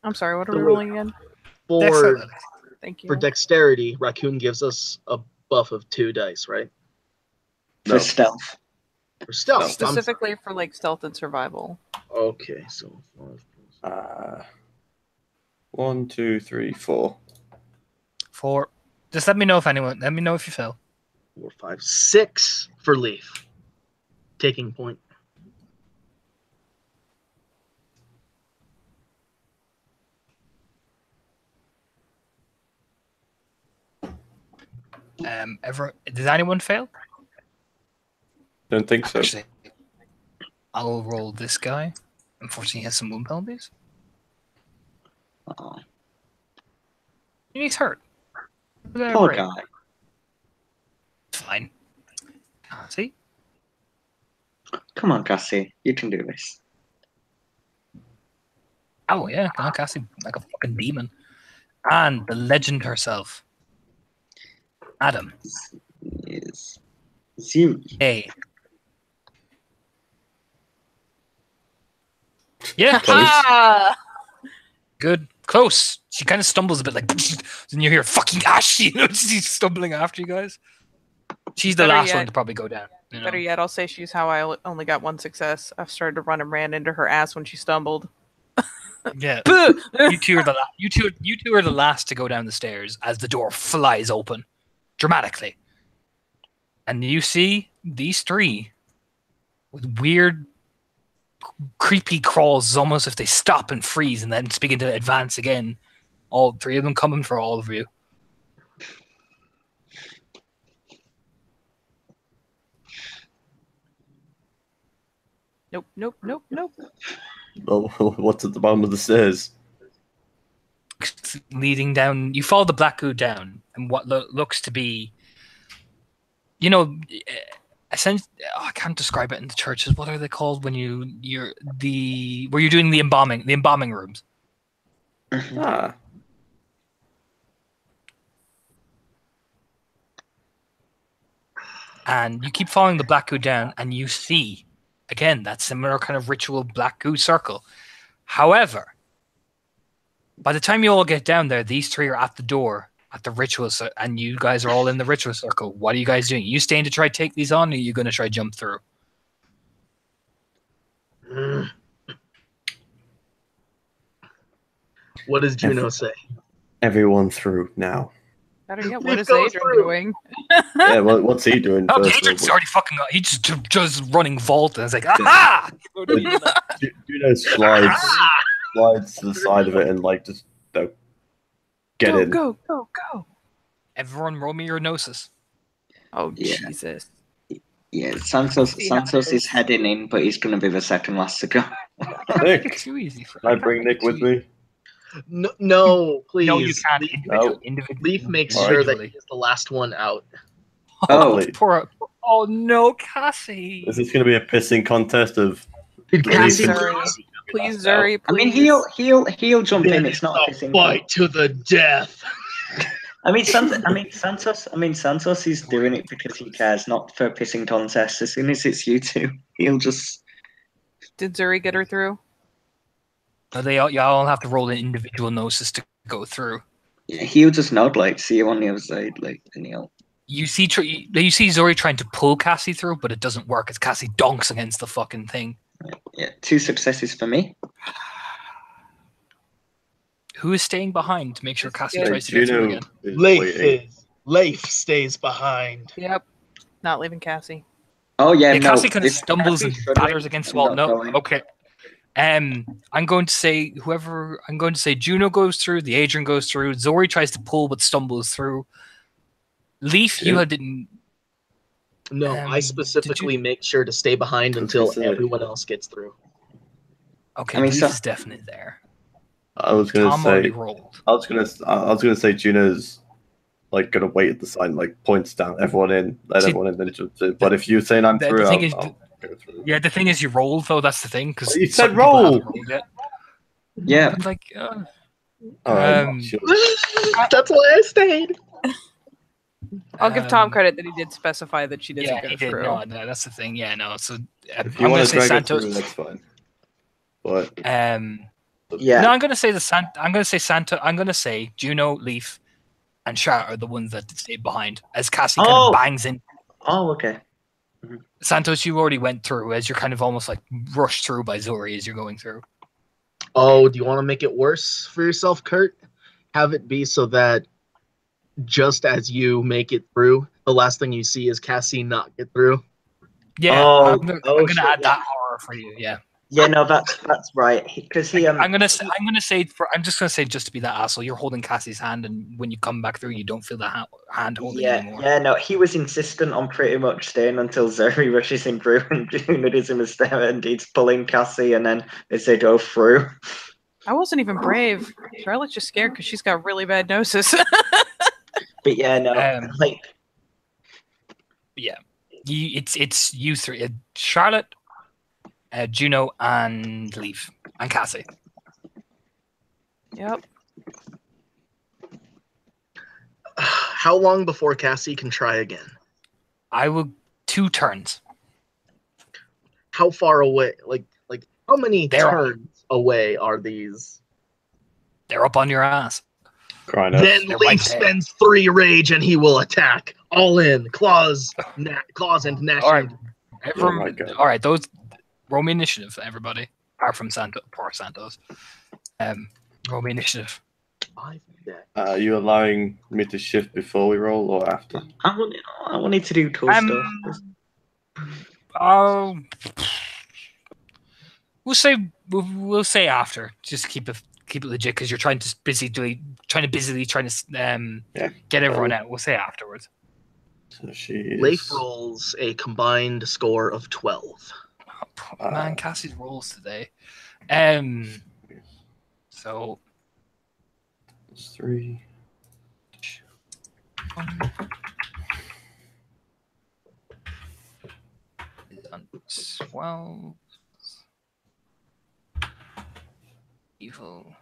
I'm sorry, what are So we wait. rolling again? For Thank you. for dexterity, Raccoon gives us a buff of 2 dice, right? For No. stealth. For stealth. I'm Specifically for like stealth and survival. sorry. Okay, so 1, 2, 3, 4. 4. Just let me know if you fail. 4, 5, 6 for Leaf. Taking point. Does anyone fail? Don't think so. Actually, I'll roll this guy. Unfortunately, he has some wound penalties. Oh, He's hurt. poor guy. It's fine. See? Come on, Cassie. You can do this. Oh yeah, come on, Cassie, like a fucking demon. And the legend herself, Adam. Yes. Zero. Hey. Yeah. Ah! Good. Close. She kind of stumbles a bit, like, and you hear fucking Ash. You know, she's stumbling after you guys. She's the Better last yet- one to probably go down. You know? Better yet, I'll say she's how I only got 1 success. I've started to run and ran into her ass when she stumbled. Yeah. Puh! You two are the last to go down the stairs as the door flies open, dramatically, and you see these 3 with weird, creepy crawls, almost if they stop and freeze and then begin to advance again. All 3 of them coming for all of you. Nope, nope, nope, nope. Oh, what's at the bottom of the stairs? Leading down, you follow the black goo down, and what looks to be, essentially, I can't describe it in the churches. What are they called when you're doing the embalming rooms? Ah, And you keep following the black goo down, and you see again that similar kind of ritual black goo circle. However, by the time you all get down there, these 3 are at the door at the ritual, and you guys are all in the ritual circle. What are you guys doing? You staying to try to take these on, or are you going to try jump through? Mm. What does Juno say? everyone through now. Better yet, It what is goes Adrian through. doing? Yeah, what's he doing Oh, first? Adrian's already fucking. He just running vault, and it's like, aha! Juno slides to the side of it and like just get Go, in. go, go, go. Everyone, roll me your gnosis. Oh, Yeah. Jesus. Yeah, Santos See how it is is. heading in, but he's going to be the second last to go. Nick, Too easy for can I bring Nick with me? No, please. No, you can't. Leaf, Individually. Leaf makes Alright. sure that he is the last one out. Oh, Please. Poor. Oh no, Cassie. Is this going to be a pissing contest of? Did Please, Cassie Zuri. Please, Zuri, I mean, please. he'll jump in. It's not a pissing fight to the death. Santos is doing it because he cares, not for a pissing contest. As soon as it's you two, he'll just. Did Zuri get her through? No, y'all have to roll an individual gnosis to go through. Yeah, he'll just nod like, "See you on the other side," like, and he'll. You see Zori trying to pull Cassie through, but it doesn't work as Cassie donks against the fucking thing. Yeah, 2 successes for me. Who is staying behind to make sure Cassie Yeah, tries to get through Juno again? is Leif waiting. Leif stays behind. Yep. Not leaving Cassie. Oh yeah, Yeah, no. Cassie kind of if stumbles and Cassie's struggling, batters against the I'm wall. not No, going. okay. I'm going to say Juno goes through, the Adrian goes through, Zori tries to pull but stumbles through. Leaf, Yeah. didn't. No, I Did specifically make sure to stay behind I was until gonna say. everyone else gets through. Okay, I mean, Leaf so- is definitely there. I was going to Tom already say. rolled. I was gonna say Juno's like gonna wait at the sign, like points down, everyone in, let See, everyone in, then jumps in. But if you're saying I'm the through, thing I'll is- go through. Yeah, the thing is, you rolled though. That's the thing because You said roll! Yeah, Like, All right, Um, sure. That's why I stayed. I'll give Tom Um, credit that he did specify that she doesn't yeah, get he it did. through. No, that's the thing. Yeah, no. So I'm If you going want to to say drag it Santos. through, that's fine. But Yeah. No, I'm gonna say I'm gonna say Santa. I'm gonna say Juno, Leaf, and Char are the ones that stayed behind as Cassie kind Oh. of bangs in. Oh, okay. Santos, you already went through as you're kind of almost like rushed through by Zori as you're going through. Oh, do you want to make it worse for yourself, Kurt? Have it be so that just as you make it through, the last thing you see is Cassie not get through. Yeah, Oh, I'm gonna shit, add yeah. that horror for you. Yeah, Yeah, no, that's right. Because he I'm just gonna say just to be that asshole. You're holding Cassie's hand, and when you come back through, you don't feel the hand holding anymore. Yeah, no, he was insistent on pretty much staying until Zuri rushes him through and Junoism is there and he's pulling Cassie and then as they go through. I wasn't even brave. Charlotte's just scared because she's got really bad noses. But yeah, no, like Yeah, it's you three: Charlotte, Juno, and Leaf, and Cassie. Yep. How long before Cassie can try again? I will 2 turns. How far away? Like how many They're- turns away are these? They're up on your ass. Crying out. Then They're Leaf right there. spends 3 rage and he will attack. All in. Claws and gnashing. All right, Oh my God. all right. Those roll me initiative, everybody. Apart from poor Santos. Roll me initiative. 5 deck. Are you allowing me to shift before we roll or after? I wanted to do cool stuff. Oh, we'll say after. Just keep it legit because you're trying to busily get everyone out. We'll say afterwards. So she is. Leif rolls a combined score of 12. Man, Cassie's rolls today. So It's 3. on 12. Evil.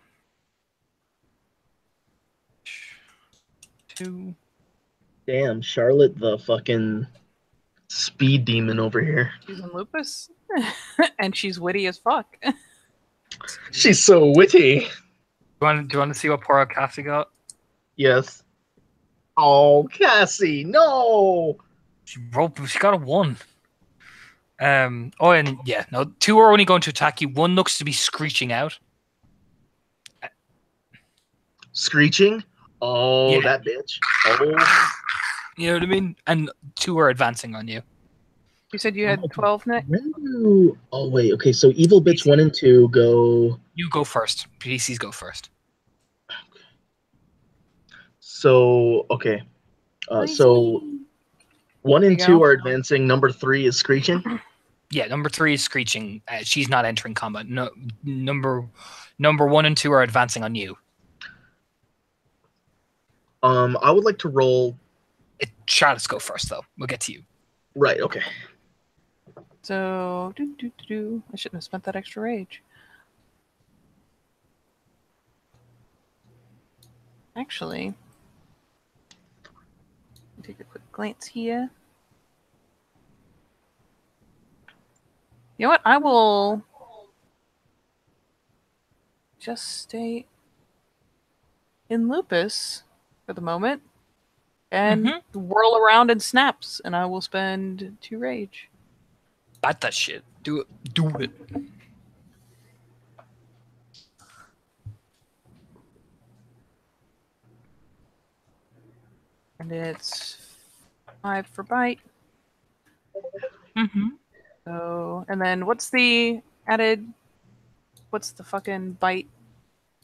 2. Damn, Charlotte the fucking speed demon over here. She's in lupus. And she's witty as fuck. She's so witty. Do you want to see what poor Cassie got? Yes. Oh, Cassie, no! She got a 1. Oh, and yeah, no, 2 are only going to attack you. 1 looks to be screeching out. Screeching? Oh, Yeah. that bitch. Oh. You know what I mean? And 2 are advancing on you. You said you had 12, Nick? Oh, wait, okay, so Evil Bitch 1 and 2 go... You go first. PCs go first. So, okay. So 1 and There you 2 go. are advancing. Number 3 is Screeching. Yeah, number 3 is screeching. She's not entering combat. No, number 1 and 2 are advancing on you. I would like to roll... Charlotte's go first, though. We'll get to you. Right, okay. So, I shouldn't have spent that extra rage. Actually, take a quick glance here. You know what? I will just stay in lupus for the moment and whirl around in snaps, and I will spend 2 rage. Bat that shit. Do it. Do it. And it's 5 for bite. Mm-hmm. So, and then what's the added? What's the fucking bite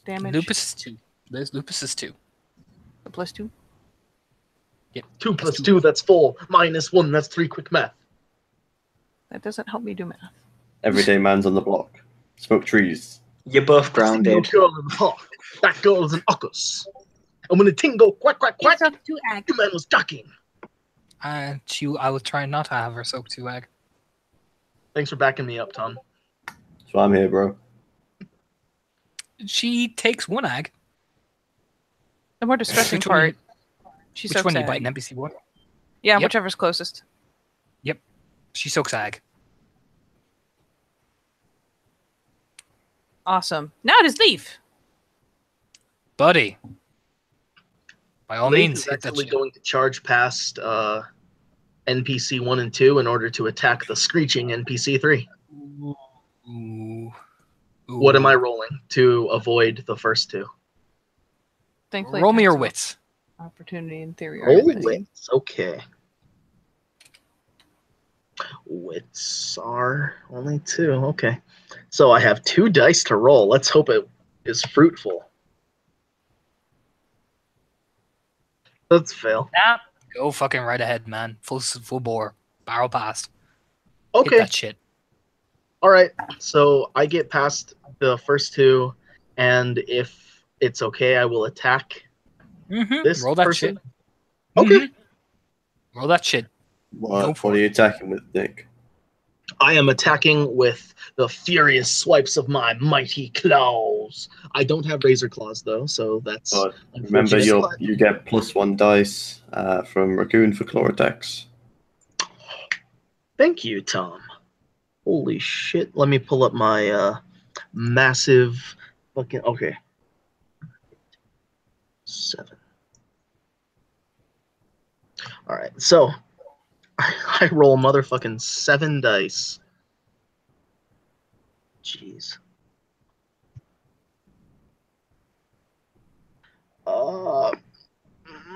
damage? Lupus is 2. Lupus is 2. The +2. Yep. 2 plus 2, that's 4. Minus 1, that's 3 quick math. That doesn't help me do math. Everyday man's on the block. Smoke trees. You're both grounded. No girl in the park. That girl is an uckus. And when the ting go quack, quack, quack, the man was ducking. I will try not to have her soak 2 egg. Thanks for backing me up, Tom. So I'm here, bro. She takes 1 egg. The more distressing Which one part, she Which soaks one do you egg. bite? An NPC 1? Yeah, Yep. whichever's closest. She soaks egg. Awesome. Now it is Leaf. Buddy. By all Leaf means, is hit that actually shit. going to charge past NPC 1 and 2 in order to attack the screeching NPC 3. Ooh. What am I rolling to avoid the first two? Thankfully, Roll me your attacks wits. of Opportunity in theory. are Roll admitted. wits. Okay. Wits are only 2. Okay. So I have 2 dice to roll. Let's hope it is fruitful. Let's fail. Nah, go fucking right ahead, man. Full bore. Barrel past. Hit Okay. that shit. All right. So I get past the first 2, and if it's okay, I will attack this Roll that person. shit. Okay. Roll that shit. Go What for are you attacking with, Nick? I am attacking with the furious swipes of my mighty claws. I don't have razor claws though, so that's But remember, unfortunate. you get +1 dice from Raccoon for claw attacks. Thank you, Tom. Holy shit! Let me pull up my massive fucking. Okay. 7. All right, so I roll motherfucking 7 dice. Jeez.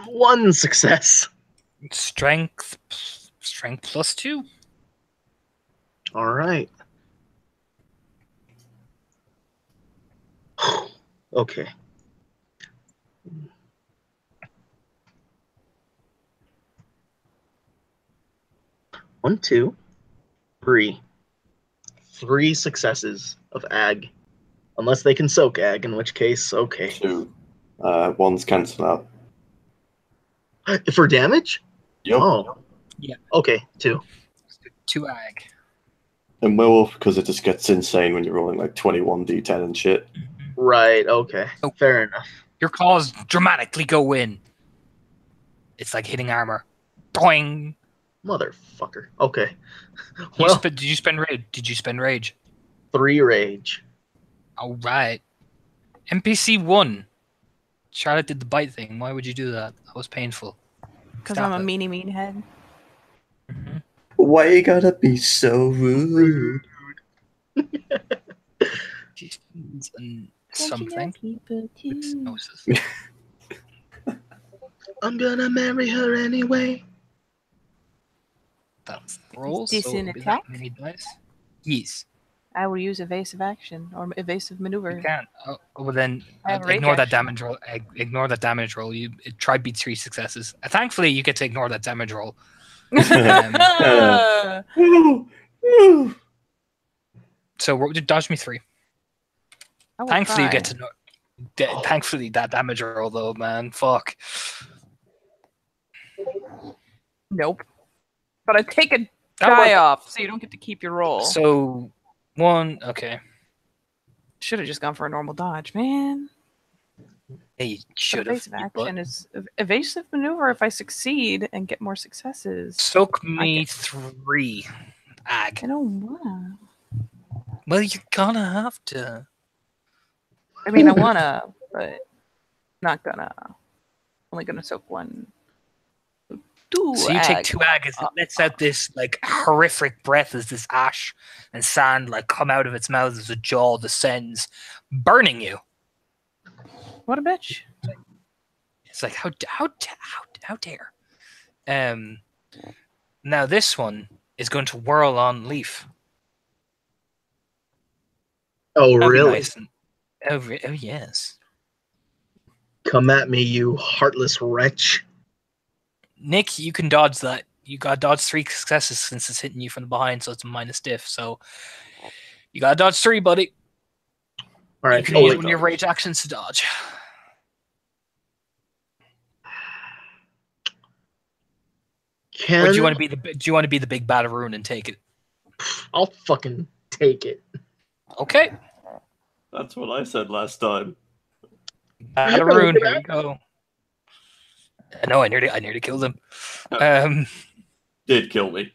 1 success. Strength +2. All right. Okay. One, 2, 3. 3 successes of ag. Unless they can soak ag, in which case, okay. 2. One's cancel out. For damage? Yup. Oh. Yeah. Okay, 2. 2 ag. And werewolf, because it just gets insane when you're rolling like 21 d10 and shit. Right, okay. Oh. Fair enough. Your claws dramatically go in. It's like hitting armor. Boing. Motherfucker. Okay. Did Well, you spend rage? Did you spend rage? 3 rage. All right. NPC 1. Charlotte did the bite thing. Why would you do that? That was painful. Because Stop I'm a it. meanie head. Why you gotta be so rude? And something. With noses. I'm gonna marry her anyway. That's the roll. this So an it'll be attack? that many dice. Yes. I will use evasive action or evasive maneuver. You can. Oh, well then, I have rage ignore that action. damage roll. Ignore that damage roll. Try beat 3 successes. Thankfully, you get to ignore that damage roll. Woo! Woo! So dodge me 3. I will Thankfully, you try. get to know. Thankfully, that damage roll though, man. Fuck. Nope. But I take a That die was- off, so you don't get to keep your roll. So 1. Okay. Should have just gone for a normal dodge, man. Hey, you But should have. evasive action is evasive maneuver. If I succeed and get more successes, Soak me 3. Ag. I don't wanna. Well, you're gonna have to. I mean, I wanna, but not gonna. Only gonna soak 1. 2 So you take ag. 2 ag as it lets out this like horrific breath as this ash and sand like come out of its mouth as a jaw descends, burning you. What a bitch! It's like how dare. Now this one is going to whirl on Leaf. Oh, That'd be really? nice and- oh yes. Come at me, you heartless wretch. Nick, you can dodge that. You got dodge 3 successes since it's hitting you from behind, so it's a minus diff. So you got to dodge 3, buddy. All You right. can Oh, use wait. one of your rage actions to dodge. Can Or do you want to be the big Badaroon and take it? I'll fucking take it. Okay. That's what I said last time. Badaroon, here you go. No, I nearly killed him. Did kill me.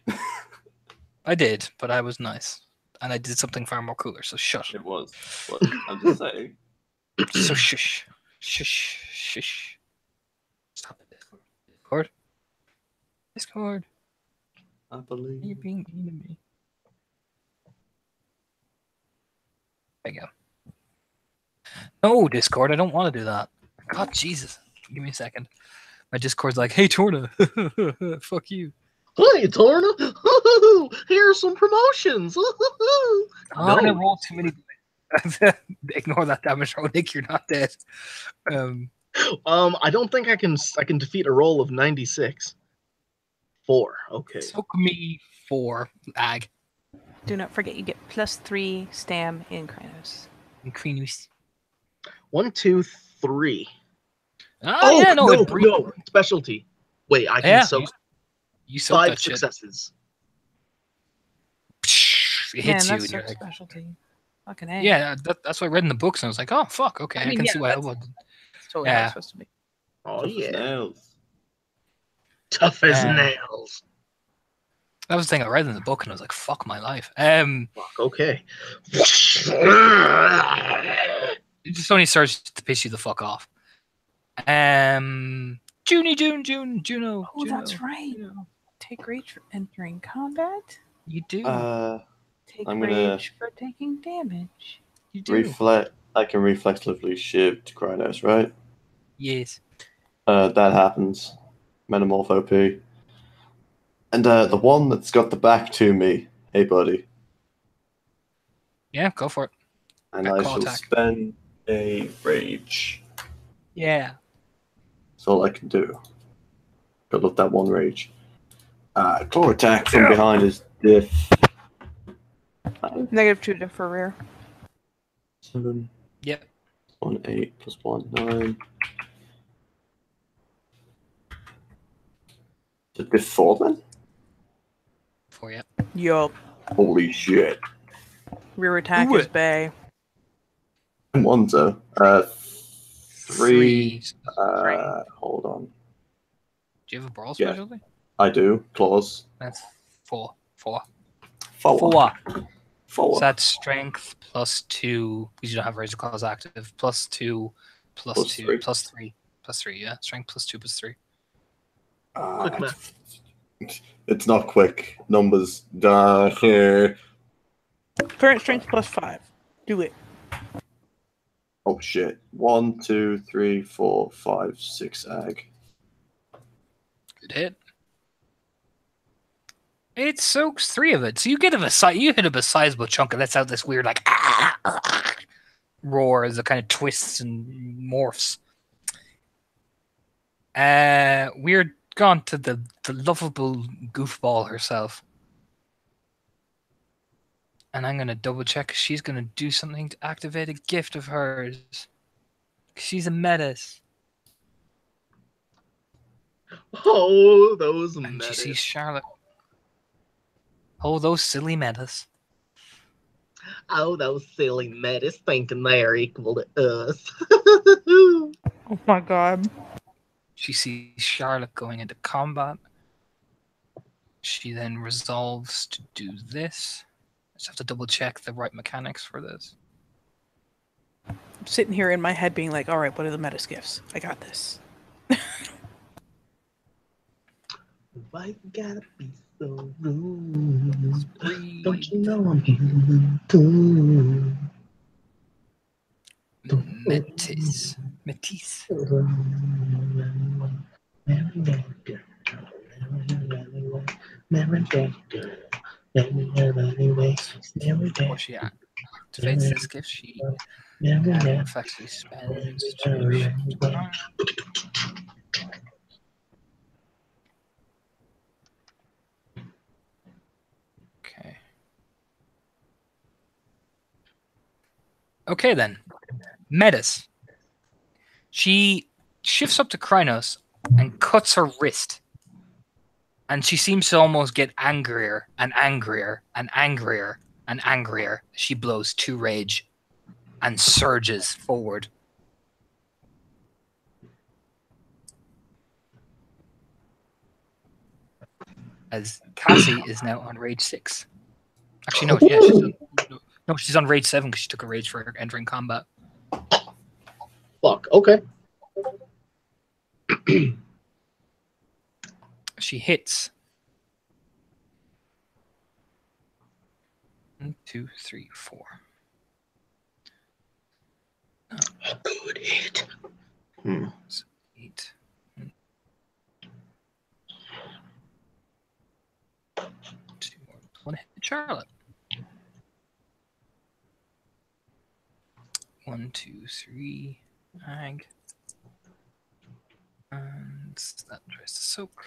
I did, but I was nice. and I did something far more cooler. So shut. It was. But I'm just saying. So shush, shush, shush. Stop it, Discord. Discord, I believe. you're being mean to me. There you go. No, Discord, I don't want to do that. God, Jesus. Give me a second. My Discord's like, hey, Torna. Fuck you. Hey, Torna. Here are some promotions. Oh, No. I rolled too many. Ignore that damage roll, Nick. You're not dead. I don't think I can defeat a roll of 96. 4. Okay. Took me 4 ag Do not forget you get +3 stam in Krynos. and Crenus. 1, 2, 3. Oh, yeah, no, no, it breathes. no. Specialty. Wait, I can Yeah, soak you soak 5 that shit. successes. It hits Man, you. that's And you're such like, specialty. Fucking A. yeah, that's what I read in the books, and I was like, oh, fuck, okay, I I, mean, can yeah, see why I that's- would. That's totally how Yeah. it's supposed to be. Oh, Tough as yeah. nails. Tough as Um, nails. That was the thing I read in the book, and I was like, fuck my life. Fuck, okay. It just only starts to piss you the fuck off. Juno. Oh, that's right. Juno. Take rage for entering combat. You do. Take I'm gonna- rage for taking damage. You do. Reflect. I can reflexively shift Krynos, right? Yes. That happens. Metamorph OP. And the one that's got the back to me, hey buddy. Yeah, go for it. And Got I call shall attack. spend a rage. Yeah. That's all I can do. Got love that one rage. Claw attack from behind is diff. -2 for rear. 7. Yep. 1, 8 plus 1, 9. Is it diff 4 then? For you. Yup. Holy shit. Rear attack Do is it. bay. One's a 3. Strength. Hold on. Do you have a brawl Yeah. specialty? I do. Claws. That's 4. 4. 4. 4. 4. So that's strength +2, because you don't have razor claws active, +2, Plus +2, 3. +3. +3, yeah. Strength +2, +3. Quick math. It's not quick. Numbers. Here. Current strength +5. Do it. Oh shit. 1, 2, 3, 4, 5, 6 ag. Good hit. It soaks 3 of it, so you hit up a sizable chunk and lets out this weird like roar as it kind of twists and morphs. We're gone to the lovable goofball herself. And I'm gonna double check. She's gonna do something to activate a gift of hers. She's a menace. Oh, those And she metas. sees Charlotte. Oh, those silly metas. Oh, those silly metas thinking they're equal to us. Oh my god. She sees Charlotte going into combat. She then resolves to do this. I just have to double check the right mechanics for this. I'm sitting here in my head being like, alright, what are the meta skiffs? I got this. Why you gotta be so rude? Don't you know I'm human too? Metis. Metis. What's she at? Activates this gift. She effectively spends 2. Okay. Okay then. Metis. She shifts up to Krynos and cuts her wrist. And she seems to almost get angrier and angrier and angrier and angrier. She blows 2 rage and surges forward. As Cassie is now on rage 6. Actually, no. Yeah, she's on rage 7 because she took a rage for entering combat. Fuck. Okay. She hits. 1, 2, 3, 4. A good hit. 8. 2 more. 1 hit Charlotte. 1, 2, 3. Ag. And that tries to soak.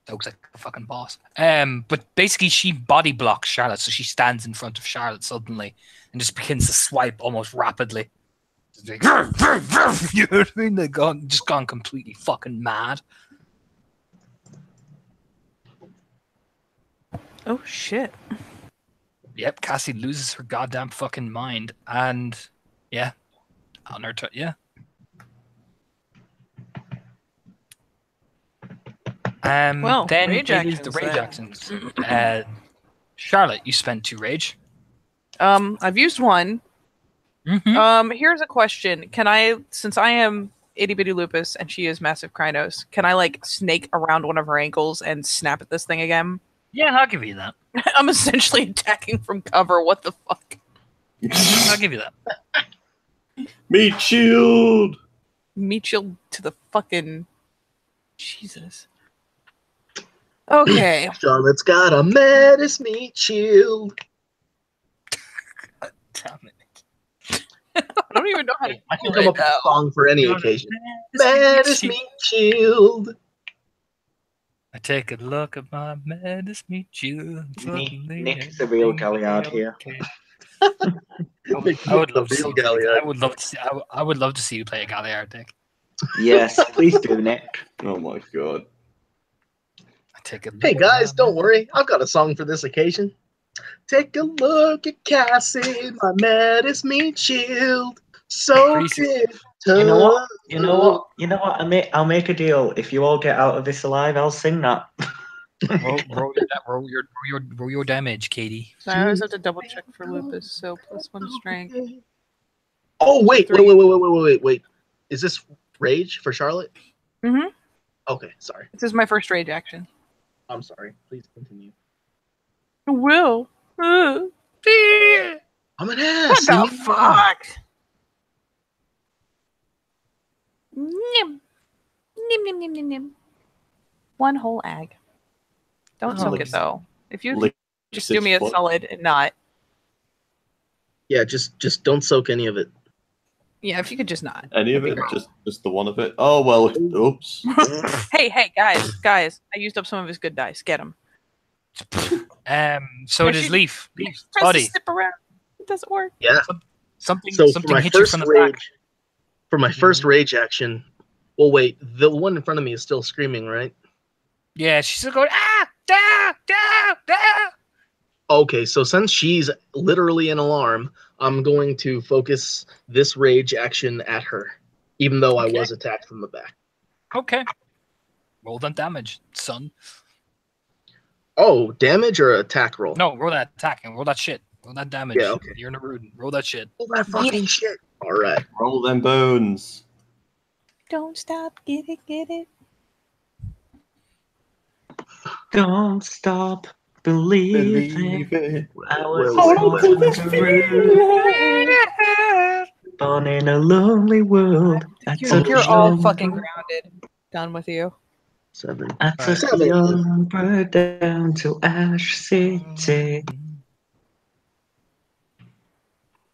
Soaks like a fucking boss. But basically she body blocks Charlotte, so she stands in front of Charlotte suddenly and just begins to swipe almost rapidly. Like, you know what I mean? They've just gone completely fucking mad. Oh shit. Yep, Cassie loses her goddamn fucking mind, and yeah, on her yeah. Well, then rage it is the actions, rage then. actions. Charlotte, you spent 2 rage. I've used one. Here's a question. Can I, since I am itty bitty lupus and she is massive Krynos, can I like snake around one of her ankles and snap at this thing again? Yeah, I'll give you that. I'm essentially attacking from cover. What the fuck? I'll give you that. Meat shield. Meat shield to the fucking Jesus. Okay. Charlotte's got a Metis meat shield. Damn it. I don't even know how to. I can do come it up with now. a song for any occasion. Metis meat shield. I take a look at my Metis meat shield. Nick is the real Galliard here. I would love to The see. real Galliard. I would love to see. I would love to see you play a Galliard deck. Yes, please do, Nick. Oh my god. I take a look Hey at guys, my don't worry. I've got a song for this occasion. Take a look at Cassie, my Metis meat shield. So Pretty You know what? You know what? You know what? I'll make a deal. If you all get out of this alive, I'll sing that. roll your damage, Katie. So I always have to double check for lupus. So +1 strength. Oh wait, 3. wait. Is this rage for Charlotte? Mhm. Okay, sorry. This is my first rage action. I'm sorry. Please continue. Will. I'm an ass. What the you know? fuck? Nim. Nim. 1 whole egg. Don't Oh, soak look, it though. If you Lick just do me a its foot. solid and not. Yeah, just don't soak any of it. Yeah, if you could just not. Any of That'd it? be Just the one of it? Oh well. Oops. Hey, guys! I used up some of his good dice. Get him. So Yeah, it is she- Leaf. Leaf, Press buddy. the zip around. It doesn't work. Yeah. Something So for something my hit you first from the rage, back. for my first rage action. Well, wait. The one in front of me is still screaming, right? Yeah, she's still going ah. Okay, so since she's literally an alarm, I'm going to focus this rage action at her, even though Okay. I was attacked from the back. Okay. Roll that damage, son. Oh, damage or attack roll? No, roll that attack and roll that shit. Roll that damage. Yeah, okay. You're in a rude. Roll that shit. Oh, that fucking shit. All right. Roll them bones. Don't stop. Get it. Don't stop believing. Believe it. I was Wait. born in a lonely world. You're all fucking grounded. Done with you. 7. I took a young bird down to Ash City.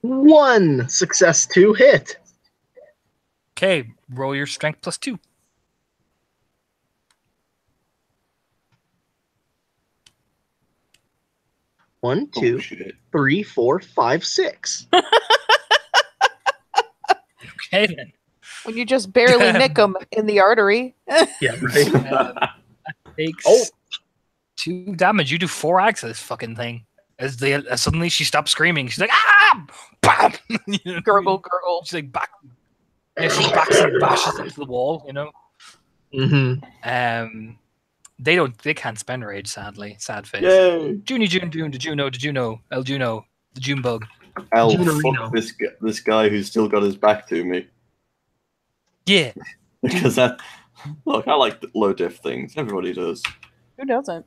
1 success, 2 hit. Okay, roll your strength +2. 1, Oh, 2, shit. 3, 4, 5, 6. Okay then. When you just barely nick him in the artery. Yeah, right. Takes Oh. 2 damage. You do 4 acts of this fucking thing. As suddenly she stops screaming. She's like ah, bam! You know? Gurgle. She's like back. Yeah, she backs and bashes into the wall. You know. Mm-hmm. They can't spend rage, sadly. Sad face. Yay! June, did you know? El Juno, the June bug. Hell, Junarino. fuck this guy who's still got his back to me. Yeah. Because look, I like the low diff things. Everybody does. Who doesn't?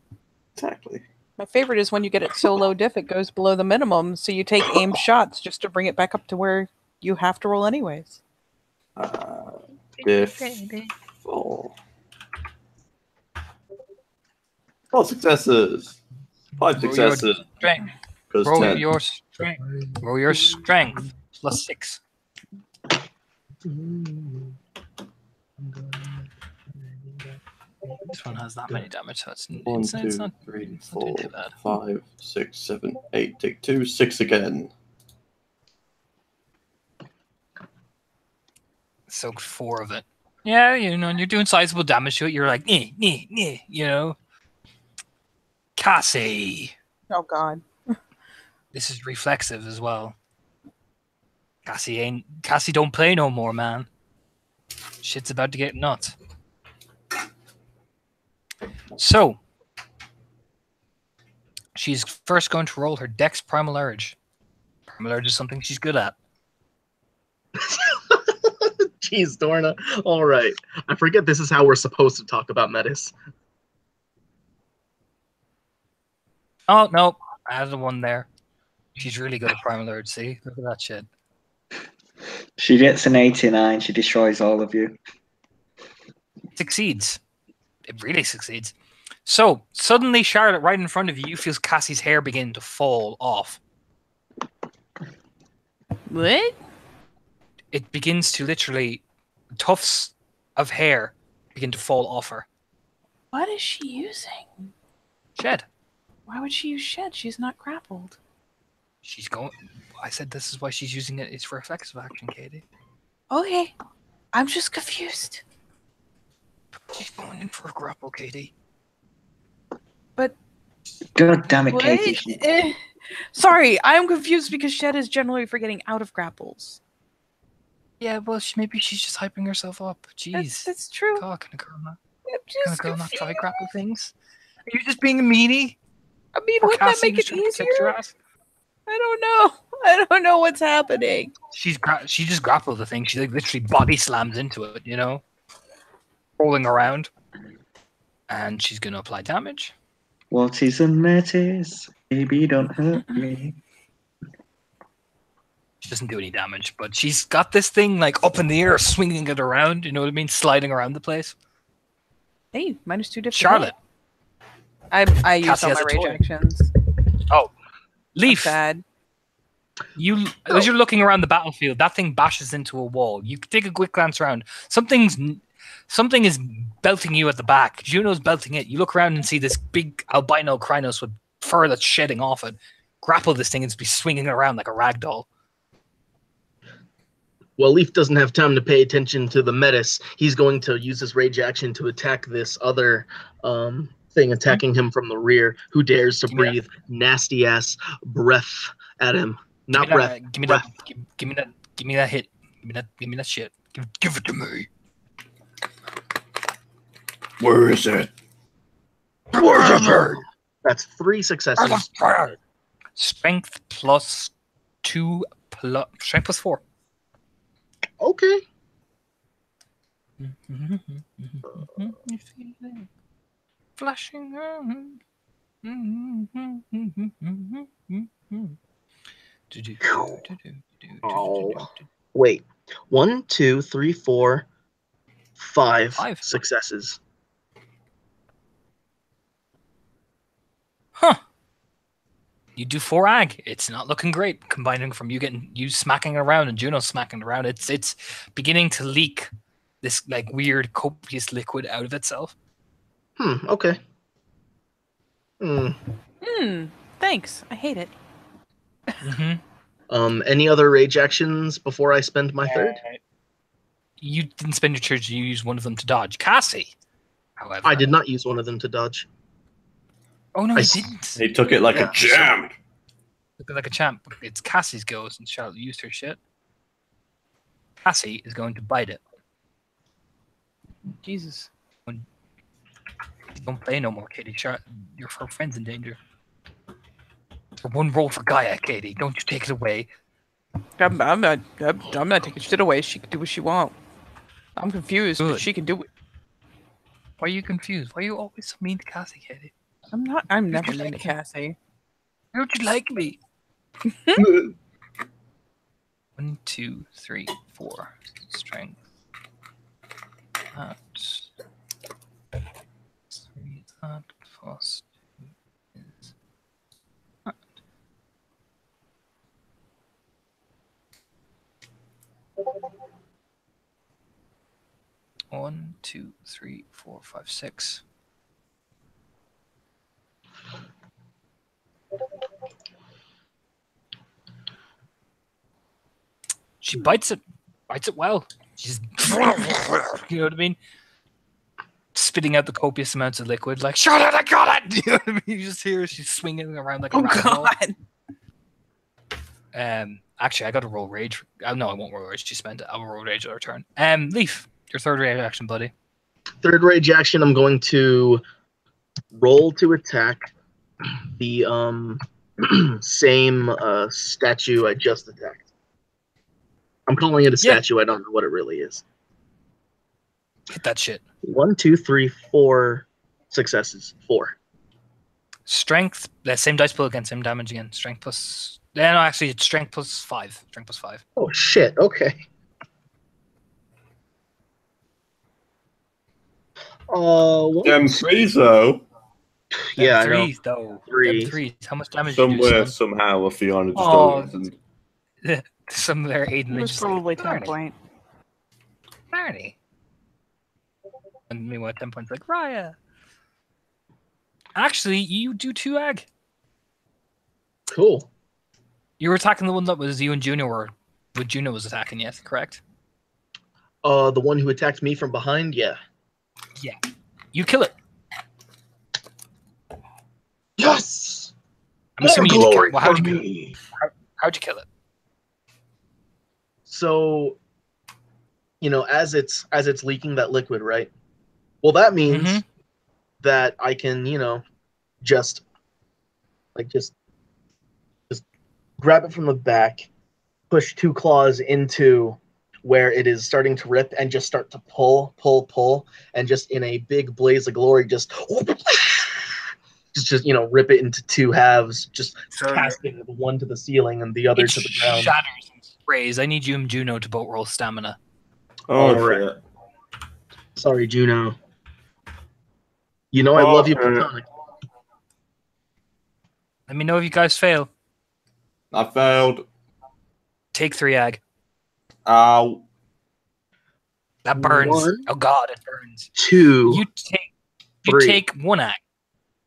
Exactly. My favorite is when you get it so low diff it goes below the minimum, so you take aimed shots just to bring it back up to where you have to roll anyways. Diff. Oh, successes. 5 successes. Strength. Because Roll 10. your strength. Roll your strength. Plus 6. This one has that many damage, so it's 1, it's 2, not 3, doing 4, too bad. 5, 6, 7, 8. Take 2, 6 again. Soaked 4 of it. Yeah, you know, you're doing sizable damage to it. You're like, you know. Cassie. Oh god. This is reflexive as well. Cassie don't play no more, man. Shit's about to get nuts. So, she's first going to roll her Dex Primal Urge. Primal Urge is something she's good at. Jeez, Dorna. All right. I forget this is how we're supposed to talk about Metis. Oh, no. I had the one there. She's really good at Primal Urge, see? Look at that shit. She gets an 89. She destroys all of you. Succeeds. It really succeeds. So, suddenly, Charlotte, right in front of you, feels Cassie's hair begin to fall off. What? It begins to literally, tufts of hair begin to fall off her. What is she using? Shed. Why would she use shed? She's not grappled. She's going. I said this is why she's using it. It's for reflexive action, Katie. Okay. I'm just confused. She's going in for a grapple, Katie. But God damn it, what? Katie. Sorry, I'm confused because shed is generally for getting out of grapples. Yeah, well, maybe she's just hyping herself up. Jeez. That's true. God, can a girl not? I'm Can a just girl not try confused. grapple things? Are you just being a meanie? I mean, Or wouldn't that Cassie make just it trying to kick your easier? ass? I don't know. I don't know what's happening. She just grappled the thing. She like literally body slams into it, you know, rolling around, and she's gonna apply damage. What is a Metis? Baby, don't hurt me. She doesn't do any damage, but she's got this thing like up in the air, swinging it around. You know what I mean? Sliding around the place. Hey, minus 2 different. Charlotte, I used Cassie all has my a rage toy. actions. Leaf. Bad. You, as you're looking around the battlefield, that thing bashes into a wall. You take a quick glance around. Something is belting you at the back. Juno's belting it. You look around and see this big albino Krynos with fur that's shedding off it. Grapple this thing and just be swinging it around like a rag doll. Well, Leaf doesn't have time to pay attention to the Metis. He's going to use his rage action to attack this other thing attacking him from the rear, who dares to Give me that. breathe nasty ass breath at him. Not Give me breath. that, give me breath. that. Give me that. Give me that hit. Give me that shit. Give it to me. Where is it? That's 3 successes. Strength plus 2 plus strength plus 4. Okay. Flashing. Oh. Wait. 1, 2, 3, 4, 5 5. successes. Huh. You do 4 ag. It's not looking great. Combining from you smacking it around and Juno smacking it around, it's beginning to leak this like weird copious liquid out of itself. Okay. Thanks. I hate it. Any other rage actions before I spend my third? You didn't spend your charge. You used one of them to dodge. Cassie, however, I did not use one of them to dodge. Oh no, I he s- didn't. He took it like Yeah, a champ. Look like a champ. It's Cassie's go since Charlotte used her shit. Cassie is going to bite it. Jesus. Don't play no more, Katie. Your friend's in danger. For one roll for Gaia, Katie. Don't you take it away. I'm not taking shit away. She can do what she wants. I'm confused, but Good. she can do it. Why are you confused? Why are you always so mean to Cassie, Katie? I'm not. I'm never you mean to like me? Cassie. Why don't you like me? 1, 2, 3, 4. Strength. That. 3, that plus 2 is that. One, 2, 3, 4, 5, 6. She bites it well. She's, you know what I mean? Spitting out the copious amounts of liquid, like, shut it, I got it! You know what I mean? You just hear her, she's swinging around like a Oh ragdoll. God. Actually, I got to roll rage. No, I won't roll rage. She spent it. I will roll rage at her turn. Leaf, your third rage action, buddy. Third rage action, I'm going to roll to attack the same statue I just attacked. I'm calling it a statue. I don't know what it really is. Hit that shit. 1, 2, 3, 4 successes. 4. Strength. Same dice pool again. Same damage again. Strength plus. Yeah, no, actually, it's strength plus 5. Strength plus 5. Oh shit. Okay. Them threes though. Yeah, Them I know. threes, though. Threes. Them threes. How much damage did you do, Somewhere, son? somehow, a Fiona just Oh. doesn't. Some of their Aiden It was just probably like, 10 point. Barney. And meanwhile, 10 points like, Raya. Actually, you do 2 ag. Cool. You were attacking the one that was you and Juno were. What Juno was attacking, yes, correct? The one who attacked me from behind. Yeah. You kill it. Yes. I'm assuming you did kill it. Well, how'd me. you kill it? So, as it's leaking that liquid, right? Well, that means Mhm. that I can, just grab it from the back, push 2 claws into where it is starting to rip, and just start to pull, and just in a big blaze of glory, just rip it into 2 halves, just casting the one to the ceiling and the other It to the ground. shatters and sprays. I need you and Juno to both roll stamina. Oh, Alright. shit. Sorry, Juno. I love you, Okay. platonic. Let me know if you guys fail. I failed. Take 3 ag. Ow. That burns. 1, Oh god, it burns. 2, You 3. take 1 ag.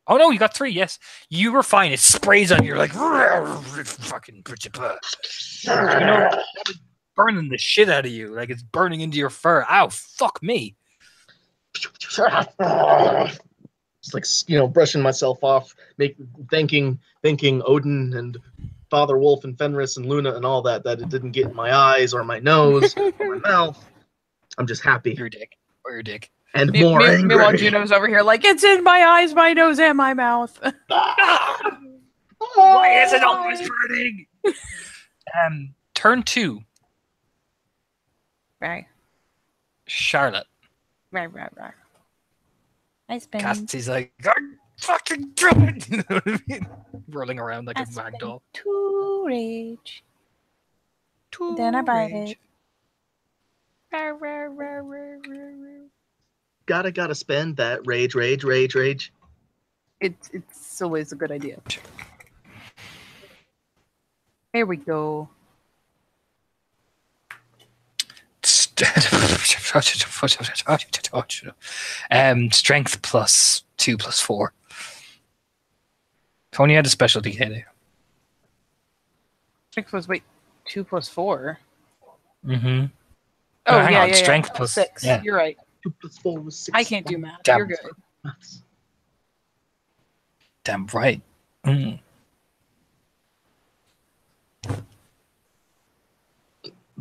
Oh no, you got 3. Yes, you were fine. It sprays on you like fucking. That was burning the shit out of you. Like it's burning into your fur. Ow, fuck me. It's like brushing myself off, thanking Odin and Father Wolf and Fenris and Luna and all that it didn't get in my eyes or my nose or my mouth. I'm just happy Your dick. Or your dick. and more angry. Meanwhile, Juno's over here like, it's in my eyes, my nose, and my mouth. Why is it always burning? Turn 2. Right. Charlotte. Right. I spend. Cassie's like, I'm fucking drunk. You know what I mean? Rolling around like a ragdoll. 2 rage. Two Then I bite rage. it. Gotta spend that rage. It's always a good idea. There we go. Strength plus 2 plus 4. Tony had a specialty hit. Strength was 2 plus 4. Mm-hmm. Oh, hang yeah, on, yeah, strength yeah. plus 6. yeah. You're right. 2 plus 4 was 6. I can't do math. Damn. You're good. Damn right. Mm.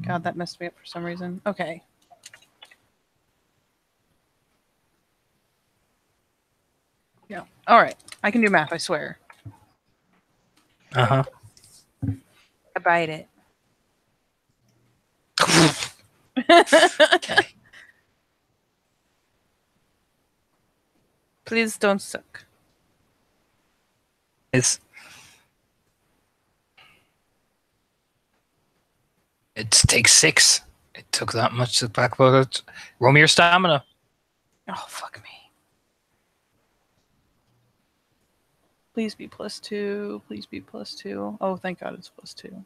God, that messed me up for some reason. Okay. Yeah. All right. I can do math, I swear. Uh I bite it. huh. Please don't suck. It takes 6. It took that much to back bullet. Roll me your stamina. Oh, fuck me. Please be +2. Please be +2. Oh, thank God it's +2.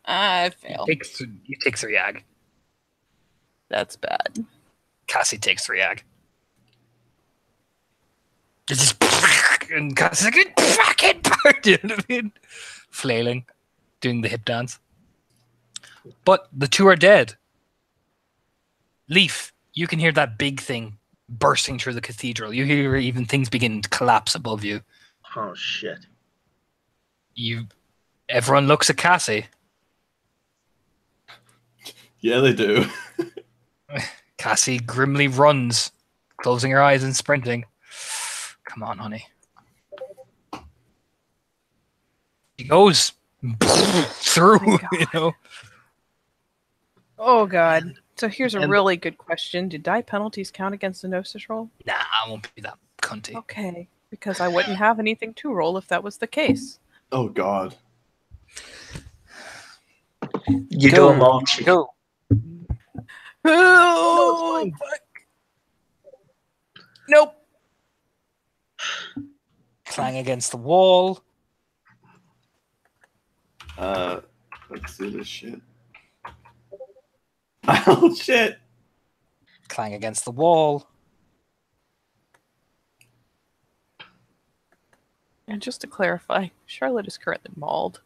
I failed. You take 3 ag. That's bad. Cassie takes 3 ag. It's just and Cassie's like, fucking you know what I mean? Flailing, doing the hip dance. But the 2 are dead. Leaf, you can hear that big thing bursting through the cathedral. You hear even things beginning to collapse above you. Oh shit. Everyone looks at Cassie. Yeah, they do. Cassie grimly runs, closing her eyes and sprinting. Come on, honey. She goes through, Oh my you know. Oh, God. So here's a And- really good question. Did die penalties count against the Gnosis roll? Nah, I won't be that cunty. Okay. Because I wouldn't have anything to roll if that was the case. Oh God. You Go. don't march. Go. Oh, fuck. Nope. Clang against the wall. Let's do this shit. Oh shit. Clang against the wall. And just to clarify, Charlotte is currently mauled.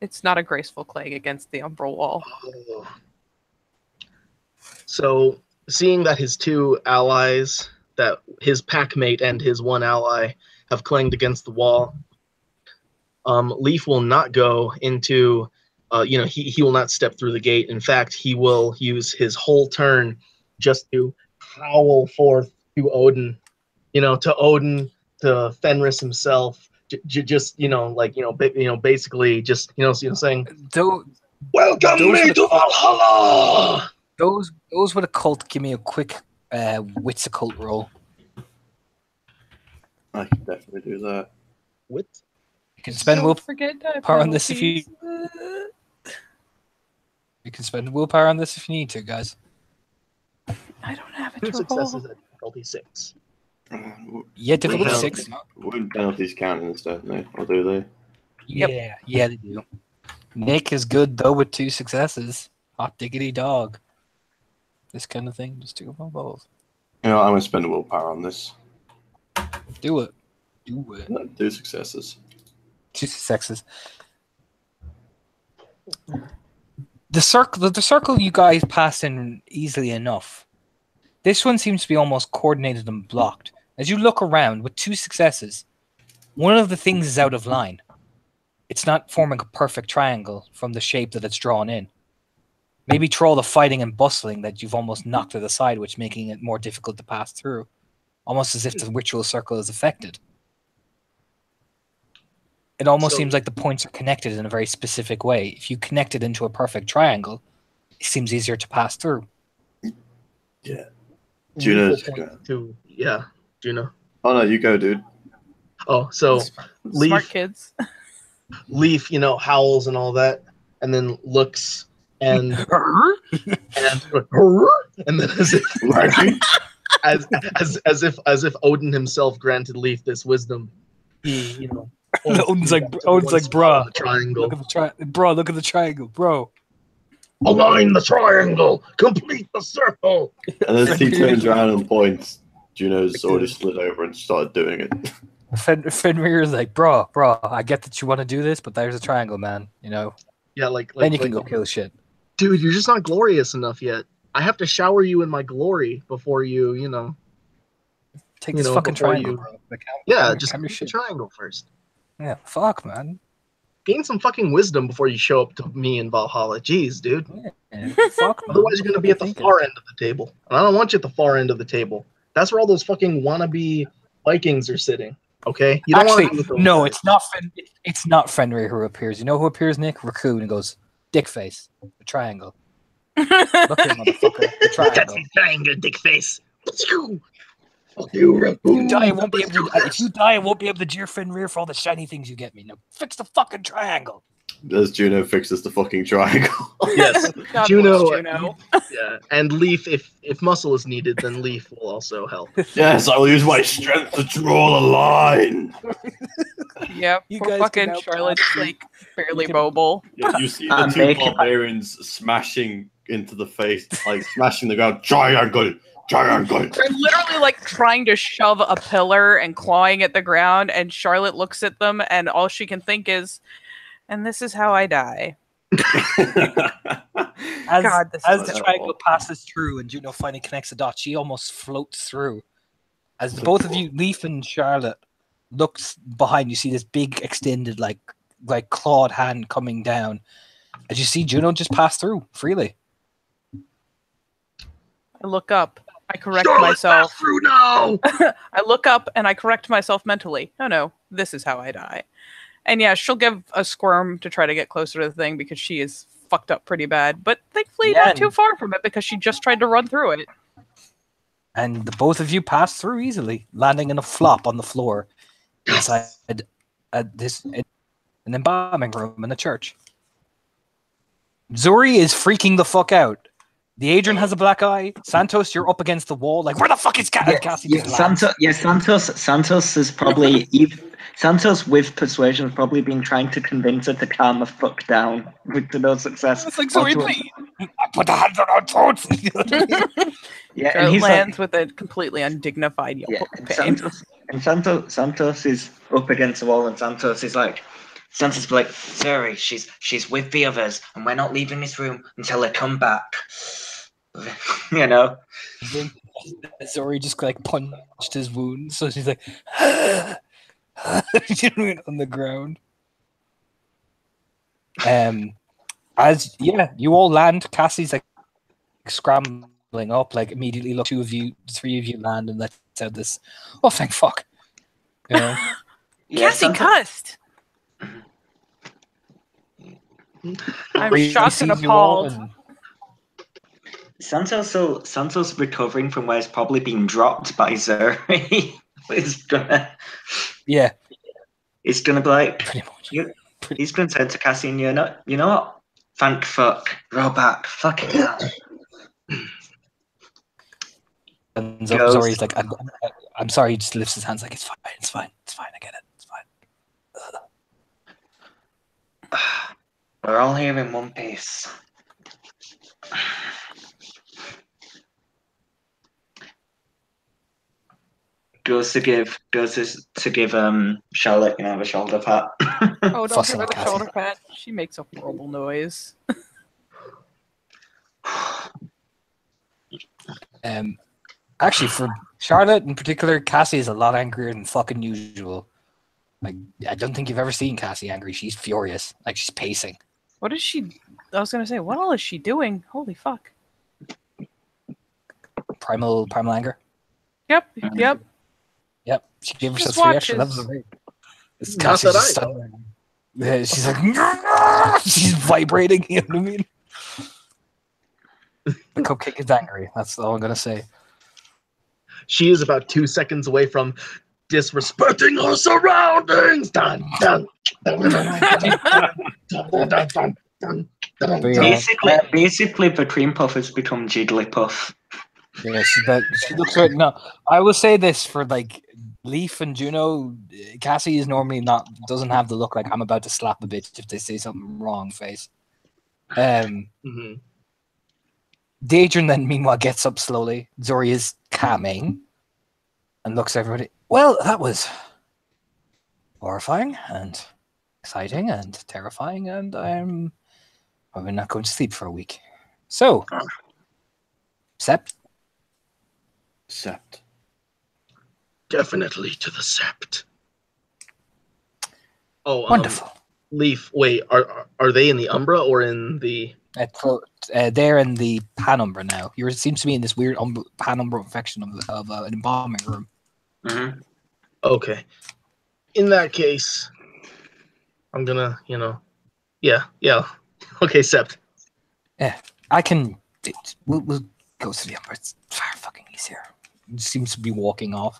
It's not a graceful clang against the umbral wall. Oh. So, seeing that his 2 allies, that his packmate and his 1 ally, have clanged against the wall, Leaf will not go into, he will not step through the gate. In fact, he will use his whole turn just to howl forth to Odin, to Fenris himself, just basically just saying, Though "Welcome Those me were- to Valhalla." those with a cult, give me a quick wits occult roll. I can definitely do that. What? You can spend Don't will forget die power on this if you- penalties. you can spend willpower on this if you need to, guys. I don't have it 2 to successes roll. at difficulty 6. Yeah, difficulty Yeah. 6. Wouldn't penalties count in this, don't they? Or do they? Yeah, they do. Nick is good though with 2 successes. Hot diggity dog. This kind of thing, just 2 of them both. You know, I'm gonna spend a willpower on this. Do it. Do it. 2 successes. 2 successes. The circle you guys pass in easily enough. This one seems to be almost coordinated and blocked. As you look around with 2 successes, one of the things is out of line. It's not forming a perfect triangle from the shape that it's drawn in. Maybe through all the fighting and bustling that you've almost knocked to the side, which making it more difficult to pass through. Almost as if the ritual circle is affected. It almost So- seems like the points are connected in a very specific way. If you connect it into a perfect triangle, it seems easier to pass through. Yeah. Juno's Leaf will go. point to, yeah, Juno. Oh no, you go, dude. Oh, so Smart Leaf, kids. Leaf, howls and all that, and then looks and and then as if Odin himself granted Leaf this wisdom, he Odin's like, one bruh, spot on the triangle. look at the triangle, bro. Align the triangle, complete the circle. And as he turns around and points, Juno's already slid over and started doing it. Fenrir's like, bro, I get that you want to do this, but there's a triangle, man. Yeah, like Then you can go kill shit. dude, you're just not glorious enough yet. I have to shower you in my glory before you, Take this know, fucking before triangle, you- bro. Like, yeah, calm just your complete the shit. triangle first. Yeah, fuck, man. gain some fucking wisdom before you show up to me in Valhalla. Jeez, dude. Yeah, fuck. man. Otherwise, you're gonna be at the Thinking. far end of the table, and I don't want you at the far end of the table. That's where all those fucking wannabe Vikings are sitting. Okay, you don't want to Actually, be with those no, guys. it's not Fenrir who appears. You know who appears, Nick? Raccoon, and goes, dick face, the triangle. Look here, motherfucker, the triangle. triangle, dick face. Fuck you, Raccoon. You die, I won't be able to. If you die, I won't be able to jeer Fenrir for all the shiny things you get me. Now fix the fucking triangle. As Juno fixes the fucking triangle. Yes, God Juno. bless Juno. Yeah, and Leaf. If muscle is needed, then Leaf will also help. Yes, I'll use my strength to draw the line. Yep. You Poor guys fucking can now Charlotte's pass me. like barely You can- mobile. Yeah, you see the I'm two making my- barbarians smashing into the face, like smashing the ground. Triangle, triangle. They're literally like trying to shove a pillar and clawing at the ground, and Charlotte looks at them, and all she can think is, "And this is how I die." As, God, this as is the awful. triangle passes through and Juno finally connects the dots, she almost floats through. As both of you, Leaf and Charlotte, looks behind, you see this big extended like clawed hand coming down. As you see Juno just pass through freely. I look up. I correct Charlotte, myself. pass through now. I look up and I correct myself mentally. Oh no, this is how I die. And yeah, she'll give a squirm to try to get closer to the thing because she is fucked up pretty bad. But thankfully, Yeah, not too far from it because she just tried to run through it. And the both of you pass through easily, landing in a flop on the floor inside an embalming room in a church. Zuri is freaking the fuck out. The Adrian has a black eye. Santos, you're up against the wall. Like, where the fuck is Cassie? Yeah, Santos is probably Santos with persuasion has probably been trying to convince her to calm the fuck down with no success. It's like, Zuri, Also- please. I put the hands on our throats. Yeah, and Charlotte he's lands with a completely undignified yelp yeah, of and pain. Santos is up against the wall, and Santos is like, Zuri, she's with the others, and we're not leaving this room until they come back. You know? Zori just like punched his wound, so she's like on the ground. As you all land, Cassie's like scrambling up, like immediately look, three of you land and lets out this, oh thank fuck. You know? Yeah, Cassie Santos- cussed. I'm He shocked and sees you all appalled. Santos recovering from where it's probably been dropped by Zuri. It's gonna yeah, be like, pretty much. he's gonna turn to Cassie and you know what? Thank fuck. Roll back. Fuck it now. And Goes- Zori's like, I'm sorry. He just lifts his hands like, it's fine, I get it, it's fine. We're all here in one piece. Goes to give Charlotte, a shoulder pat. Oh, don't give Fussing her the Cassie. shoulder pat. She makes a horrible noise. Actually, for Charlotte in particular, Cassie is a lot angrier than fucking usual. Like, I don't think you've ever seen Cassie angry. She's furious. Like, she's pacing. What is she? I was gonna say, what all is she doing? Holy fuck! Primal anger. Yep, yep. Yep. She gave herself Just 3 extra watches. levels of rage. It's Not Cassie's that just I know. stunned. Yeah, she's like, she's vibrating. You know what I mean? The cupcake is angry. That's all I'm gonna say. She is about 2 seconds away from disrespecting her surroundings. Dun, dun, dun, dun, dun, dun, dun, dun, dun, But dun. yeah. Basically, the cream puff has become Jigglypuff. Yeah, she looks right. No, I will say this for like Leaf and Juno. Cassie is normally doesn't have the look like I'm about to slap a bitch if they say something wrong face. Mhm. Daedrin then meanwhile gets up slowly. Zori is calming and looks at everybody. Well, that was horrifying and exciting and terrifying, and I'm probably not going to sleep for a week. So, Sept, Sept. Definitely to the sept. Oh, wonderful. Leaf, wait, are they in the Umbra or in the? They're in the Panumbra now. You seems to be in this weird Panumbra infection of an embalming room. Mm-hmm. Okay. In that case, I'm gonna, yeah. Okay, Sept. I can. We'll go to the Umbra. It's far fucking easier. He seems to be walking off.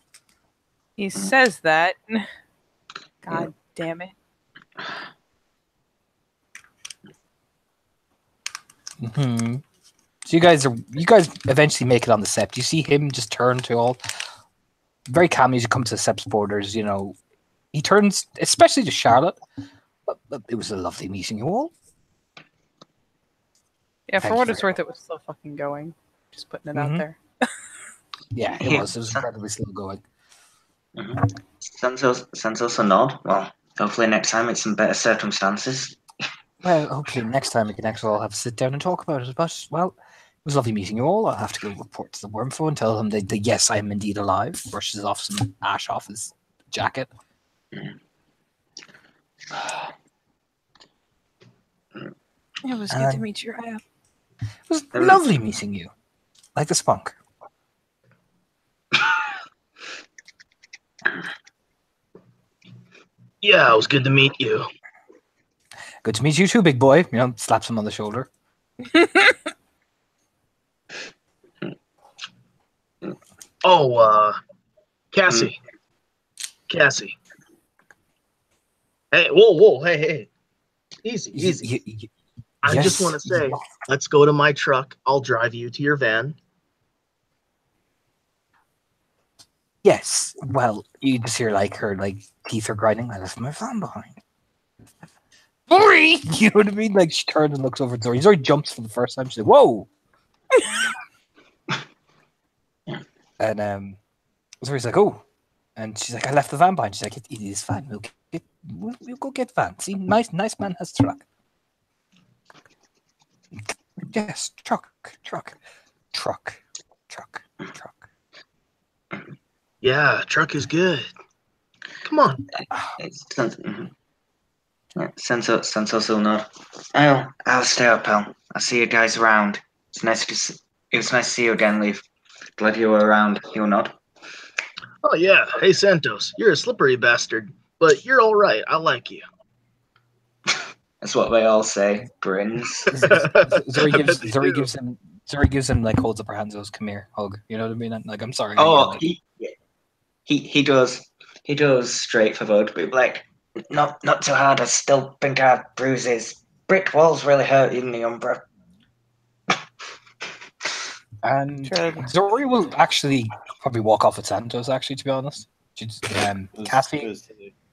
He says that. God damn it. Mm-hmm. So you guys eventually make it on the Sept. You see him just turn to all very calmly as you come to the Sept's borders. He turns, especially to Charlotte. But it was a lovely meeting you all. Yeah, Thank for what you it's very worth, it was still fucking going. Just putting it out there. Yeah, it was. It was incredibly slow going. Mm-hmm. Sends us a nod. Well, hopefully next time it's in better circumstances. Well, hopefully next time we can actually all have a sit down and talk about it. But, well, it was lovely meeting you all. I'll have to go report to the Wormfo and tell them that yes, I am indeed alive. Brushes off some ash off his jacket. It was good to meet you, Raya. It was lovely meeting you. Like the spunk. Yeah, it was good to meet you. Good to meet you too, big boy. Slaps him on the shoulder. Oh, Cassie. Cassie. Hey, whoa, hey. Easy. I just want to say, let's go to my truck. I'll drive you to your van. Yes. Well, you just hear her teeth are grinding. I left my van behind. Sorry! You know what I mean? She turns and looks over at Zori. Zori jumps for the first time. She's like, whoa! And Zori's like, oh. And she's like, I left the van behind. She's like, it is fine. We'll go get van. See, nice man has truck. Yes, truck. Yeah, truck is good. Come on. Sends us a nod. I'll stay up, pal. I'll see you guys around. It was nice to see you again, Leaf. Glad you were around. He'll nod. Oh, yeah. Hey, Santos, you're a slippery bastard, but you're all right. I like you. That's what they all say. Grins. Zori gives him holds up her hands and goes, come here, hug. You know what I mean? I'm sorry. Oh, he does straight for vote, but not too hard. I still think I have bruises. Brick walls really hurt in the Umbra. And Zori will actually probably walk off with Santos, actually, to be honest. Cassie.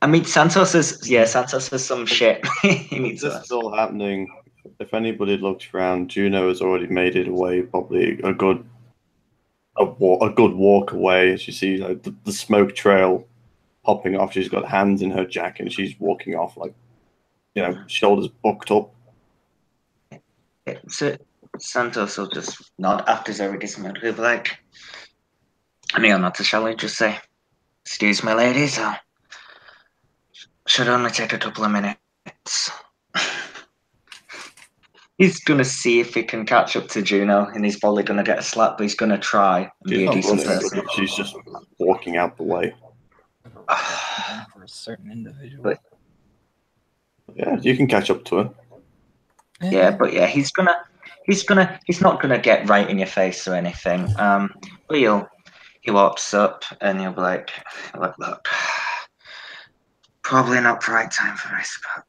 I mean, Santos is some shit. This is all happening. If anybody looks around, Juno has already made it away, probably a good walk away. As you see the smoke trail popping off, she's got hands in her jacket, and she's walking off shoulders bucked up. So Santos will just nod after Zoe dismounted. He'll be like, I mean, not to shall I just say, excuse me, ladies, should only take a couple of minutes. He's going to see if he can catch up to Juno, and he's probably going to get a slap, but he's going to try and be a decent person. She's just walking out the way. For a certain individual. Yeah, you can catch up to her. Yeah, but yeah, he's not gonna get right in your face or anything. But he walks up and he'll be like, look, probably not the right time for this, but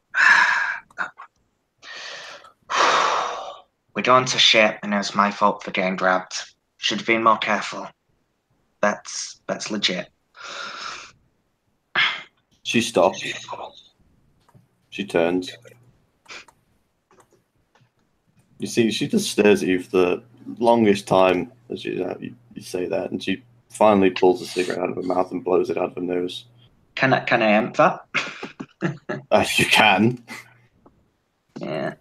we're going to ship, and it was my fault for getting grabbed. Should have been more careful. That's legit. She stops. She turns. You see, she just stares at you for the longest time as you say that, and she finally pulls a cigarette out of her mouth and blows it out of her nose. Can I amp that? You can. Yeah.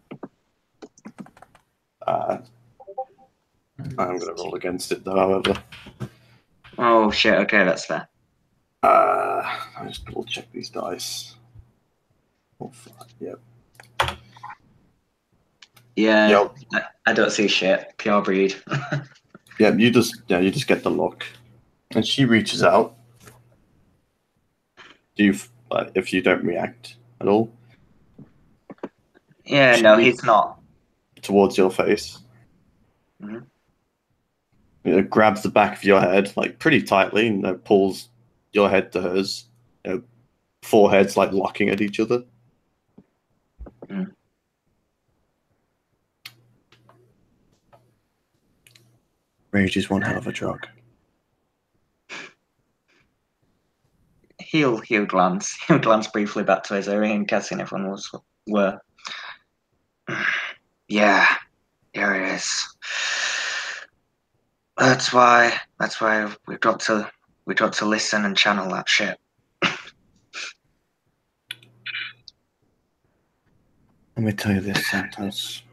I'm going to roll against it, though, however. Oh, shit. Okay, that's fair. I'll just double check these dice. Oh, fuck. Yep. Yeah, Yep. I don't see shit. Pure breed. Yeah, you just get the look, and she reaches out. Do you, if you don't react at all, Yeah, She no, reaches he's not. towards your face. Mhm. Grabs the back of your head like pretty tightly, and pulls your head to hers. Foreheads like locking at each other. Mm. Rage is one hell of a drug. He'll glance. He'll glance briefly back to Azuri and guessing everyone were. Yeah, here it is. That's why we've got to listen and channel that shit. Let me tell you this, Santos.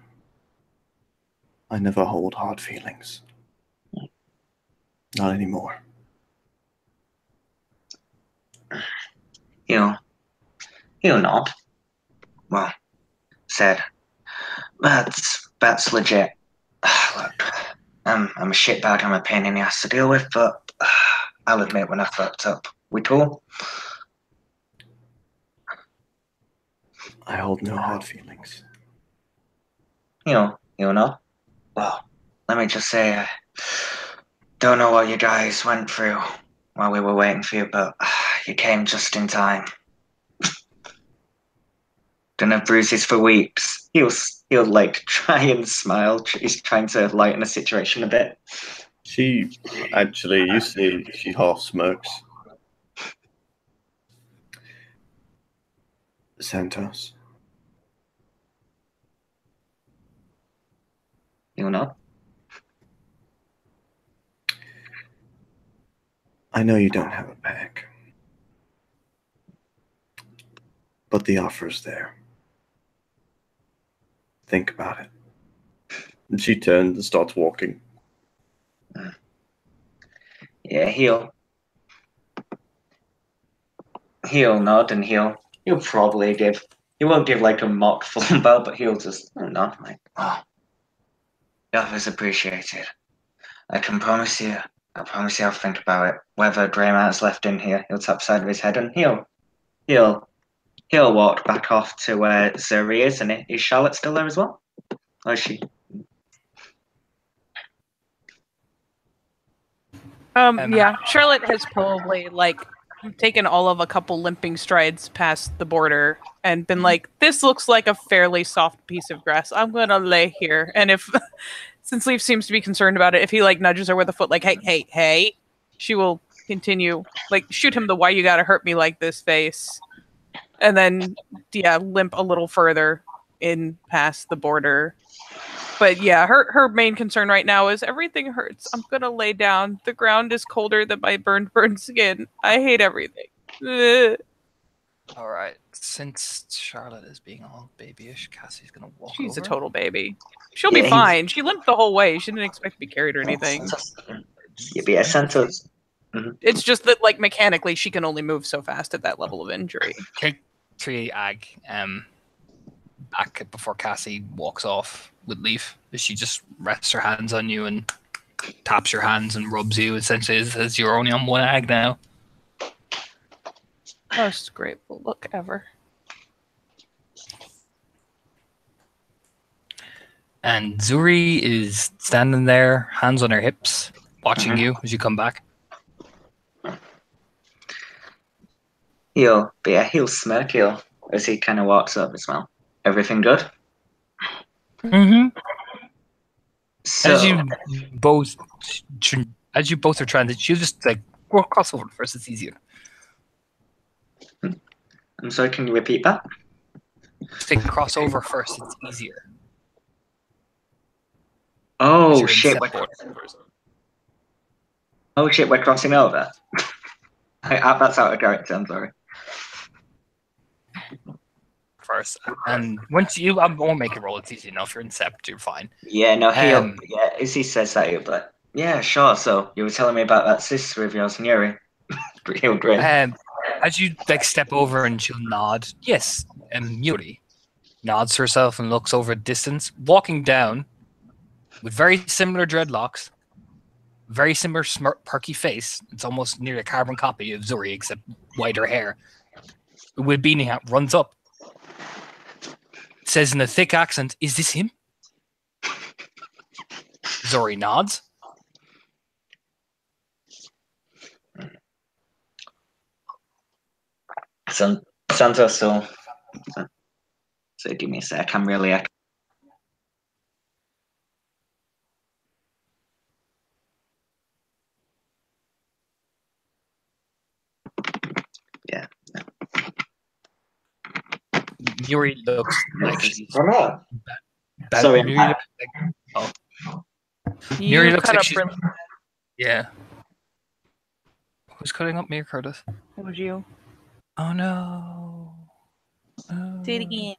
I never hold hard feelings. Not anymore. He'll nod. Well said. That's legit. Look, I'm a shitbag. I'm a pain in the ass to deal with, but I'll admit when I fucked up. We cool? I hold no hard feelings. You'll nod. Well, let me just say, I don't know what you guys went through while we were waiting for you, but you came just in time. Gonna have bruises for weeks. He'll like try and smile. He's trying to lighten the situation a bit. She actually, you see, she half smirks. Santos, You'll nod. I know you don't have a bag, but the offer's there. Think about it. And she turns and starts walking. Yeah, he'll nod and he'll probably give. He won't give like a mock full bow, but he'll just nod like, "Oh, the offer's appreciated. I can promise you. I promise you, I'll think about it. Whether Greyman's left in here, he'll tap side of his head and he'll walk back off to where Zuri is. And is Charlotte still there as well? Or is she? Yeah, Charlotte has probably like taken all of a couple limping strides past the border and been like, "This looks like a fairly soft piece of grass. I'm gonna lay here." And if, since Leaf seems to be concerned about it, if he like nudges her with a foot, like, "Hey," she will continue like shoot him the "why you gotta hurt me like this" face, and then limp a little further in past the border. But yeah, her main concern right now is everything hurts. I'm gonna lay down. The ground is colder than my burned skin. I hate everything. Ugh. All right. Since Charlotte is being all babyish, Cassie's gonna walk She's over. a total baby. She'll Yeah, be fine. She limped the whole way. She didn't expect to be carried or anything. Yeah, Santos. It's just that, like, mechanically, she can only move so fast at that level of injury. Take 3 ag back before Cassie walks off with Leaf. She just rests her hands on you and taps your hands and rubs you. Essentially, as you're only on 1 ag now. Most grateful look ever. And Zuri is standing there, hands on her hips, watching you as you come back. He'll smirk as he kind of walks up as well. Everything good? Mm-hmm. So, As you both are trying to, you just like cross over first. It's easier. I'm sorry, can you repeat that? Take crossover first. It's easier. Oh You're in shit! step order. Oh shit! We're crossing over. That's out of character. I'm sorry. First, and once I won't make a roll. It's easy enough. You're in sept. You're fine. Yeah, no, as he says that, he'll be like, yeah, sure. So you were telling me about that sister of yours, Yuri. He'll grin. As you like step over and she'll nod. Yes, Yuri. nods to herself and looks over a distance, walking down with very similar dreadlocks, very similar perky face. It's almost nearly a carbon copy of Zuri, except whiter hair. With beanie hat, runs up. Says in a thick accent, "Is this him?" Zuri nods. Santos will so give me a sec. I'm really yeah. Yuri looks like she's Sorry, Yuri looks like, Miri You looks cut like up she's- really. yeah. Who's cutting up me or Curtis? It was you. Oh no. Say it again.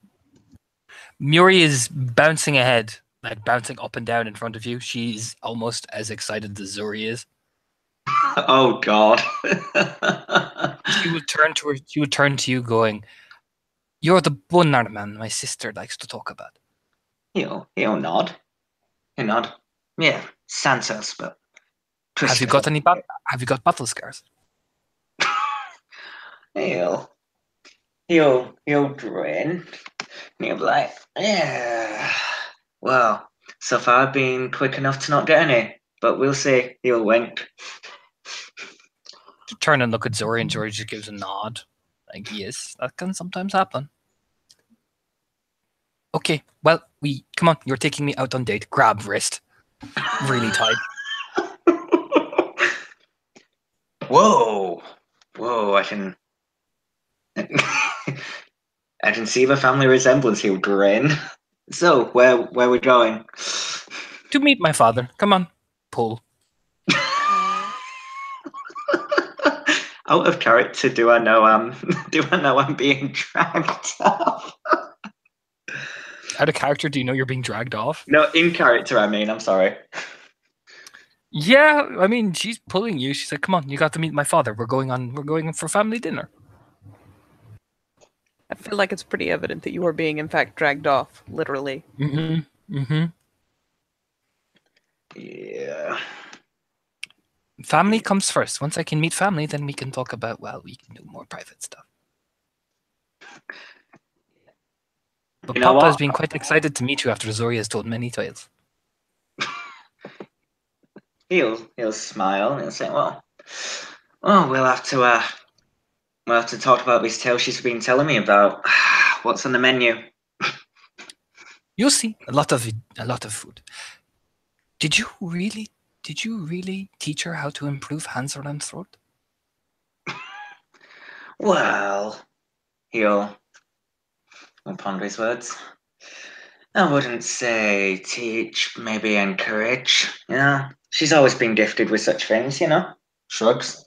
Muri is bouncing ahead, like bouncing up and down in front of you. She's almost as excited as Zuri is. Oh God. She would turn to her. She would turn to you, going, "You're the Bunnar man my sister likes to talk about." He'll nod. He'll nod. Yeah, Santos, but Have you got any? Have you got battle scars? He'll grin. And he'll be like, yeah. Well, so far I've been quick enough to not get any, but we'll see. He'll wink. To turn and look at Zori, and Zori just gives a nod. Like, yes, that can sometimes happen. Okay, well, come on. You're taking me out on date. Grab wrist, really tight. Whoa, I can see the family resemblance. He'll grin. So, where we going? To meet my father. Come on, pull. Out of character, do I know I'm being dragged off? Out of character, do you know you're being dragged off? No, in character, I mean. I'm sorry. Yeah, I mean, she's pulling you. She said, "Come on, you got to meet my father. We're going for family dinner." I feel like it's pretty evident that you are being, in fact, dragged off, literally. Yeah. Family comes first. Once I can meet family, then we can talk about, we can do more private stuff. But You know Papa has what? been quite excited to meet you after Zori has told many tales. He'll smile and he'll say, "Well, we'll have to talk about this tale she's been telling me about. What's on the menu?" You'll see a lot of food. Did you really teach her how to improve hands around throat? Well, he'll ponder his words. I wouldn't say teach, maybe encourage. Yeah, she's always been gifted with such things, Shrugs.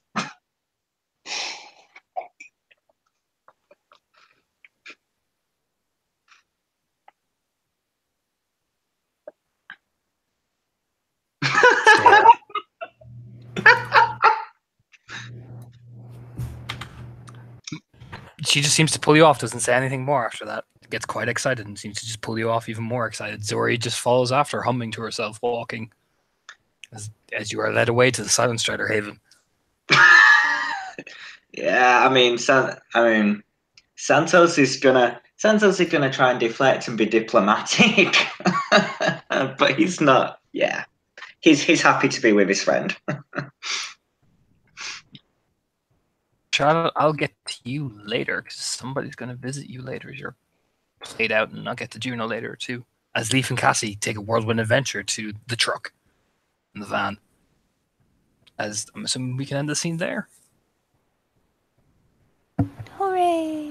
She just seems to pull you off, doesn't say anything more after that. Gets quite excited and seems to just pull you off even more excited. Zori just follows after, humming to herself, walking as you are led away to the Silent Strider Haven. Yeah, I mean, Santos is gonna try and deflect and be diplomatic, but he's not. Yeah, he's happy to be with his friend. Charlotte, I'll get to you later because somebody's going to visit you later as you're played out, and I'll get to Juno later too. As Leaf and Cassie take a whirlwind adventure to the truck and the van. As I'm assuming we can end the scene there. Hooray!